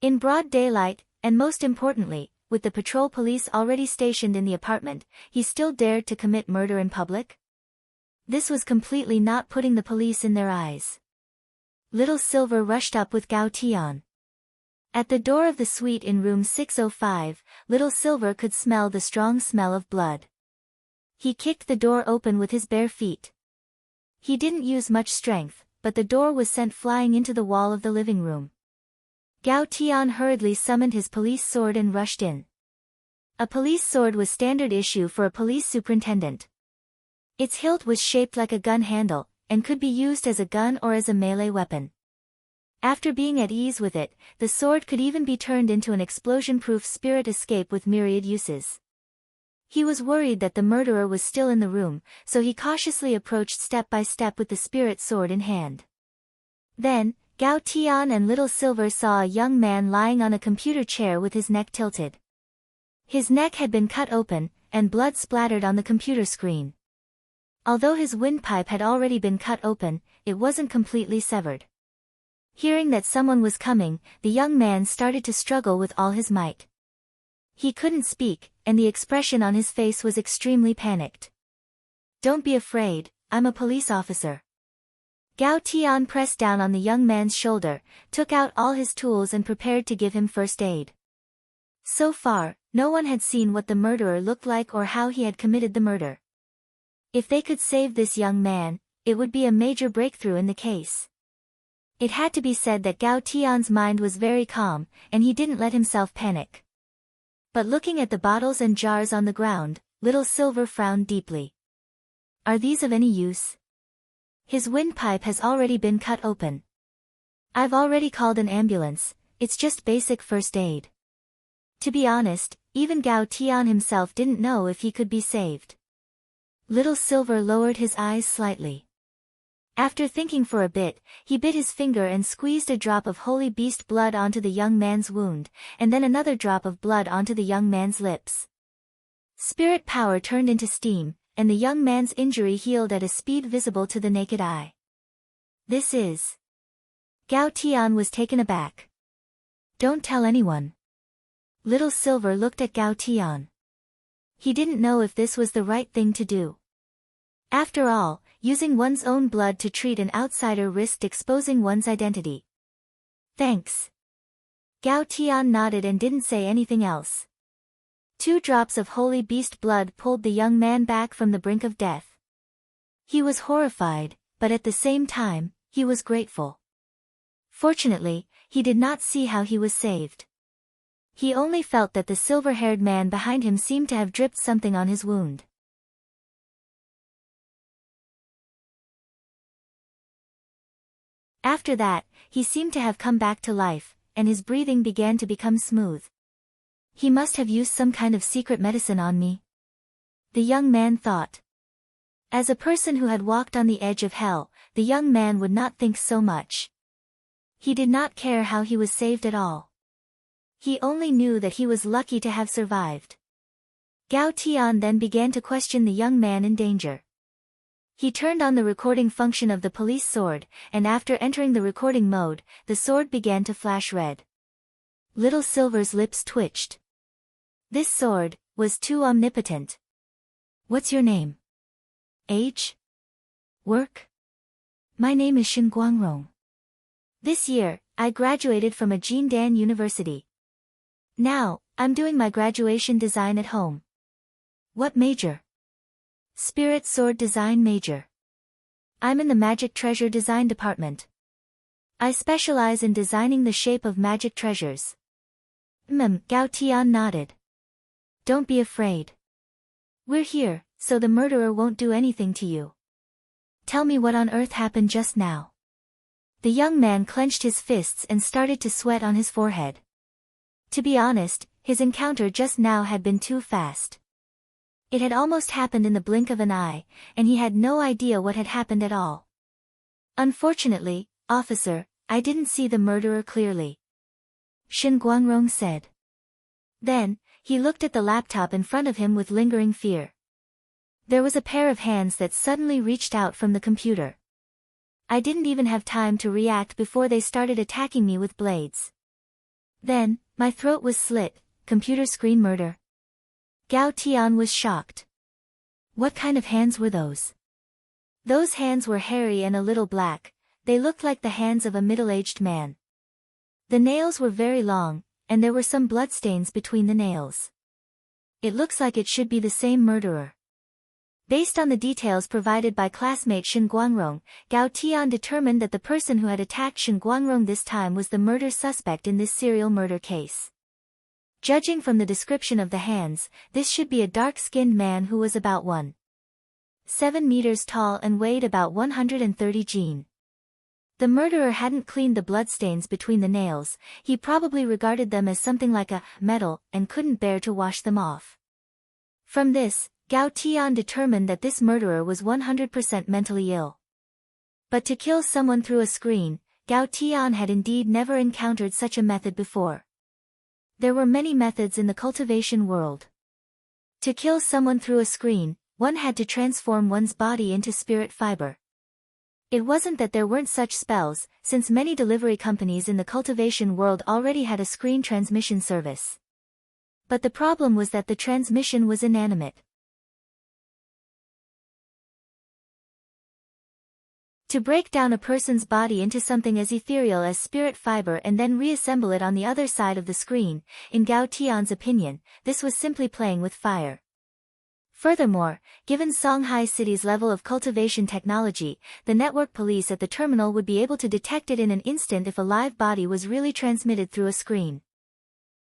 In broad daylight, and most importantly, with the patrol police already stationed in the apartment, he still dared to commit murder in public? This was completely not putting the police in their eyes. Little Silver rushed up with Gao Tian. At the door of the suite in room 605, Little Silver could smell the strong smell of blood. He kicked the door open with his bare feet. He didn't use much strength, but the door was sent flying into the wall of the living room. Gao Tian hurriedly summoned his police sword and rushed in. A police sword was standard issue for a police superintendent. Its hilt was shaped like a gun handle, and could be used as a gun or as a melee weapon. After being at ease with it, the sword could even be turned into an explosion-proof spirit escape with myriad uses. He was worried that the murderer was still in the room, so he cautiously approached step by step with the spirit sword in hand. Then, Gao Tian and Little Silver saw a young man lying on a computer chair with his neck tilted. His neck had been cut open, and blood splattered on the computer screen. Although his windpipe had already been cut open, it wasn't completely severed. Hearing that someone was coming, the young man started to struggle with all his might. He couldn't speak, and the expression on his face was extremely panicked. "Don't be afraid, I'm a police officer." Gao Tian pressed down on the young man's shoulder, took out all his tools and prepared to give him first aid. So far, no one had seen what the murderer looked like or how he had committed the murder. If they could save this young man, it would be a major breakthrough in the case. It had to be said that Gao Tian's mind was very calm, and he didn't let himself panic. But looking at the bottles and jars on the ground, Little Silver frowned deeply. "Are these of any use?" "His windpipe has already been cut open. I've already called an ambulance, it's just basic first aid." To be honest, even Gao Tian himself didn't know if he could be saved. Little Silver lowered his eyes slightly. After thinking for a bit, he bit his finger and squeezed a drop of holy beast blood onto the young man's wound, and then another drop of blood onto the young man's lips. Spirit power turned into steam, and the young man's injury healed at a speed visible to the naked eye. "This is..." Gao Tian was taken aback. "Don't tell anyone." Little Silver looked at Gao Tian. He didn't know if this was the right thing to do. After all, using one's own blood to treat an outsider risked exposing one's identity. "Thanks." Gao Tian nodded and didn't say anything else. 2 drops of holy beast blood pulled the young man back from the brink of death. He was horrified, but at the same time, he was grateful. Fortunately, he did not see how he was saved. He only felt that the silver-haired man behind him seemed to have dripped something on his wound. After that, he seemed to have come back to life, and his breathing began to become smooth. "He must have used some kind of secret medicine on me," the young man thought. As a person who had walked on the edge of hell, the young man would not think so much. He did not care how he was saved at all. He only knew that he was lucky to have survived. Gao Tian then began to question the young man in danger. He turned on the recording function of the police sword, and after entering the recording mode, the sword began to flash red. Little Silver's lips twitched. This sword was too omnipotent. "What's your name? Age? Work?" "My name is Shin Guangrong. This year, I graduated from a Jindan University. Now, I'm doing my graduation design at home." "What major?" "Spirit Sword Design major. I'm in the Magic Treasure Design department. I specialize in designing the shape of magic treasures." Gao Tian nodded. "Don't be afraid. We're here, so the murderer won't do anything to you. Tell me what on earth happened just now." The young man clenched his fists and started to sweat on his forehead. To be honest, his encounter just now had been too fast. It had almost happened in the blink of an eye, and he had no idea what had happened at all. "Unfortunately, officer, I didn't see the murderer clearly," Shin Guangrong said. Then, he looked at the laptop in front of him with lingering fear. There was a pair of hands that suddenly reached out from the computer. I didn't even have time to react before they started attacking me with blades. Then, my throat was slit. Computer screen murder. Gao Tian was shocked. What kind of hands were those? Those hands were hairy and a little black. They looked like the hands of a middle-aged man. The nails were very long, and there were some bloodstains between the nails. It looks like it should be the same murderer. Based on the details provided by classmate Shin Guangrong, Gao Tian determined that the person who had attacked Shin Guangrong this time was the murder suspect in this serial murder case. Judging from the description of the hands, this should be a dark-skinned man who was about 1.7 meters tall and weighed about 130 kg. The murderer hadn't cleaned the bloodstains between the nails. He probably regarded them as something like a metal and couldn't bear to wash them off. From this, Gao Tian determined that this murderer was 100% mentally ill. But to kill someone through a screen, Gao Tian had indeed never encountered such a method before. There were many methods in the cultivation world. To kill someone through a screen, one had to transform one's body into spirit fiber. It wasn't that there weren't such spells, since many delivery companies in the cultivation world already had a screen transmission service. But the problem was that the transmission was inanimate. To break down a person's body into something as ethereal as spirit fiber and then reassemble it on the other side of the screen, in Gao Tian's opinion, this was simply playing with fire. Furthermore, given Songhai City's level of cultivation technology, the network police at the terminal would be able to detect it in an instant if a live body was really transmitted through a screen.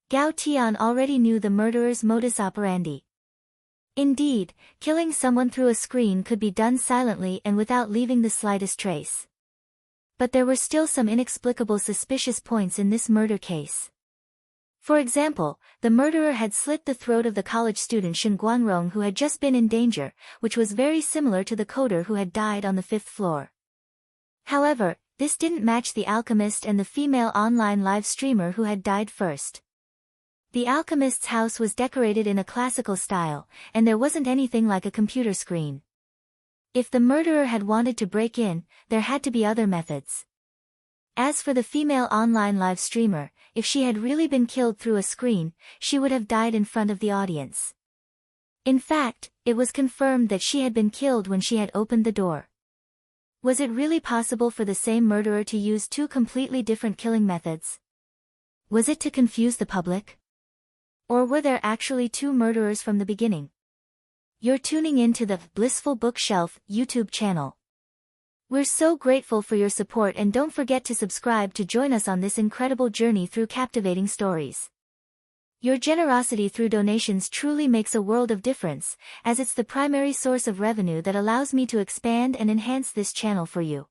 Gao Tian already knew the murderer's modus operandi. Indeed, killing someone through a screen could be done silently and without leaving the slightest trace. But there were still some inexplicable suspicious points in this murder case. For example, the murderer had slit the throat of the college student Shen Guanrong who had just been in danger, which was very similar to the coder who had died on the 5th floor. However, this didn't match the alchemist and the female online live streamer who had died first. The alchemist's house was decorated in a classical style, and there wasn't anything like a computer screen. If the murderer had wanted to break in, there had to be other methods. As for the female online live streamer, if she had really been killed through a screen, she would have died in front of the audience. In fact, it was confirmed that she had been killed when she had opened the door. Was it really possible for the same murderer to use two completely different killing methods? Was it to confuse the public? Or were there actually two murderers from the beginning? You're tuning in to the Blissful Bookshelf YouTube channel. We're so grateful for your support, and don't forget to subscribe to join us on this incredible journey through captivating stories. Your generosity through donations truly makes a world of difference, as it's the primary source of revenue that allows me to expand and enhance this channel for you.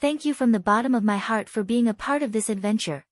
Thank you from the bottom of my heart for being a part of this adventure.